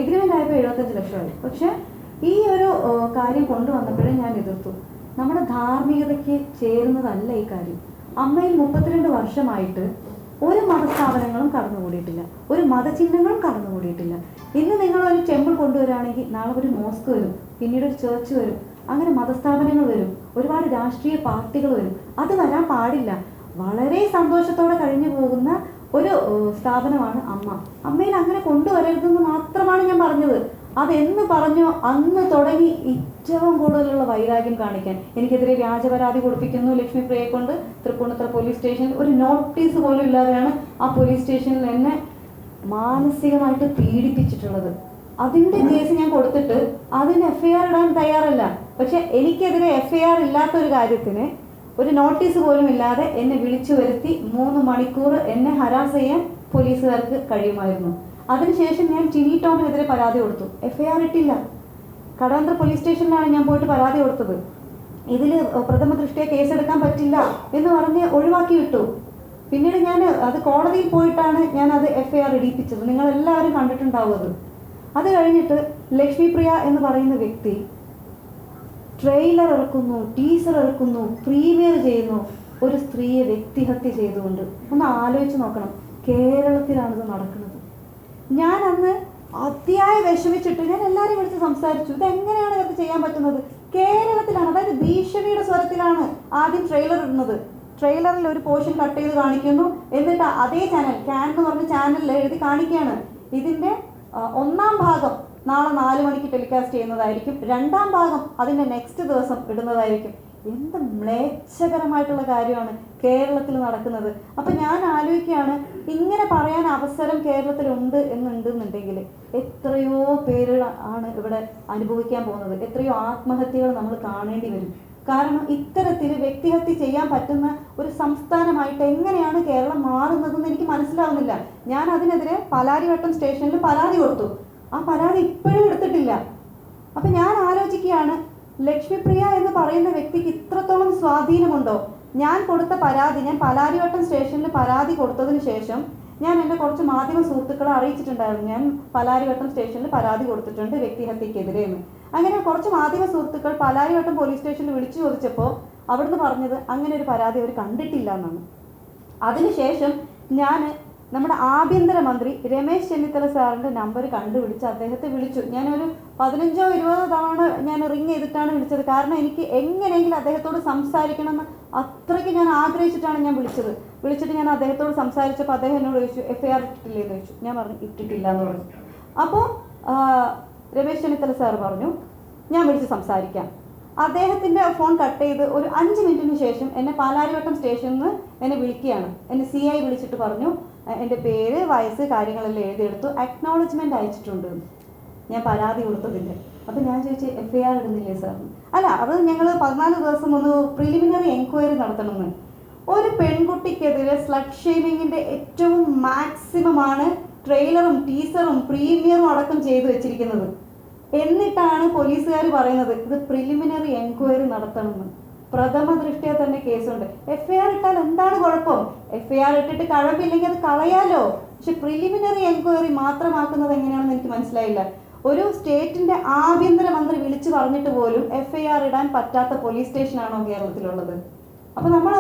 എഗ്രിമെന്റ് ആയപ്പോൾ 75 ലക്ഷമായി. പക്ഷെ ഈ ഒരു കാര്യം കൊണ്ടുവന്നപ്പോഴേ ഞാൻ എതിർത്തു. നമ്മുടെ ധാർമ്മികതയ്ക്ക് ചേരുന്നതല്ല ഈ കാര്യം. അമ്മയിൽ 32 വർഷമായിട്ട് ഒരു മതസ്ഥാപനങ്ങളും കടന്നുകൂടിയിട്ടില്ല, ഒരു മതചിഹ്നങ്ങളും കടന്നുകൂടിയിട്ടില്ല. ഇന്ന് നിങ്ങളൊരു ടെമ്പിൾ കൊണ്ടുവരികയാണെങ്കിൽ നാളെ ഒരു മോസ്ക് വരും, പിന്നീട് ഒരു ചേർച്ച് വരും, അങ്ങനെ മതസ്ഥാപനങ്ങൾ വരും, ഒരുപാട് രാഷ്ട്രീയ പാർട്ടികൾ വരും. അത് വരാൻ പാടില്ല. വളരെ സന്തോഷത്തോടെ കഴിഞ്ഞു പോകുന്ന ഒരു സ്ഥാപനമാണ് അമ്മ. അമ്മയിൽ അങ്ങനെ കൊണ്ടുവരരുതെന്ന് മാത്രമാണ് ഞാൻ പറഞ്ഞത്. അതെന്ന് പറഞ്ഞോ അന്ന് തുടങ്ങി ഏറ്റവും കൂടുതലുള്ള വൈരാഗ്യം കാണിക്കാൻ എനിക്കെതിരെ വ്യാജ പരാതി കൊടുപ്പിക്കുന്നു ലക്ഷ്മിപ്രിയയെ കൊണ്ട്. തൃപ്പൂണിത്തുറ പോലീസ് സ്റ്റേഷനിൽ ഒരു നോട്ടീസ് പോലും ഇല്ലാതെയാണ് ആ പോലീസ് സ്റ്റേഷനിൽ എന്നെ മാനസികമായിട്ട് പീഡിപ്പിച്ചിട്ടുള്ളത്. അതിൻ്റെ കേസ് ഞാൻ കൊടുത്തിട്ട് അതിന് FIR ഇടാൻ തയ്യാറല്ല. പക്ഷെ എനിക്കെതിരെ FIR ഇല്ലാത്തൊരു കാര്യത്തിന് ഒരു നോട്ടീസ് പോലും ഇല്ലാതെ എന്നെ വിളിച്ചു വരുത്തി 3 മണിക്കൂർ എന്നെ ഹരാസ് ചെയ്യാൻ പോലീസുകാർക്ക് കഴിയുമായിരുന്നു. അതിനുശേഷം ഞാൻ ടിനി ടോമിനെതിരെ പരാതി കൊടുത്തു. FIR ഇട്ടില്ല. കടവന്ത്ര പോലീസ് സ്റ്റേഷനിലാണ് ഞാൻ പോയിട്ട് പരാതി കൊടുത്തത്. ഇതിൽ പ്രഥമ ദൃഷ്ടിയ കേസെടുക്കാൻ പറ്റില്ല എന്ന് പറഞ്ഞ് ഒഴിവാക്കി വിട്ടു. പിന്നീട് ഞാൻ അത് കോടതിയിൽ പോയിട്ടാണ് ഞാൻ അത് FIR ഇടിപ്പിച്ചത്. നിങ്ങളെല്ലാവരും കണ്ടിട്ടുണ്ടാവും. അത് കഴിഞ്ഞിട്ട് ലക്ഷ്മിപ്രിയ എന്ന് പറയുന്ന വ്യക്തി ട്രെയിലർ ഇറക്കുന്നു, ടീസർ ഇറക്കുന്നു, പ്രീമിയർ ചെയ്യുന്നു, ഒരു സ്ത്രീയെ വ്യക്തിഹത്യ ചെയ്തുകൊണ്ട്. ഒന്ന് ആലോചിച്ച് നോക്കണം, കേരളത്തിലാണിത് നടക്കുന്നത്. ഞാൻ അന്ന് അതിയായി വിഷമിച്ചിട്ട് ഞാൻ എല്ലാവരെയും വിളിച്ച് സംസാരിച്ചു. ഇതെങ്ങനെയാണ് ഇവർക്ക് ചെയ്യാൻ പറ്റുന്നത്? കേരളത്തിലാണ്, അതായത് ഭീഷണിയുടെ സ്വരത്തിലാണ് ആദ്യം ട്രെയിലർ ഇടുന്നത്. ട്രെയിലറിൽ ഒരു പോർഷൻ കട്ട് ചെയ്ത് കാണിക്കുന്നു, എന്നിട്ട് അതേ ചാനൽ ക്യാൻ എന്ന് പറഞ്ഞ ചാനലിൽ എഴുതി കാണിക്കുകയാണ് ഇതിൻ്റെ 1-ാം ഭാഗം നാളെ 4 മണിക്ക് ടെലികാസ്റ്റ് ചെയ്യുന്നതായിരിക്കും, 2-ാം ഭാഗം അതിൻ്റെ നെക്സ്റ്റ് ദിവസം ഇടുന്നതായിരിക്കും. എന്ത് മ്ലേച്ഛകരമായിട്ടുള്ള കാര്യമാണ് കേരളത്തിൽ നടക്കുന്നത്. അപ്പം ഞാൻ ആലോചിക്കുകയാണ്, ഇങ്ങനെ പറയാൻ അവസരം കേരളത്തിലുണ്ട് എന്നുണ്ടെന്നുണ്ടെങ്കിൽ എത്രയോ പേര് ആണ് ഇവിടെ അനുഭവിക്കാൻ പോകുന്നത്. എത്രയോ ആത്മഹത്യകൾ നമ്മൾ കാണേണ്ടി വരും. കാരണം ഇത്തരത്തിൽ വ്യക്തിഹത്യ ചെയ്യാൻ പറ്റുന്ന ഒരു സംസ്ഥാനമായിട്ട് എങ്ങനെയാണ് കേരളം മാറുന്നതെന്ന് എനിക്ക് മനസ്സിലാവുന്നില്ല. ഞാൻ അതിനെതിരെ പാലാരിവട്ടം സ്റ്റേഷനിൽ പരാതി കൊടുത്തു. ആ പരാതി ഇപ്പോഴും എടുത്തിട്ടില്ല. അപ്പം ഞാൻ ആലോചിക്കുകയാണ്, ലക്ഷ്മിപ്രിയ എന്ന് പറയുന്ന വ്യക്തിക്ക് ഇത്രത്തോളം സ്വാധീനമുണ്ടോ? ഞാൻ കൊടുത്ത പരാതി, ഞാൻ പാലാരിവട്ടം സ്റ്റേഷനിൽ പരാതി കൊടുത്തതിന് ശേഷം ഞാൻ എൻ്റെ കുറച്ച് മാധ്യമ സുഹൃത്തുക്കളെ അറിയിച്ചിട്ടുണ്ടായിരുന്നു, ഞാൻ പാലാരിവട്ടം സ്റ്റേഷനിൽ പരാതി കൊടുത്തിട്ടുണ്ട് വ്യക്തിഹത്യക്കെതിരെ എന്ന്. അങ്ങനെ കുറച്ച് മാധ്യമ സുഹൃത്തുക്കൾ പാലാരിവട്ടം പോലീസ് സ്റ്റേഷനിൽ വിളിച്ചു ചോദിച്ചപ്പോൾ അവിടുന്ന് പറഞ്ഞത് അങ്ങനെ ഒരു പരാതി അവർ കണ്ടിട്ടില്ല എന്നാണ്. അതിനുശേഷം ഞാൻ നമ്മുടെ ആഭ്യന്തരമന്ത്രി രമേശ് ചെന്നിത്തല സാറിൻ്റെ നമ്പർ കണ്ടുപിടിച്ച് അദ്ദേഹത്തെ വിളിച്ചു. ഞാനൊരു 15-20 തവണ ഞാൻ റിങ് ചെയ്തിട്ടാണ് വിളിച്ചത്. കാരണം എനിക്ക് എങ്ങനെയെങ്കിലും അദ്ദേഹത്തോട് സംസാരിക്കണമെന്ന് അത്രയ്ക്ക് ഞാൻ ആഗ്രഹിച്ചിട്ടാണ് ഞാൻ വിളിച്ചിട്ട് ഞാൻ അദ്ദേഹത്തോട് സംസാരിച്ചപ്പോൾ അദ്ദേഹം എന്നോട് ചോദിച്ചു FIR ഇട്ടിട്ടില്ലേ എന്ന് ചോദിച്ചു. ഞാൻ പറഞ്ഞു ഇട്ടിട്ടില്ല എന്ന് പറഞ്ഞു. അപ്പോൾ രമേശ് ചെന്നിത്തല സാർ പറഞ്ഞു ഞാൻ വിളിച്ച് സംസാരിക്കാം. അദ്ദേഹത്തിൻ്റെ ഫോൺ കട്ട് ചെയ്ത് ഒരു 5 മിനിറ്റിന് ശേഷം എന്നെ പാലാരിവട്ടം സ്റ്റേഷനിൽ നിന്ന് എന്നെ വിളിക്കുകയാണ്. എന്നെ CI വിളിച്ചിട്ട് പറഞ്ഞു എൻ്റെ പേര്, വയസ്സ്, കാര്യങ്ങളെല്ലാം എഴുതിയെടുത്തു, അക്നോളജ്മെൻറ്റ് അയച്ചിട്ടുണ്ട് ഞാൻ പരാതി കൊടുത്തതിൻ്റെ. അപ്പം ഞാൻ ചോദിച്ചു FIR ഇടുന്നില്ലേ സാർ? അല്ല, അത് ഞങ്ങൾ 14 ദിവസം ഒന്ന് പ്രിലിമിനറി എൻക്വയറി നടത്തണമെന്ന്. ഒരു പെൺകുട്ടിക്കെതിരെ സ്ലട്ട് ഷെയ്മിങ്ങിൻ്റെ ഏറ്റവും മാക്സിമമാണ് ട്രെയിലറും ടീസറും പ്രീമിയറും അടക്കം ചെയ്തു വെച്ചിരിക്കുന്നത്. എന്നിട്ടാണ് പോലീസുകാർ പറയുന്നത് ഇത് പ്രിലിമിനറി എൻക്വയറി നടത്തണമെന്ന്. പ്രഥമ ദൃഷ്ടിയ തന്നെ കേസുണ്ട്. FIR ഇട്ടാൽ എന്താണ് കുഴപ്പം? FIR ഇട്ടിട്ട് കഴമ്പില്ലെങ്കിൽ അത് കളയാലോ. പക്ഷെ പ്രിലിമിനറി എൻക്വയറി മാത്രമാക്കുന്നത് എങ്ങനെയാണെന്ന് എനിക്ക് മനസ്സിലായില്ല. ഒരു സ്റ്റേറ്റിന്റെ ആഭ്യന്തരമന്ത്രി വിളിച്ചു പറഞ്ഞിട്ട് പോലും FIR ഇടാൻ പറ്റാത്ത പോലീസ് സ്റ്റേഷനാണോ കേരളത്തിലുള്ളത്? അപ്പൊ നമ്മൾ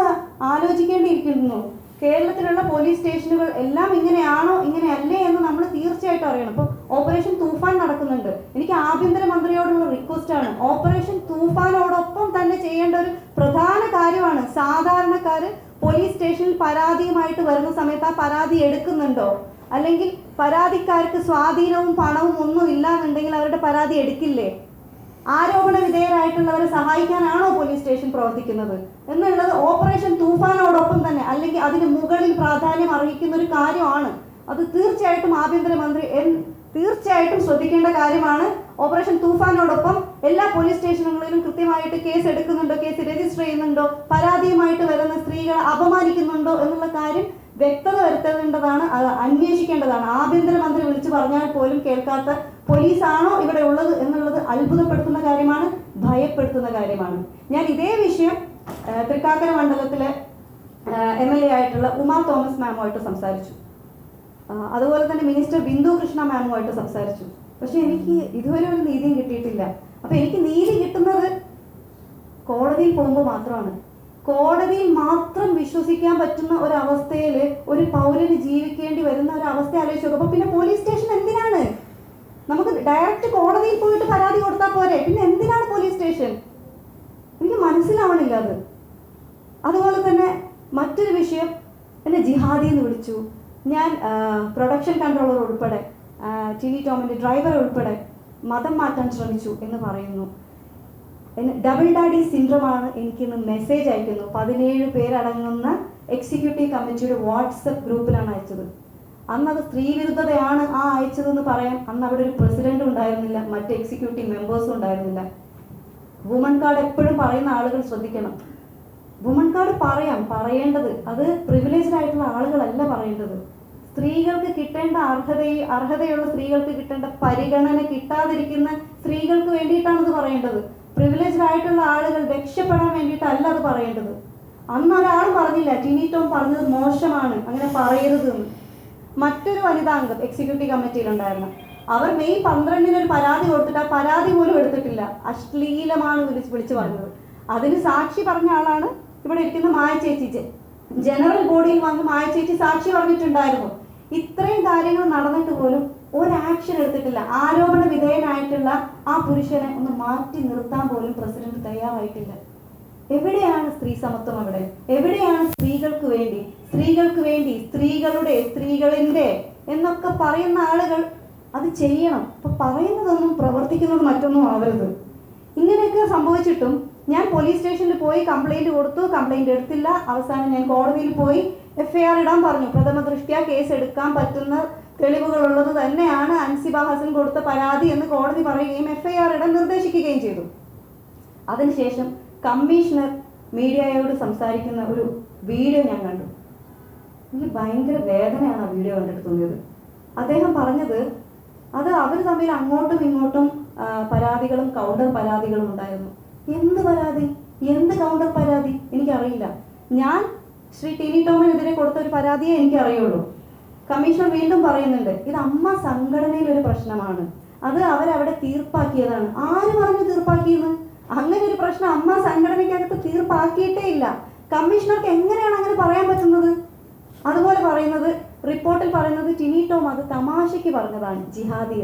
ആലോചിക്കേണ്ടിയിരിക്കുന്നു, കേരളത്തിലുള്ള പോലീസ് സ്റ്റേഷനുകൾ എല്ലാം ഇങ്ങനെയാണോ ഇങ്ങനെയല്ലേ എന്ന് നമ്മൾ തീർച്ചയായിട്ടും അറിയണം. ഇപ്പോൾ ഓപ്പറേഷൻ തൂഫാൻ നടക്കുന്നുണ്ട്. എനിക്ക് ആഭ്യന്തരമന്ത്രിയോടുള്ള റിക്വസ്റ്റ് ആണ്, ഓപ്പറേഷൻ തൂഫാനോടൊപ്പം തന്നെ ചെയ്യേണ്ട ഒരു പ്രധാന കാര്യമാണ് സാധാരണക്കാർ പോലീസ് സ്റ്റേഷനിൽ പരാതിയുമായിട്ട് വരുന്ന സമയത്ത് ആ പരാതി എടുക്കുന്നുണ്ടോ, അല്ലെങ്കിൽ പരാതിക്കാർക്ക് സ്വാധീനവും പണവും ഒന്നും ഇല്ലാന്നുണ്ടെങ്കിൽ അവരുടെ പരാതി എടുക്കില്ലേ? ആരോപണ വിധേയരായിട്ടുള്ളവരെ സഹായിക്കാനാണോ പോലീസ് സ്റ്റേഷൻ പ്രവർത്തിക്കുന്നത് എന്നുള്ളത് ഓപ്പറേഷൻ തൂഫാനോടൊപ്പം തന്നെ അല്ലെങ്കിൽ അതിന് മുകളിൽ പ്രാധാന്യം അർഹിക്കുന്ന ഒരു കാര്യമാണ്. അത് തീർച്ചയായിട്ടും ആഭ്യന്തരമന്ത്രി തീർച്ചയായിട്ടും ശ്രദ്ധിക്കേണ്ട കാര്യമാണ്. ഓപ്പറേഷൻ തൂഫാനോടൊപ്പം എല്ലാ പോലീസ് സ്റ്റേഷനുകളിലും കൃത്യമായിട്ട് കേസ് എടുക്കുന്നുണ്ടോ, കേസ് രജിസ്റ്റർ ചെയ്യുന്നുണ്ടോ, പരാതിയുമായിട്ട് വരുന്ന സ്ത്രീകളെ അപമാനിക്കുന്നുണ്ടോ എന്നുള്ള കാര്യം വ്യക്തത വരുത്തേണ്ടതാണ്, അന്വേഷിക്കേണ്ടതാണ്. ആഭ്യന്തരമന്ത്രി വിളിച്ചു പറഞ്ഞാൽ പോലും കേൾക്കാത്ത പോലീസാണോ ഇവിടെ ഉള്ളത് എന്നുള്ളത് അത്ഭുതപ്പെടുത്തുന്ന കാര്യമാണ്, ഭയപ്പെടുത്തുന്ന കാര്യമാണ്. ഞാൻ ഇതേ വിഷയം തൃക്കാക്കര മണ്ഡലത്തിലെ MLA ആയിട്ടുള്ള ഉമാ തോമസ് മാമുമായിട്ട് സംസാരിച്ചു. അതുപോലെ തന്നെ മിനിസ്റ്റർ ബിന്ദു കൃഷ്ണ മാമുമായിട്ട് സംസാരിച്ചു. പക്ഷെ എനിക്ക് ഇതുവരെ ഒരു നീതിയും കിട്ടിയിട്ടില്ല. അപ്പൊ എനിക്ക് നീതി കിട്ടുന്നത് കോടതിയിൽ പോകുമ്പോൾ മാത്രമാണ്. കോടതിയിൽ മാത്രം വിശ്വസിക്കാൻ പറ്റുന്ന ഒരവസ്ഥയിൽ ഒരു പൗരന് ജീവിക്കേണ്ടി വരുന്ന ഒരു അവസ്ഥ ആലോചിച്ചു. അപ്പൊ പിന്നെ പോലീസ് സ്റ്റേഷൻ എന്തിനാണ്? നമുക്ക് ഡയറക്റ്റ് കോടതിയിൽ പോയിട്ട് പരാതി കൊടുത്താൽ പോരെ, പിന്നെ എന്തിനാണ് പോലീസ് സ്റ്റേഷൻ? എനിക്ക് മനസ്സിലാവണില്ല അത്. അതുപോലെ തന്നെ മറ്റൊരു വിഷയം, എന്നെ ജിഹാദി എന്ന് വിളിച്ചു. ഞാൻ പ്രൊഡക്ഷൻ കൺട്രോളർ ഉൾപ്പെടെ ടിനി ടോമിൻ്റെ ഡ്രൈവർ ഉൾപ്പെടെ മതം മാറ്റാൻ ശ്രമിച്ചു എന്ന് പറയുന്നു. ഡബിൾ ഡാഡി സിൻഡ്രോമാണ് എനിക്കിന്ന് മെസ്സേജ് അയക്കുന്നു. 17 പേരടങ്ങുന്ന എക്സിക്യൂട്ടീവ് കമ്മിറ്റിയുടെ വാട്സപ്പ് ഗ്രൂപ്പിലാണ് അയച്ചത്. അന്നത് സ്ത്രീവിരുദ്ധതയാണ് ആ അയച്ചതെന്ന് പറയാൻ അന്ന് അവിടെ ഒരു പ്രസിഡന്റ് ഉണ്ടായിരുന്നില്ല, മറ്റ് എക്സിക്യൂട്ടീവ് മെമ്പേഴ്സും ഉണ്ടായിരുന്നില്ല. വുമൺ കാർഡ് എപ്പോഴും പറയുന്ന ആളുകൾ ശ്രദ്ധിക്കണം. വുമൺ കാർഡ് പറയേണ്ടത് അത് പ്രിവിലേജ്ഡ് ആയിട്ടുള്ള ആളുകളല്ല പറയേണ്ടത്. സ്ത്രീകൾക്ക് കിട്ടേണ്ട അർഹതയുള്ള സ്ത്രീകൾക്ക് കിട്ടേണ്ട പരിഗണന കിട്ടാതിരിക്കുന്ന സ്ത്രീകൾക്ക് വേണ്ടിയിട്ടാണ് അത് പറയേണ്ടത്. പ്രിവിലേജ്ഡ് ആയിട്ടുള്ള ആളുകൾ രക്ഷപ്പെടാൻ വേണ്ടിയിട്ടല്ല അത് പറയേണ്ടത്. അന്ന് ഒരാളും പറഞ്ഞില്ല ടിനി ടോം പറഞ്ഞത് മോശമാണ്, അങ്ങനെ പറയരുത് എന്ന്. മറ്റൊരു വനിതാംഗം എക്സിക്യൂട്ടീവ് കമ്മിറ്റിയിലുണ്ടായിരുന്നു. അവർ മെയ് 12 ഒരു പരാതി കൊടുത്തിട്ട് ആ പരാതി പോലും എടുത്തിട്ടില്ല. അശ്ലീലമാണ് വിളിച്ചു പറഞ്ഞത്. അതിന് സാക്ഷി പറഞ്ഞ ആളാണ് ഇവിടെ ഇരിക്കുന്ന മായ ചേച്ചി. ജനറൽ ബോഡിയിൽ വന്ന് മായ ചേച്ചി സാക്ഷി പറഞ്ഞിട്ടുണ്ടായിരുന്നു. ഇത്രയും കാര്യങ്ങൾ നടന്നിട്ട് പോലും ഒരു ആക്ഷൻ എടുത്തിട്ടില്ല. ആരോപണ വിധേയനായിട്ടുള്ള ആ പുരുഷനെ ഒന്ന് മാറ്റി നിർത്താൻ പോലും പ്രസിഡന്റ് തയ്യാറായിട്ടില്ല. എവിടെയാണ് സ്ത്രീ സമത്വം? അവിടെ എവിടെയാണ് സ്ത്രീകൾക്ക് വേണ്ടി സ്ത്രീകളിന്റെ എന്നൊക്കെ പറയുന്ന ആളുകൾ അത് ചെയ്യണം. അപ്പൊ പറയുന്നതൊന്നും പ്രവർത്തിക്കുന്നത് മറ്റൊന്നും ആവരുത്. ഇങ്ങനെയൊക്കെ സംഭവിച്ചിട്ടും ഞാൻ പോലീസ് സ്റ്റേഷനിൽ പോയി കംപ്ലൈന്റ് കൊടുത്തു, കംപ്ലൈന്റ് എടുത്തില്ല. അവസാനം ഞാൻ കോടതിയിൽ പോയി FIR ഇടാൻ പറഞ്ഞു. പ്രഥമ ദൃഷ്ട്യാ കേസ് എടുക്കാൻ പറ്റുന്ന തെളിവുകളുള്ളത് തന്നെയാണ് അൻസിബ ഹസൻ കൊടുത്ത പരാതി എന്ന് കോടതി പറയുകയും FIR ഇടാൻ നിർദ്ദേശിക്കുകയും ചെയ്തു. അതിനുശേഷം കമ്മീഷണർ മീഡിയയോട് സംസാരിക്കുന്ന ഒരു വീഡിയോ ഞാൻ കണ്ടു. എനിക്ക് ഭയങ്കര വേദനയാണ് ആ വീഡിയോ കണ്ടിട്ട് തോന്നിയത്. അദ്ദേഹം പറഞ്ഞത് അത് അവർ തമ്മിൽ അങ്ങോട്ടും ഇങ്ങോട്ടും പരാതികളും കൗണ്ടർ പരാതികളും ഉണ്ടായിരുന്നു. എന്ത് പരാതി, എന്ത് കൗണ്ടർ പരാതി എനിക്കറിയില്ല. ഞാൻ ശ്രീ ടിനി ടോമിനെതിരെ കൊടുത്ത ഒരു പരാതിയെ എനിക്കറിയുള്ളൂ. കമ്മീഷണർ വീണ്ടും പറയുന്നുണ്ട് ഇത് അമ്മ സംഘടനയിൽ ഒരു പ്രശ്നമാണ്, അത് അവരവിടെ തീർപ്പാക്കിയതാണ്. ആര് പറഞ്ഞു തീർപ്പാക്കിയെന്ന്? അങ്ങനെ ഒരു പ്രശ്നം അമ്മ സംഘടനയ്ക്കകത്ത് തീർപ്പാക്കിയിട്ടേ ഇല്ല. കമ്മീഷണർക്ക് എങ്ങനെയാണ് അങ്ങനെ പറയാൻ പറ്റുന്നത്? അതുപോലെ പറയുന്നത്, റിപ്പോർട്ടിൽ പറയുന്നത് ടിനി ടോം അത് തമാശയ്ക്ക് പറഞ്ഞതാണ് ജിഹാദി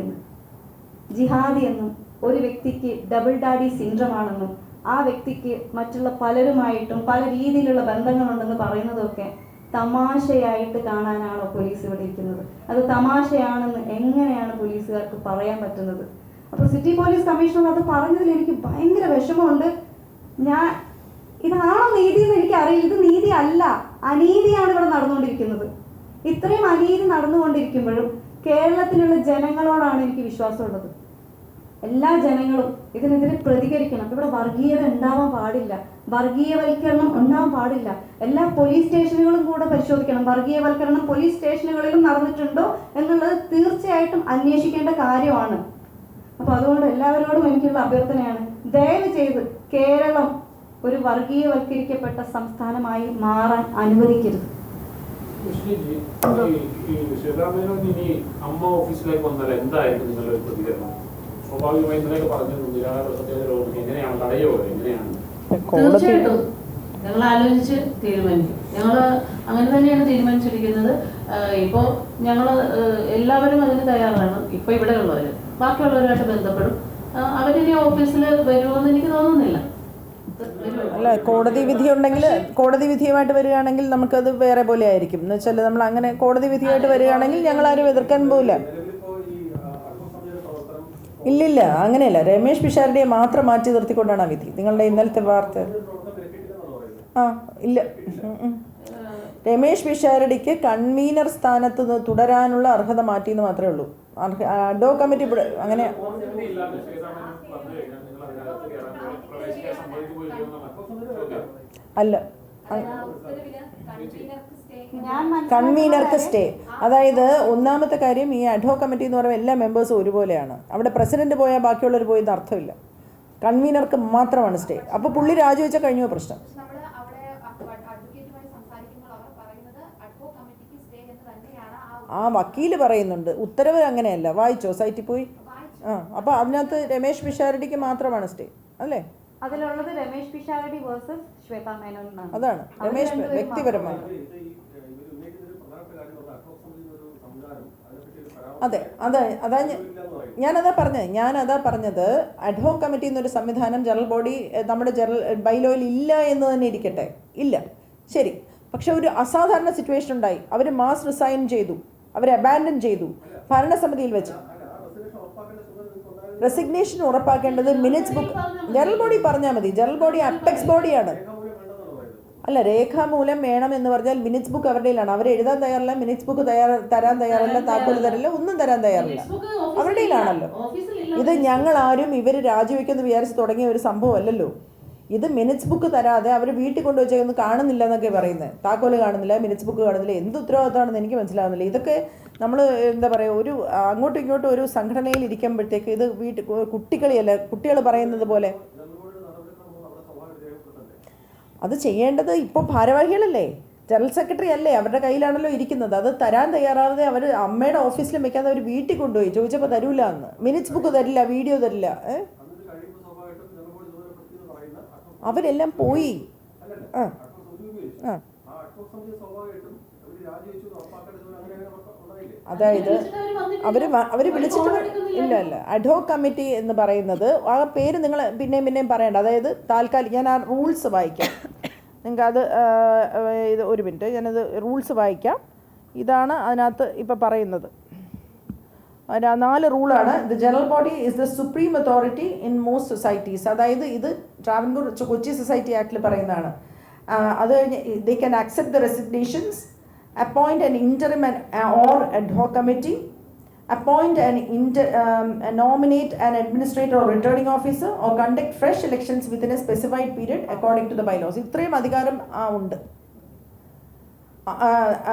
എന്നും ഒരു വ്യക്തിക്ക് ഡബിൾ ഡാഡി സിൻഡ്രോം ആണെന്നും ആ വ്യക്തിക്ക് മറ്റുള്ള പലരുമായിട്ടും പല രീതിയിലുള്ള ബന്ധങ്ങളുണ്ടെന്ന് പറയുന്നതൊക്കെ തമാശയായിട്ട് കാണാനാണോ പോലീസ് ഇവിടെ ഇരിക്കുന്നത്? അത് തമാശയാണെന്ന് എങ്ങനെയാണ് പോലീസുകാർക്ക് പറയാൻ പറ്റുന്നത്? അപ്പോൾ സിറ്റി പോലീസ് കമ്മീഷണർ അത് പറഞ്ഞതിൽ എനിക്ക് ഭയങ്കര വിഷമമുണ്ട്. ഇതാണോ നീതി എന്ന് എനിക്കറിയില്ല. ഇത് നീതി അല്ല, അനീതിയാണ് ഇവിടെ നടന്നുകൊണ്ടിരിക്കുന്നത്. ഇത്രയും അനീതി നടന്നുകൊണ്ടിരിക്കുമ്പോഴും കേരളത്തിലുള്ള ജനങ്ങളോടാണ് എനിക്ക് വിശ്വാസമുള്ളത്. എല്ലാ ജനങ്ങളും ഇതിനെതിരെ പ്രതികരിക്കണം. ഇവിടെ വർഗീയത ഉണ്ടാവാൻ പാടില്ല, വർഗീയവൽക്കരണം ഉണ്ടാവാൻ പാടില്ല. എല്ലാ പോലീസ് സ്റ്റേഷനുകളും കൂടെ പരിശോധിക്കണം. വർഗീയവൽക്കരണം പോലീസ് സ്റ്റേഷനുകളിലും നടന്നിട്ടുണ്ടോ എന്നുള്ളത് തീർച്ചയായിട്ടും അന്വേഷിക്കേണ്ട കാര്യമാണ്. അപ്പോൾ അതുകൊണ്ട് എല്ലാവരോടും എനിക്കുള്ള അഭ്യർത്ഥനയാണ്, ദയവ് ചെയ്ത് കേരളം ഒരു വർഗീയവൽക്കരിക്കപ്പെട്ട സംസ്ഥാനമായി മാറാൻ അനുവദിക്കരുത്. ശ്വേതാമേനോൻ ഇനി അമ്മ ഓഫീസിലേക്ക് വന്നാൽ എന്തായിരുന്നു നിങ്ങളുടെ പ്രതികരണം? സ്വാഭാവികമായി ഇന്നലെയൊക്കെ പറഞ്ഞിരുന്നു എങ്ങനെയാണ് തടയോ, എങ്ങനെയാണ്? തീർച്ചയായിട്ടും ഞങ്ങൾ ആലോചിച്ച് തീരുമാനിക്കും. ഞങ്ങൾ അങ്ങനെ തന്നെയാണ് തീരുമാനിച്ചിരിക്കുന്നത്. ഇപ്പോൾ ഞങ്ങൾ എല്ലാവരും അതിന് തയ്യാറാണ്. ഇപ്പോൾ ഇവിടെ ഉള്ളവർ ബാക്കിയുള്ളവരുമായിട്ട് ബന്ധപ്പെടും. അവരിനി ഓഫീസിൽ വരുമെന്ന് എനിക്ക് തോന്നുന്നില്ല. അല്ല, കോടതി വിധി ഉണ്ടെങ്കിൽ കോടതി വിധിയുമായിട്ട് വരികയാണെങ്കിൽ നമുക്കത് വേറെ പോലെ ആയിരിക്കും. എന്ന് വെച്ചാൽ നമ്മൾ അങ്ങനെ കോടതി വിധിയായിട്ട് വരികയാണെങ്കിൽ ഞങ്ങൾ ആരും എതിർക്കാൻ പോവില്ല. ഇല്ലില്ല, അങ്ങനെയല്ല. രമേശ് പിഷാരടിയെ മാത്രം മാറ്റി നിർത്തിക്കൊണ്ടാണ് ആ വിധി. നിങ്ങളുടെ ഇന്നലത്തെ വാർത്ത ഇല്ല. രമേശ് പിഷാരടിക്ക് കൺവീനർ സ്ഥാനത്ത് തുടരാനുള്ള അർഹത മാറ്റിയെന്ന് മാത്രമേ ഉള്ളൂ. അഡ്ഹോ കമ്മിറ്റി അങ്ങനെ അല്ല, കൺവീനർക്ക് സ്റ്റേ. അതായത് ഒന്നാമത്തെ കാര്യം, ഈ അഡ്ഹോ കമ്മിറ്റി എന്ന് പറയുമ്പോൾ എല്ലാ മെമ്പേഴ്സും ഒരുപോലെയാണ്. അവിടെ പ്രസിഡന്റ് പോയാൽ ബാക്കിയുള്ളവർ പോയെന്ന് അർത്ഥമില്ല. കൺവീനർക്ക് മാത്രമാണ് സ്റ്റേ. അപ്പോൾ പുള്ളി രാജിവെച്ചാൽ കഴിഞ്ഞ പ്രശ്നം. ആ വക്കീല് പറയുന്നുണ്ട്, ഉത്തരവ് അങ്ങനെയല്ല. വായിച്ചോ, സൈറ്റിൽ പോയി. അപ്പോൾ അതിനകത്ത് രമേശ് പിഷാരടിക്ക് മാത്രമാണ് സ്റ്റേ അല്ലേ? അതിലുള്ളത് രമേശ് പിഷാരടി വേഴ്സസ് ശ്വേതാ മേനോൻ എന്നാണ്. അതാണ് രമേശ് വ്യക്തിപരമായി. അതെ അതെ അതാ ഞാനതാ പറഞ്ഞത്. അഡ്ഹോ കമ്മിറ്റി എന്നൊരു സംവിധാനം ജനറൽ ബോഡി നമ്മുടെ ബൈലോയിൽ ഇല്ല എന്ന് തന്നെ ഇരിക്കട്ടെ. ഇല്ല, ശരി. പക്ഷെ ഒരു അസാധാരണ സിറ്റുവേഷൻ ഉണ്ടായി. അവർ മാസ് റിസൈൻ ചെയ്തു, അവർ അബാൻഡൻ ചെയ്തു ഭരണസമിതിയിൽ വെച്ച്. റെസിഗ്നേഷൻ ഉറപ്പാക്കേണ്ടത് മിനിറ്റ്സ് ബുക്ക് ജനറൽ ബോഡി പറഞ്ഞാൽ മതി. ജനറൽ ബോഡി അപ്പെക്സ് ബോഡിയാണ്. അല്ല, രേഖാമൂലം വേണം എന്ന് പറഞ്ഞാൽ മിനിറ്റ്സ് ബുക്ക് അവരുടെയിലാണ്. അവർ എഴുതാൻ തയ്യാറല്ല, മിനിറ്റ്സ് ബുക്ക് തരാൻ തയ്യാറല്ല, താക്കോൽ തരില്ല, ഒന്നും തരാൻ തയ്യാറില്ല. അവരുടെയിലാണല്ലോ ഇത്. ഞങ്ങൾ ആരും ഇവർ രാജിവെക്കെന്ന് വിചാരിച്ച് തുടങ്ങിയ ഒരു സംഭവം അല്ലല്ലോ ഇത്. മിനിറ്റ്സ് ബുക്ക് തരാതെ അവർ വീട്ടിൽ കൊണ്ടുവച്ചൊന്നും കാണുന്നില്ല എന്നൊക്കെ പറയുന്നത്. താക്കോല് കാണുന്നില്ല, മിനിറ്റ്സ് ബുക്ക് കാണുന്നില്ല. എന്ത് ഉത്തരവാദിത്തമാണെന്ന് എനിക്ക് മനസ്സിലാവുന്നില്ല. ഇതൊക്കെ നമ്മൾ എന്താ പറയുക, ഒരു അങ്ങോട്ടും ഇങ്ങോട്ടും ഒരു സംഘടനയിൽ ഇരിക്കുമ്പോഴത്തേക്ക് ഇത് കുട്ടികളിയല്ല, കുട്ടികൾ പറയുന്നത് പോലെ അത് ചെയ്യേണ്ടത് ഇപ്പോൾ ഭാരവാഹികളല്ലേ, ജനറൽ സെക്രട്ടറി അല്ലേ, അവരുടെ കയ്യിലാണല്ലോ ഇരിക്കുന്നത്. അത് തരാൻ തയ്യാറാവാതെ അവർ അമ്മയുടെ ഓഫീസിലും വെക്കാതെ അവർ വീട്ടിൽ കൊണ്ടുപോയി. ചോദിച്ചപ്പോൾ തരൂല എന്ന്. മിനിറ്റ്സ് ബുക്ക് തരില്ല, വീഡിയോ തരില്ല. അവരെല്ലാം പോയി. അതായത് അവർ വിളിച്ചിട്ട് ഇല്ല. അഡ്ഹോ കമ്മിറ്റി എന്ന് പറയുന്നത് ആ പേര് നിങ്ങൾ പിന്നെയും പറയണ്ട. അതായത് താൽക്കാലിക, ഞാൻ ആ റൂൾസ് വായിക്കാം നിങ്ങൾക്ക്. അത് ഇത് ഒരു മിനിറ്റ്, ഞാനത് റൂൾസ് വായിക്കാം. ഇതാണ് അതിനകത്ത് ഇപ്പം പറയുന്നത്. 4 റൂളാണ്. The general body is the supreme authority in most societies. അതായത് ഇത് ട്രാവൻകൂർ കൊച്ചി സൊസൈറ്റി ആക്ടിൽ പറയുന്നതാണ്. അത് കഴിഞ്ഞ് they can accept the resignations, appoint an interim or ad hoc committee, appoint and nominate an administrator or returning officer, or conduct fresh elections within a specified period according to the bylaws. ഇത്രയും അധികാരം ഉണ്ട്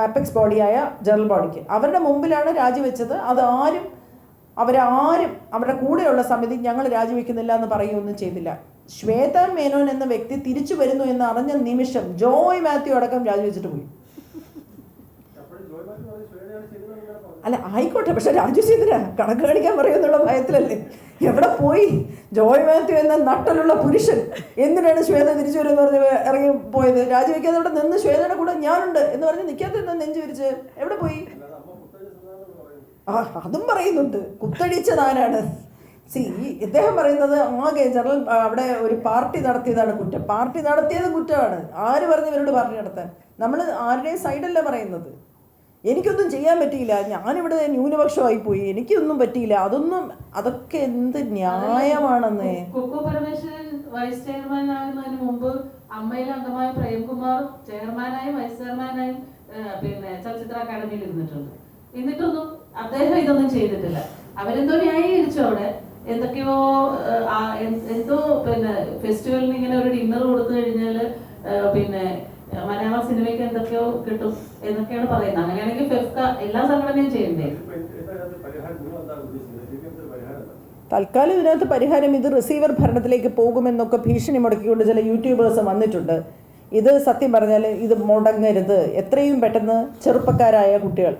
apex ബോഡിയായ general ബോഡിക്ക്. അവരുടെ മുമ്പിലാണ് രാജിവെച്ചത്. അവരാരും അവരുടെ കൂടെയുള്ള സമിതി ഞങ്ങൾ രാജിവെക്കുന്നില്ല എന്ന് പറയുകയൊന്നും ചെയ്തില്ല. ശ്വേതാ മേനോൻ എന്ന വ്യക്തി തിരിച്ചു വരുന്നു എന്ന് അറിഞ്ഞ നിമിഷം ജോയ് മാത്യു അടക്കം രാജിവെച്ചിട്ട് പോയി. അല്ല, ആയിക്കോട്ടെ, പക്ഷെ രാജു ചെയ്തില്ല, കണക്ക് കാണിക്കാൻ പറയുമെന്നുള്ള ഭയത്തിലല്ലേ. എവിടെ പോയി ജോയ് മാത്യു എന്ന നട്ടലുള്ള പുരുഷൻ? എന്തിനാണ് ശ്വേത തിരിച്ചു വരുമെന്ന് പറഞ്ഞ് ഇറങ്ങി പോയത്? രാജിവെക്കാതെ അവിടെ നിന്ന് ശ്വേതയുടെ കൂടെ ഞാനുണ്ട് എന്ന് പറഞ്ഞ് നിൽക്കാത്ത നെഞ്ചു വിരിച്ച് എവിടെ പോയി? അതും പറയുന്നുണ്ട്. കുത്തടിച്ചതാരാണ്? ഇദ്ദേഹം പറയുന്നത് ആകെ ജനറൽ അവിടെ ഒരു പാർട്ടി നടത്തിയതാണ് കുറ്റം. പാർട്ടി നടത്തിയത് കുറ്റമാണ്. ആര് പറഞ്ഞു ഇവരോട് പാർട്ടി നടത്താൻ? നമ്മൾ ആരുടെയും സൈഡല്ല പറയുന്നത്. എനിക്കൊന്നും ചെയ്യാൻ പറ്റിയില്ല, ഞാനിവിടെ ന്യൂനപക്ഷമായി പോയി, എനിക്കൊന്നും പറ്റിയില്ല. അതൊക്കെ എന്ത് ന്യായമാണെന്നേ. കുക്കു പരമേശ്വരൻ വൈസ് ചെയർമാൻ ആകുന്നതിന് മുമ്പ് അമ്മയിൽ അംഗമായ പ്രേംകുമാർ ചെയർമാനായും വൈസ് ചെയർമാനായും ചലച്ചിത്ര അക്കാദമിയിൽ ഇരുന്നിട്ടുണ്ട്. എന്നിട്ടൊന്നും അദ്ദേഹം ഇതൊന്നും ചെയ്തിട്ടില്ല. അവരെന്തോ ന്യായീകരിച്ചു അവിടെ. എന്തൊക്കെയോ എന്തോ പിന്നെ ഫെസ്റ്റിവലിന് ഇങ്ങനെ ഒരു ഡിന്നർ കൊടുത്തു കഴിഞ്ഞാല് പിന്നെ മലയാള സിനിമയ്ക്ക് എന്തൊക്കെയോ കിട്ടും എന്നൊക്കെയാണ് പറയുന്നത്. അങ്ങനെയാണെങ്കിൽ ഫെഫ്ക എല്ലാ സംഘടനയും ചെയ്യണ്ടേ? തൽക്കാലം ഇതിനകത്ത് പരിഹാരം ഇത് റിസീവർ ഭരണത്തിലേക്ക് പോകുമെന്നൊക്കെ ഭീഷണി മുടക്കിക്കൊണ്ട് ചില യൂട്യൂബേഴ്സ് വന്നിട്ടുണ്ട്. ഇത് സത്യം പറഞ്ഞാൽ ഇത് മുടങ്ങരുത്. എത്രയും പെട്ടെന്ന് ചെറുപ്പക്കാരായ കുട്ടികൾ,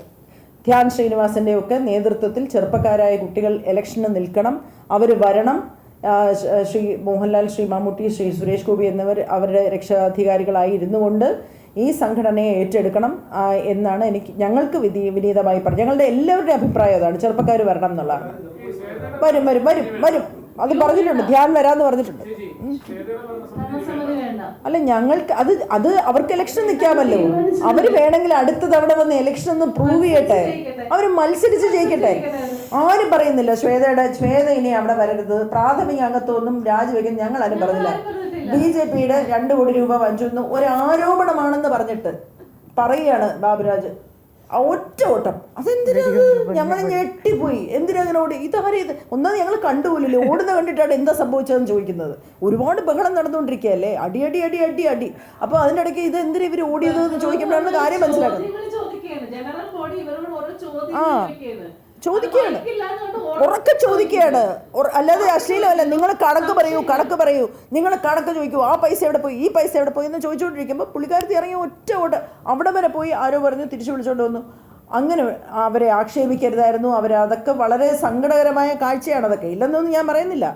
ധ്യാൻ ശ്രീനിവാസൻ്റെ ഒക്കെ നേതൃത്വത്തിൽ ചെറുപ്പക്കാരായ കുട്ടികൾ ഇലക്ഷന് നിൽക്കണം, അവർ വരണം. ശ്രീ മോഹൻലാൽ, ശ്രീ മമ്മൂട്ടി, ശ്രീ സുരേഷ് ഗോപി എന്നിവർ അവരുടെ രക്ഷാധികാരികളായി ഇരുന്നുകൊണ്ട് ഈ സംഘടനയെ ഏറ്റെടുക്കണം എന്നാണ് ഞങ്ങൾക്ക് വിനീതമായി പറഞ്ഞു. ഞങ്ങളുടെ എല്ലാവരുടെയും അഭിപ്രായം അതാണ്, ചെറുപ്പക്കാർ വരണം എന്നുള്ളതാണ്. വരും വരും വരും വരും അത് പറഞ്ഞിട്ടുണ്ട്, ധ്യാൻ വരാമെന്ന് പറഞ്ഞിട്ടുണ്ട്. അല്ല ഞങ്ങൾക്ക് അത് അവർക്ക് ഇലക്ഷൻ നിൽക്കാമല്ലോ. അവർ വേണമെങ്കിൽ അടുത്ത തവണ വന്ന് ഇലക്ഷൻ ഒന്ന് പ്രൂവ് ചെയ്യട്ടെ, അവർ മത്സരിച്ച് ജയിക്കട്ടെ. ആരും പറയുന്നില്ല ശ്വേത ഇനി അവിടെ വരരുത്, പ്രാഥമിക അംഗത്വമൊന്നും രാജിവെക്കാൻ ഞങ്ങൾ ആരും പറഞ്ഞില്ല. BJPയുടെ 2 കോടി രൂപ വഞ്ചിച്ചെന്ന് ഒരു ആരോപണമാണെന്ന് പറഞ്ഞിട്ട് പറയുകയാണ് ബാബുരാജ്. ഒറ്റ ഓട്ടം. അതെന്തിനാ? ഞങ്ങൾ ഞെട്ടിപ്പോയി. എന്തിനാ അങ്ങനെ ഓടി? ഇതാരേത്? ഒന്നാമത് ഞങ്ങൾ കണ്ടുപോലില്ലേ, ഓടുന്ന കണ്ടിട്ടാണ് എന്താ സംഭവിച്ചതെന്ന് ചോദിക്കുന്നത്. ഒരുപാട് ബഹളം നടന്നുകൊണ്ടിരിക്കുകയല്ലേ, അടി അടി അടി അടി അടി. അപ്പോൾ അതിൻ്റെ ഇടയ്ക്ക് ഇത് എന്തിനാ ഇവർ ഓടിയത് എന്ന് ചോദിക്കുമ്പോഴാണ് കാര്യം മനസ്സിലാക്കുന്നത്. ആ ചോദിക്കുകയാണ്, ഉറക്കെ ചോദിക്കുകയാണ്, അല്ലാതെ അശ്ലീലമല്ല. നിങ്ങൾ കണക്ക് പറയൂ, നിങ്ങൾ കണക്ക് ചോദിക്കൂ. ആ പൈസ എവിടെ പോയി, ഈ പൈസ എവിടെ പോയി എന്ന് ചോദിച്ചുകൊണ്ടിരിക്കുമ്പോൾ പുള്ളിക്കാരത്തി ഇറങ്ങി ഒറ്റ ഓട്ട് അവിടെ വരെ പോയി. ആരോ പറഞ്ഞു തിരിച്ചു വിളിച്ചുകൊണ്ട് വന്നു. അങ്ങനെ അവരെ ആക്ഷേപിക്കരുതായിരുന്നു. അതൊക്കെ വളരെ സങ്കടകരമായ കാഴ്ചയാണ്. അതൊക്കെ ഇല്ലെന്നൊന്നും ഞാൻ പറയുന്നില്ല.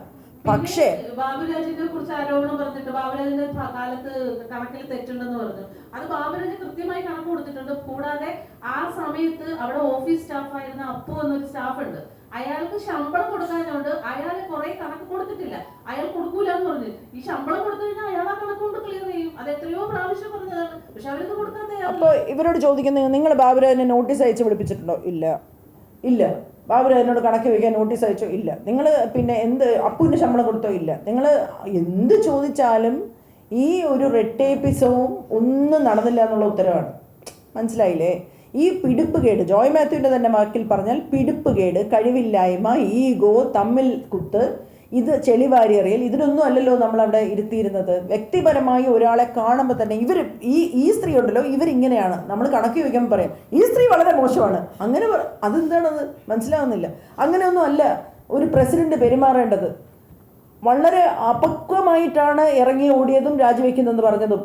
പക്ഷേ ബാബുരാജിനെ കുറിച്ച് ആരോപണം പറഞ്ഞിട്ട് ബാബുരാജിന്റെ കാലത്ത് കണക്കിൽ തെറ്റുണ്ടെന്ന് പറഞ്ഞു. അത് ബാബുരാജ് കൃത്യമായി കണക്ക് കൊടുത്തിട്ടുണ്ട്. കൂടാതെ ആ സമയത്ത് അവിടെ ഓഫീസ് സ്റ്റാഫായിരുന്ന അപ്പു എന്നൊരു സ്റ്റാഫ് ഉണ്ട്. അയാൾക്ക് ശമ്പളം കൊടുക്കാനുണ്ട്. അയാൾ കുറെ കണക്ക് കൊടുത്തിട്ടില്ല. അയാൾ കൊടുക്കൂല എന്ന് പറഞ്ഞു. ഈ ശമ്പളം കൊടുത്തു കഴിഞ്ഞാൽ അയാൾ ആ കണക്ക് കൊണ്ട് ക്ലിയർ ചെയ്യും. അത് എത്രയോ പ്രാവശ്യം പറഞ്ഞതാണ്. പക്ഷെ അവരത് കൊടുക്കാൻ തയ്യാറാണ്. അപ്പോൾ ഇവരോട് ചോദിക്കുന്നത്, നിങ്ങൾ ബാബുരാജിനെ നോട്ടീസ് അയച്ച് വിളിപ്പിച്ചിട്ടുണ്ടോ? ഇല്ല. ബാബുരാജിനോട് കണക്ക് വയ്ക്കാൻ നോട്ടീസ് അയച്ചോ? ഇല്ല. നിങ്ങൾ പിന്നെ അപ്പുവിന് ശമ്പളം കൊടുത്തോ? ഇല്ല. നിങ്ങൾ എന്ത് ചോദിച്ചാലും ഈ ഒരു റെട്ടേപ്പിസവും ഒന്നും നടന്നില്ല എന്നുള്ള ഉത്തരവാണ്. മനസ്സിലായില്ലേ? ഈ പിടിപ്പുകേട്, ജോയ് മാത്യുവിൻ്റെ തന്നെ വാക്കിൽ പറഞ്ഞാൽ പിടിപ്പുകേട്, കഴിവില്ലായ്മ, ഈഗോ, തമ്മിൽ കുത്ത്, ഇത് ചെളിവാരിയറിയൽ, ഇതിനൊന്നും അല്ലല്ലോ നമ്മളവിടെ ഇരുത്തിയിരുന്നത്. വ്യക്തിപരമായി ഒരാളെ കാണുമ്പോൾ തന്നെ ഈ സ്ത്രീ ഉണ്ടല്ലോ, ഇവരിങ്ങനെയാണ്, നമ്മൾ കണക്ക് വയ്ക്കാൻ പറയാം ഈ സ്ത്രീ വളരെ മോശമാണ്, അങ്ങനെ അതെന്താണത് മനസ്സിലാവുന്നില്ല. അങ്ങനെയൊന്നും അല്ല ഒരു പ്രസിഡന്റ് പെരുമാറേണ്ടത്. വളരെ അപക്വമായിട്ടാണ് ഇറങ്ങി ഓടിയതും രാജിവെക്കുന്നതെന്ന് പറഞ്ഞതും.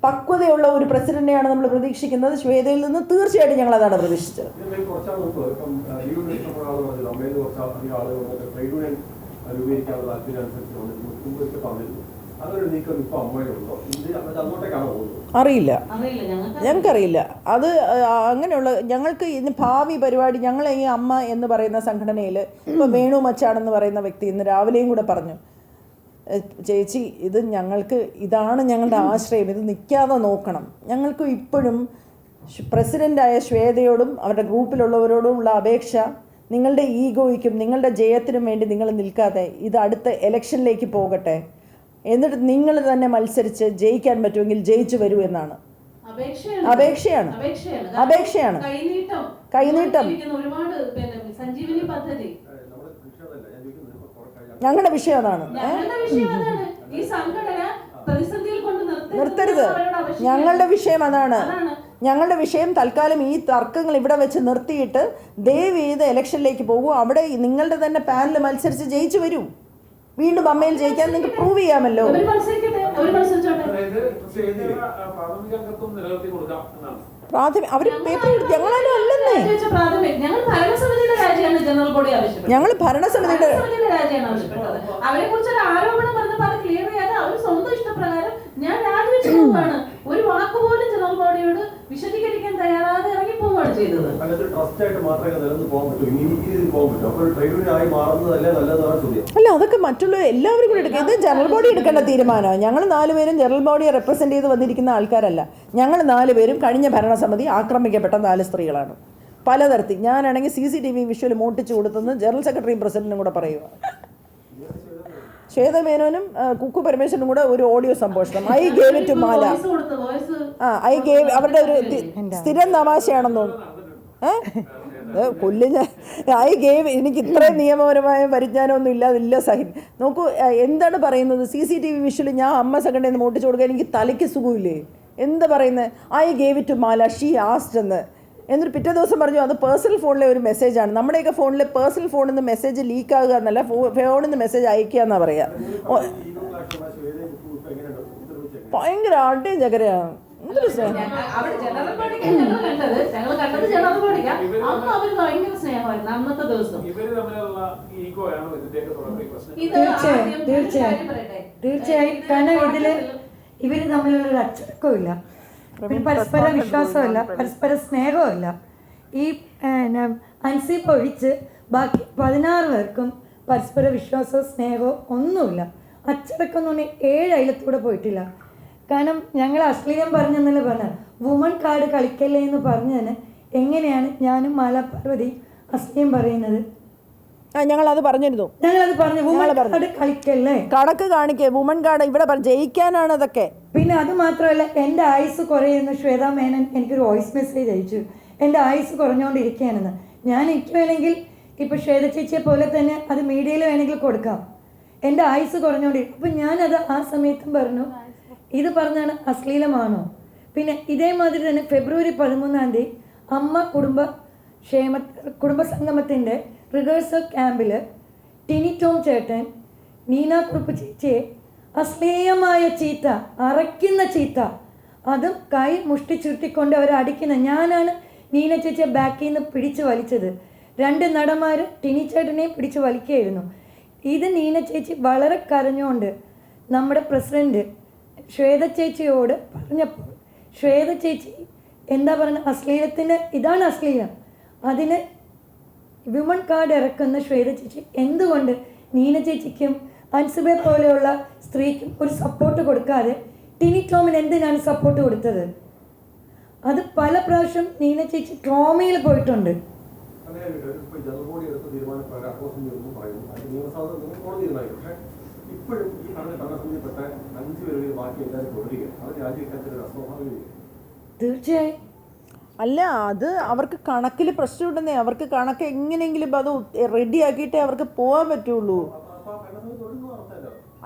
പക്വതയുള്ള ഒരു പ്രസിഡന്റിനെയാണ് നമ്മൾ പ്രതീക്ഷിക്കുന്നത്. ശ്വേതയിൽ നിന്ന് തീർച്ചയായിട്ടും ഞങ്ങൾ അതാണ് പ്രതീക്ഷിച്ചത്. അറിയില്ല, ഞങ്ങൾക്കറിയില്ല. അത് അങ്ങനെയുള്ള ഞങ്ങൾക്ക് ഇന്ന് ഭാവി പരിപാടി, ഞങ്ങൾ ഈ അമ്മ എന്ന് പറയുന്ന സംഘടനയിൽ ഇപ്പോൾ വേണു മച്ചാണെന്ന് പറയുന്ന വ്യക്തി ഇന്ന് രാവിലെയും കൂടെ പറഞ്ഞു, ചേച്ചി ഇത് ഇതാണ് ഞങ്ങളുടെ ആശ്രയം, ഇത് നിൽക്കാതെ നോക്കണം. ഞങ്ങൾക്ക് ഇപ്പോഴും പ്രസിഡൻ്റായ ശ്വേതയോടും അവരുടെ ഗ്രൂപ്പിലുള്ളവരോടും ഉള്ള അപേക്ഷ, നിങ്ങളുടെ ഈഗോയ്ക്കും നിങ്ങളുടെ ജയത്തിനും വേണ്ടി നിങ്ങൾ നിൽക്കാതെ ഇത് അടുത്ത ഇലക്ഷനിലേക്ക് പോകട്ടെ, എന്നിട്ട് നിങ്ങൾ തന്നെ മത്സരിച്ച് ജയിക്കാൻ പറ്റുമെങ്കിൽ ജയിച്ചു വരൂ എന്നാണ്. അപേക്ഷയാണ്. കൈനീട്ടം ഞങ്ങളുടെ വിഷയം അതാണ്. നിർത്തരുത്, ഞങ്ങളുടെ വിഷയം അതാണ്. ഞങ്ങളുടെ വിഷയം തൽക്കാലം ഈ തർക്കങ്ങൾ ഇവിടെ വെച്ച് നിർത്തിയിട്ട് ദയവ് ചെയ്ത് ഇലക്ഷനിലേക്ക് പോകൂ. അവിടെ നിങ്ങളുടെ തന്നെ പാനൽ മത്സരിച്ച് ജയിച്ചു വരൂ. വീണ്ടും അമ്മയിൽ ജയിക്കാൻ നിങ്ങൾക്ക് പ്രൂവ് ചെയ്യാമല്ലോ. അവർ പേപ്പർ ഞങ്ങളാലും അല്ലെന്നേ, ഞങ്ങൾ ഭരണസമിതിയുടെ അവരെ കുറിച്ചൊരു ആരോപണം പറഞ്ഞപ്പോൾ അത് ക്ലിയർ ചെയ്യാതെ അവർ സ്വന്തം ഇഷ്ടപ്രകാരം ഞാൻ രാജിവെച്ചു പോവാണ്. ഒരു വാക്ക് പോലും ജനറൽ ബോഡിയോട് വിശദീകരിക്കാൻ തയ്യാറാതെ ഇറങ്ങി പോവുകയാണ് ചെയ്തത്. അല്ല, അതൊക്കെ മറ്റുള്ള എല്ലാവരും കൂടി എടുക്കുക. ഇത് ജനറൽ ബോഡി എടുക്കേണ്ട തീരുമാനമാണ്. ഞങ്ങൾ 4 പേരും ജനറൽ ബോഡിയെ റെപ്രസെന്റ് ചെയ്ത് വന്നിരിക്കുന്ന ആൾക്കാരല്ല. ഞങ്ങൾ 4 പേരും കഴിഞ്ഞ ഭരണസമിതി ആക്രമിക്കപ്പെട്ട 4 സ്ത്രീകളാണ്. പലതരത്തിൽ ഞാനാണെങ്കിൽ CCTV വിഷ്വൽ മോട്ടിച്ചു കൊടുത്തെന്ന് ജനറൽ സെക്രട്ടറിയും പ്രസിഡന്റും കൂടെ പറയുക. ശ്വേത മേനോനും കുക്കു പരമേശ്വരനും കൂടെ ഒരു ഓഡിയോ സംഭാഷണം I gave it to Mala. I gave അവരുടെ ഒരു സ്ഥിരം തമാശയാണെന്ന് തോന്നുന്നു. കൊല്ലിഞ്ഞ ഐ ഗേവ് എനിക്ക് ഇത്രയും നിയമപരമായ പരിജ്ഞാനമൊന്നും ഇല്ലാതില്ല സഹിൻ. നോക്കൂ എന്താണ് പറയുന്നത്, CCTV വിഷ്വൽ ഞാൻ അമ്മ സെക്കൻഡിൽ നിന്ന് മോട്ടിച്ചു കൊടുക്കാൻ എനിക്ക് തലയ്ക്ക് സുഖമില്ലേ? എന്താ പറയുന്നത്? I gave it to Mala, she asked എന്ന്. എന്നിട്ട് പിറ്റേ ദിവസം പറഞ്ഞു അത് പേഴ്സണൽ ഫോണിലെ ഒരു മെസ്സേജാണ്. നമ്മുടെയൊക്കെ ഫോണിൽ പേഴ്സണൽ ഫോണിൽ നിന്ന് മെസ്സേജ് ലീക്ക് ആകുക എന്നല്ല, ഫോണിൽ നിന്ന് മെസ്സേജ് അയക്കുക എന്നാണ് പറയുക. ഭയങ്കര അടിയും ചകരയാണ്. എന്തൊരു സ്നേഹം. അവിടെ ജനറൽ ബോഡിക്കാ ഞങ്ങൾ കണ്ടത് ജനറൽ ബോഡിക്കാ. അന്ന് അവര് ഭയങ്കര സ്നേഹമായിരുന്നു അന്നത്തെ ദിവസം. തീർച്ചയായും കാരണം ഇവര് തമ്മിലുള്ളൊരു അച്ചടക്കമില്ല, പരസ്പര വിശ്വാസമില്ല, പരസ്പര സ്നേഹമില്ല. ഈ അൻസിപ്പ് ഒഴിച്ച് ബാക്കി 16 പേർക്കും പരസ്പര വിശ്വാസവും സ്നേഹവും ഒന്നുമില്ല. അച്ചടക്കം എന്ന് പറഞ്ഞാൽ 7 അയലത്തൂടെ പോയിട്ടില്ല. കാരണം ഞങ്ങൾ അശ്ലീലം പറഞ്ഞെന്നല്ല പറഞ്ഞത്, വുമൺ കാർഡ് കളിക്കല്ലേ എന്ന് പറഞ്ഞതിന് എങ്ങനെയാണ് ഞാനും മാല പാർവതി അശ്ലീലം പറയുന്നത്? ഞങ്ങളത് പറഞ്ഞിരുന്നു, ഞങ്ങളത് പറഞ്ഞു, വുമൺ കാർഡ് കളിക്കല്ലേ, കണക്ക് കാണിക്കേ, വുമൺ കാർഡ് ഇവിടെ ജയിക്കാനാണ് അതൊക്കെ. പിന്നെ അത് മാത്രമല്ല എൻ്റെ ആയുസ് കുറയുന്നു. ശ്വേതാ മേനൻ എനിക്കൊരു വോയിസ് മെസ്സേജ് അയച്ചു, എൻ്റെ ആയുസ് കുറഞ്ഞുകൊണ്ടിരിക്കുകയാണെന്ന്. ഞാൻ എനിക്ക് വേണമെങ്കിൽ ഇപ്പോൾ ശ്വേത ചേച്ചിയെ പോലെ തന്നെ അത് മീഡിയയിൽ വേണമെങ്കിൽ കൊടുക്കാം, എൻ്റെ ആയുസ് കുറഞ്ഞുകൊണ്ടിരിക്കും. അപ്പം ഞാനത് ആ സമയത്തും പറഞ്ഞു, ഇത് പറഞ്ഞാണ് അശ്ലീലമാണോ? പിന്നെ ഇതേമാതിരി തന്നെ ഫെബ്രുവരി 13 അമ്മ കുടുംബസംഗമത്തിൻ്റെ റിഹേഴ്സൽ ക്യാമ്പിൽ ടിനി ടോം ചേട്ടൻ നീന കുറുപ്പ് ചേച്ചിയെ അശ്ലീലമായ ചീത്ത, അറയ്ക്കുന്ന ചീത്ത, അതും കൈ മുഷ്ടി ചുരുട്ടിക്കൊണ്ട് അവരെ അടിക്കുന്ന, ഞാനാണ് നീന ചേച്ചിയെ ബാക്കിൽ നിന്ന് പിടിച്ച് വലിച്ചത്. 2 നടന്മാർ ടിനി ചേട്ടനെയും പിടിച്ച് വലിക്കുകയായിരുന്നു. ഇത് നീന ചേച്ചി വളരെ കരഞ്ഞുകൊണ്ട് നമ്മുടെ പ്രസിഡന്റ് ശ്വേത ചേച്ചിയോട് പറഞ്ഞപ്പോൾ ശ്വേത ചേച്ചി എന്താ പറയുക, അശ്ലീലത്തിന് ഇതാണ് അശ്ലീലം, അതിന് വിമൺ കാർഡ് ഇറക്കുന്ന ശ്വേത ചേച്ചി എന്തുകൊണ്ട് നീന ചേച്ചിക്കും അൻസിബെ പോലെയുള്ള സ്ത്രീക്കും ഒരു സപ്പോർട്ട് കൊടുക്കാതെ ടിനി ടോമിന് എന്തിനാണ് സപ്പോർട്ട് കൊടുത്തത്? അത് പല പ്രാവശ്യം നീന ചേച്ചി ട്രോമയിൽ പോയിട്ടുണ്ട്. ഇപ്പോഴും ഈ ഭരണസമിതിപ്പെട്ട 5 പേരുടെ ബാക്കി എല്ലാവരും തുടരുകയാണ്. അത് രാജിവെക്കാത്തൊരു അസ്വാഭാവികത. തീർച്ചയായും അല്ല, അത് അവർക്ക് കണക്കിൽ പ്രശ്നമുണ്ടെന്നേ. അവർക്ക് കണക്ക് എങ്ങനെയെങ്കിലും അത് റെഡിയാക്കിയിട്ടേ അവർക്ക് പോകാൻ പറ്റുള്ളൂ.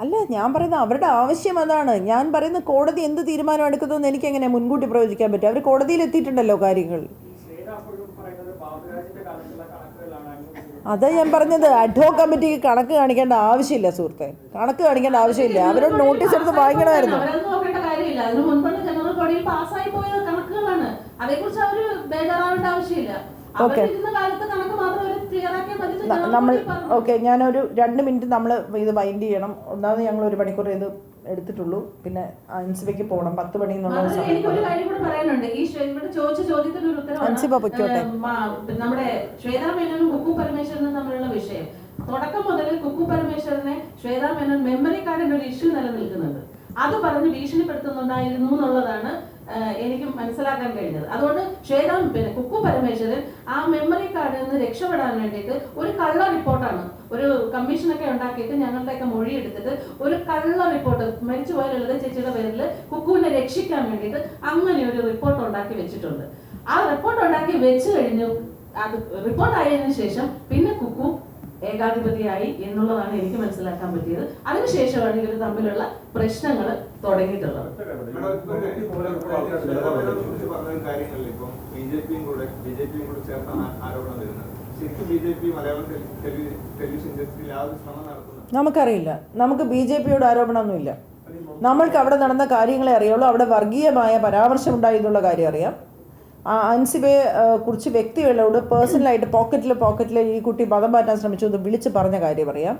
അല്ല, ഞാൻ പറയുന്നത് അവരുടെ ആവശ്യം അതാണ്. ഞാൻ പറയുന്നത് കോടതി എന്ത് തീരുമാനം എടുക്കുന്നതെന്ന് എനിക്കെങ്ങനെ മുൻകൂട്ടി പ്രവചിക്കാൻ പറ്റും? അവർ കോടതിയിൽ എത്തിയിട്ടുണ്ടല്ലോ കാര്യങ്ങൾ. അതാ ഞാൻ പറഞ്ഞത്, അഡ്ഹോക് കമ്മിറ്റിക്ക് കണക്ക് കാണിക്കേണ്ട ആവശ്യമില്ല സുഹൃത്തെ, കണക്ക് കാണിക്കേണ്ട ആവശ്യമില്ല. അവരോട് നോട്ടീസ് എടുത്ത് വാങ്ങിക്കണമായിരുന്നു. നോക്കേണ്ട കാര്യമില്ല. അതിന് മുൻപുള്ള ജനറൽ ബോഡിയിൽ പാസ്സായി പോയ കണക്കുകളാണ്, അതേക്കുറിച്ച് അവർ ബേജാറാവേണ്ട ആവശ്യമില്ല. നമ്മൾ ഓക്കെ, ഞാനൊരു 2 മിനിറ്റ് നമ്മൾ ഇത് വൈൻഡ് ചെയ്യണം. ഒന്നാമത് ഞങ്ങൾ 1 മണിക്കൂർ ഇത് എടുത്തിട്ടുള്ളൂ, പിന്നെ അൻസിബയ്ക്ക് പോകണം 10 മണി എന്നുള്ള സമയം. അൻസിബ പൊയ്ക്കോട്ടെ. നമ്മുടെ ശ്വേതാ മേനോനും കുക്കു പരമേശ്വരനും തമ്മിലുള്ള വിഷയം തുടക്കം മുതൽ കുക്കു പരമേശ്വരനെ ശ്വേതാ മേനോൻ മെമ്മറി കാർഡിന്റെ ഒരു ഇഷ്യൂ നിലനിൽക്കുന്നുണ്ട്, അത് പറഞ്ഞ് ഭീഷണിപ്പെടുത്തുന്നുണ്ടായിരുന്നു എന്നുള്ളതാണ് എനിക്ക് മനസ്സിലാക്കാൻ കഴിഞ്ഞത്. അതുകൊണ്ട് പിന്നെ കുക്കു പരമേശ്വരൻ ആ മെമ്മറി കാർഡിൽ നിന്ന് രക്ഷപ്പെടാൻ വേണ്ടിയിട്ട് ഒരു കള്ള റിപ്പോർട്ടാണ്, ഒരു കമ്മീഷനൊക്കെ ഉണ്ടാക്കിയിട്ട് ഞങ്ങളുടെയൊക്കെ മൊഴി എടുത്തിട്ട് ഒരു കള്ള റിപ്പോർട്ട്, മരിച്ചുപോയ ലളിത ചേച്ചിയുടെ പേരിൽ കുക്കുവിനെ രക്ഷിക്കാൻ വേണ്ടിയിട്ട് അങ്ങനെ ഒരു റിപ്പോർട്ട് ഉണ്ടാക്കി വെച്ചിട്ടുണ്ട്. ആ റിപ്പോർട്ട് ഉണ്ടാക്കി വെച്ച് കഴിഞ്ഞു, അത് റിപ്പോർട്ട് ആയതിനു ശേഷം പിന്നെ കുക്കു ഏകാധിപതിയായി എന്നുള്ളതാണ് എനിക്ക് മനസ്സിലാക്കാൻ പറ്റിയത്. അതിനുശേഷമാണ് ഇവർ തമ്മിലുള്ള പ്രശ്നങ്ങൾ തുടങ്ങിയിട്ടുള്ളത്. നമുക്കറിയില്ല, നമുക്ക് BJP-യോട് ആരോപണമൊന്നുമില്ല. നമ്മൾക്ക് അവിടെ നടന്ന കാര്യങ്ങളെ അറിയുള്ളൂ. അവിടെ വർഗീയമായ പരാമർശം ഉണ്ടായതുള്ള കാര്യം അറിയാം. അൻസിബയെ കുറിച്ച് വ്യക്തികളോട് പേഴ്സണലായിട്ട് പോക്കറ്റിൽ ഈ കുട്ടി മതം മാറ്റാൻ ശ്രമിച്ചു എന്ന് വിളിച്ച് പറഞ്ഞ കാര്യം അറിയാം.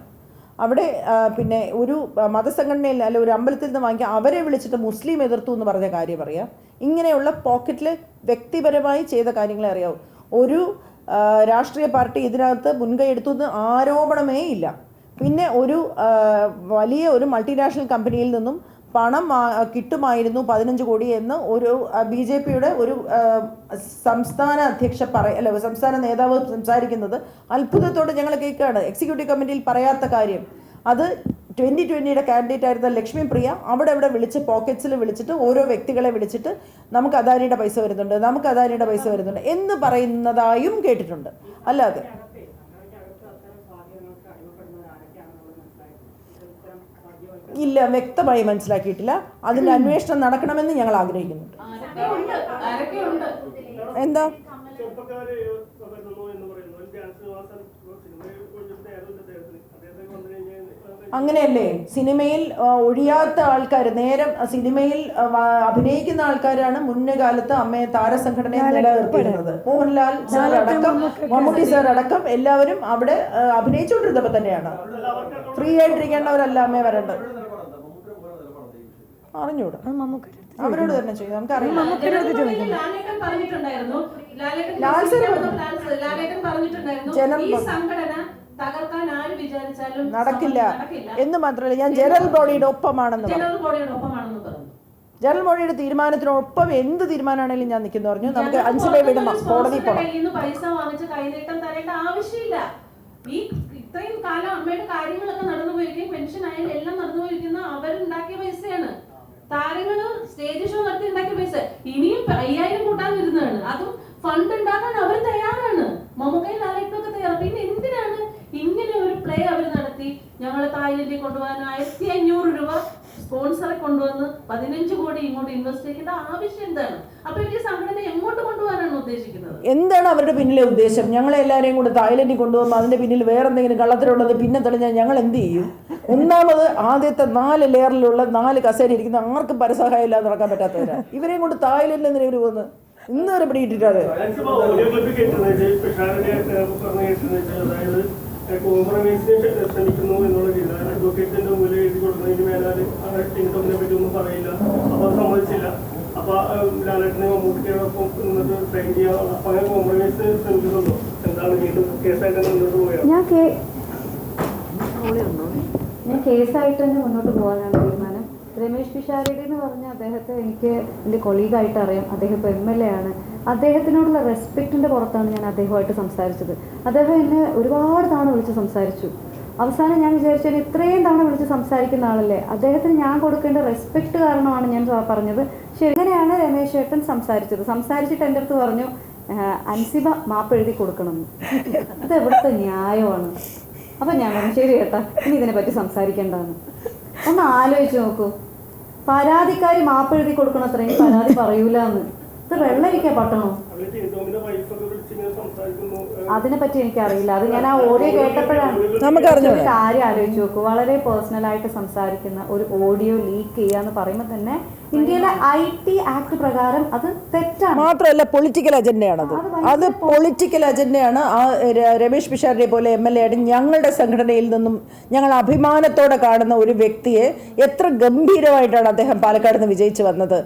അവിടെ പിന്നെ ഒരു മതസംഘടനയിൽ അല്ല ഒരു അമ്പലത്തിൽ നിന്ന് വാങ്ങിയ അവരെ വിളിച്ചിട്ട് മുസ്ലിം എതിർത്തു എന്ന് പറഞ്ഞ കാര്യം അറിയാം. ഇങ്ങനെയുള്ള പോക്കറ്റിൽ വ്യക്തിപരമായി ചെയ്ത കാര്യങ്ങളെ അറിയാവൂ. ഒരു രാഷ്ട്രീയ പാർട്ടി ഇതിനകത്ത് മുൻകൈ എടുത്തു എന്ന് ആരോപണമേ ഇല്ല. പിന്നെ ഒരു വലിയ ഒരു മൾട്ടിനാഷണൽ കമ്പനിയിൽ നിന്നും പണം കിട്ടുമായിരുന്നു 15 കോടി എന്ന് ഒരു BJP-യുടെ ഒരു സംസ്ഥാന അധ്യക്ഷ സംസ്ഥാന നേതാവ് സംസാരിക്കുന്നത് അത്ഭുതത്തോടെ ഞങ്ങൾ കേൾക്കുകയാണ്. എക്സിക്യൂട്ടീവ് കമ്മിറ്റിയിൽ പറയാത്ത കാര്യം. അത് 2020 കാൻഡിഡേറ്റ് ആയിരുന്ന ലക്ഷ്മി പ്രിയ അവിടെ വിളിച്ച് പോക്കറ്റ്സിൽ വിളിച്ചിട്ട് ഓരോ വ്യക്തികളെ വിളിച്ചിട്ട് നമുക്ക് അദാനിയുടെ പൈസ വരുന്നുണ്ട് എന്ന് പറയുന്നതായും കേട്ടിട്ടുണ്ട്. അല്ലാതെ ഇല്ല, വ്യക്തമായി മനസ്സിലാക്കിയിട്ടില്ല. അതിൻ്റെ അന്വേഷണം നടക്കണമെന്ന് ഞങ്ങൾ ആഗ്രഹിക്കുന്നുണ്ട്. എന്താ അങ്ങനെയല്ലേ? സിനിമയിൽ ഒഴിയാത്ത ആൾക്കാർ, നേരം സിനിമയിൽ അഭിനയിക്കുന്ന ആൾക്കാരാണ് മുൻകാലത്ത് അമ്മയെ താരസംഘടനയെ നിലനിർത്തിയിരുന്നത്. മോഹൻലാൽ സാർ അടക്കം, മമ്മൂട്ടി സാർ അടക്കം എല്ലാവരും അവിടെ അഭിനയിച്ചുകൊണ്ടിരുന്നപ്പോൾ തന്നെയാണ്. ഫ്രീ ആയിട്ടിരിക്കേണ്ടവരല്ല അമ്മയെ വരേണ്ടത്. അറിഞ്ഞൂടാ, അവരോട് തന്നെ ചോദിക്കും, നമുക്കറിയാം. നടക്കില്ല എന്ന് മാത്രമല്ല, ഞാൻ ജനറൽ ബോഡിയുടെ ഒപ്പമാണെന്ന് പറഞ്ഞു. ജനറൽ ബോഡിയുടെ തീരുമാനത്തിനൊപ്പം എന്ത് തീരുമാനമാണെങ്കിലും ഞാൻ നിൽക്കുന്നു പറഞ്ഞു. നമുക്ക് 5 പേര് വിടണം, കോടതി പോകണം. പൈസ വാങ്ങിച്ച് കൈനീട്ടം തരേണ്ട ആവശ്യമില്ല. ഈ ഇത്രയും കാലം അമ്മയുടെ കാര്യങ്ങളൊക്കെ നടന്നു പോയിരിക്കും, പെൻഷൻ ആയാലും എല്ലാം നടന്നു പോയിരിക്കുന്ന അവരുണ്ടാക്കിയ പൈസയാണ്. താരങ്ങള് സ്റ്റേജ് ഷോ നടത്തി ഉണ്ടാക്കിയ പൈസ ഇനിയും 5000 കൂട്ടാൻ വരുന്നതാണ്. അതും ഫണ്ട് ഉണ്ടാക്കാൻ അവർ തയ്യാറാണ്. മമ്മൂക്കയും ലാലേട്ടനൊക്കെ തയ്യാറാണ്. പിന്നെ എന്തിനാണ് ഇങ്ങനെ ഒരു പ്ലേ അവർ നടത്തി ഞങ്ങളെ തായ്ലൻഡിൽ കൊണ്ടുപോകാൻ 1500 രൂപ സ്പോൺസറെ കൊണ്ടുവന്ന് 15 കോടി ഇങ്ങോട്ട് ഇൻവെസ്റ്റ് ചെയ്യേണ്ട ആവശ്യം എന്താണ്? അപ്പൊ ഈ സംഘടന എങ്ങോട്ട് കൊണ്ടുപോകാനാണ് ഉദ്ദേശിക്കുന്നത്? എന്താണ് അവരുടെ പിന്നിലെ ഉദ്ദേശം? ഞങ്ങളെ എല്ലാവരെയും കൂടെ തായ്ലൻഡിൽ കൊണ്ടുപോകുമ്പോൾ അതിന്റെ പിന്നിൽ വേറെ എന്തെങ്കിലും കള്ളത്തിലുള്ളത് പിന്നെ തെളിഞ്ഞാൽ ഞങ്ങൾ എന്ത് ചെയ്യും? ഒന്നാമത് ആദ്യത്തെ 4 ലെയറിലുള്ള 4 കസേര ഇരിക്കുന്ന ആർക്കും പരസഹായം ഇല്ലാതെ നടക്കാൻ പറ്റാത്തവരാ. ഇവരെയും കൊണ്ട് തായ്ലൻഡിൽ എന്തിനാ ഇവർ പോകുന്നത്? ഇന്ന് വരെ പിടിയിട്ടിട്ടാതെ കോംപ്രമൈസിന് ശ്രമിക്കുന്നു എന്നുള്ള രീതിയിൽ അഡ്വക്കേറ്റിന്റെ മുമ്പിൽ എഴുതി കൊടുക്കുന്നതിന് മേലാൽ ടിൻടോമിനെ പറ്റി ഒന്നും പറയില്ല. അപ്പൊ അത് സമ്മതിച്ചില്ല. അപ്പൊ ലാലേട്ടനെ മമ്മൂട്ടിയോടൊപ്പം നിന്നിട്ട് ട്രെയിൻ ചെയ്യാൻ അങ്ങനെ കോംപ്രമൈസിന് ശ്രമിക്കുന്നുണ്ടോ? എന്താണ് വീണ്ടും കേസായിട്ട് മുന്നോട്ട് പോയത്? ഞാൻ കേസായിട്ട് തന്നെ മുന്നോട്ട് പോകാനാണ് തീരുമാനം. രമേശ് പിഷാരടി എന്ന് പറഞ്ഞ അദ്ദേഹത്തെ എനിക്ക് എൻ്റെ കൊളീഗായിട്ട് അറിയാം. അദ്ദേഹം ഇപ്പോൾ MLA ആണ്. അദ്ദേഹത്തിനോടുള്ള റെസ്പെക്റ്റിൻ്റെ പുറത്താണ് ഞാൻ അദ്ദേഹമായിട്ട് സംസാരിച്ചത്. അദ്ദേഹം എന്നെ ഒരുപാട് തവണ വിളിച്ച് സംസാരിച്ചു. അവസാനം ഞാൻ വിചാരിച്ചു, ഇത്രയും തവണ വിളിച്ച് സംസാരിക്കുന്ന ആളല്ലേ, അദ്ദേഹത്തിന് ഞാൻ കൊടുക്കേണ്ട റെസ്പെക്റ്റ് കാരണമാണ് ഞാൻ പറഞ്ഞത്. ശരി, അങ്ങനെയാണ് രമേശ് ചേട്ടൻ സംസാരിച്ചിട്ട് എൻ്റെ അടുത്ത് പറഞ്ഞു, അൻസിബ മാപ്പ് എഴുതി കൊടുക്കണമെന്ന്. അത് എവിടുത്തെ ന്യായമാണ്? അപ്പം ഞാൻ പറഞ്ഞു, ശരി ചേട്ടാ, ഇനി ഇതിനെപ്പറ്റി സംസാരിക്കേണ്ടതാണ്. ഒന്ന് ആലോചിച്ച് നോക്കൂ, പരാതിക്കാരി മാപ്പ് എഴുതി കൊടുക്കണം, അത്രയും പരാതി പറയൂല എന്ന്. ഇത് വെള്ളരിക്കാ പട്ടണോ? അതിനെപ്പറ്റി എനിക്കറിയില്ല. അത് ഞാൻ ആ ഓഡിയോ കേട്ടപ്പോഴാണ്. ഒരു കാര്യം ആലോചിച്ച് നോക്കൂ, വളരെ പേഴ്സണലായിട്ട് സംസാരിക്കുന്ന ഒരു ഓഡിയോ ലീക്ക് ചെയ്യാന്ന് പറയുമ്പോൾ തന്നെ ഇന്ത്യയിലെ IT ആക്ട് പ്രകാരം അത് തെറ്റാണ്. മാത്രമല്ല പൊളിറ്റിക്കൽ അജണ്ടയാണത്. അത് പൊളിറ്റിക്കൽ അജണ്ടയാണ്. ആ രമേശ് പിഷാരടിയെ പോലെ MLA ആയിട്ട് ഞങ്ങളുടെ സംഘടനയിൽ നിന്നും ഞങ്ങൾ അഭിമാനത്തോടെ കാണുന്ന ഒരു വ്യക്തിയെ എത്ര ഗംഭീരമായിട്ടാണ് അദ്ദേഹം പാലക്കാട് നിന്ന് വിജയിച്ച് വന്നത്.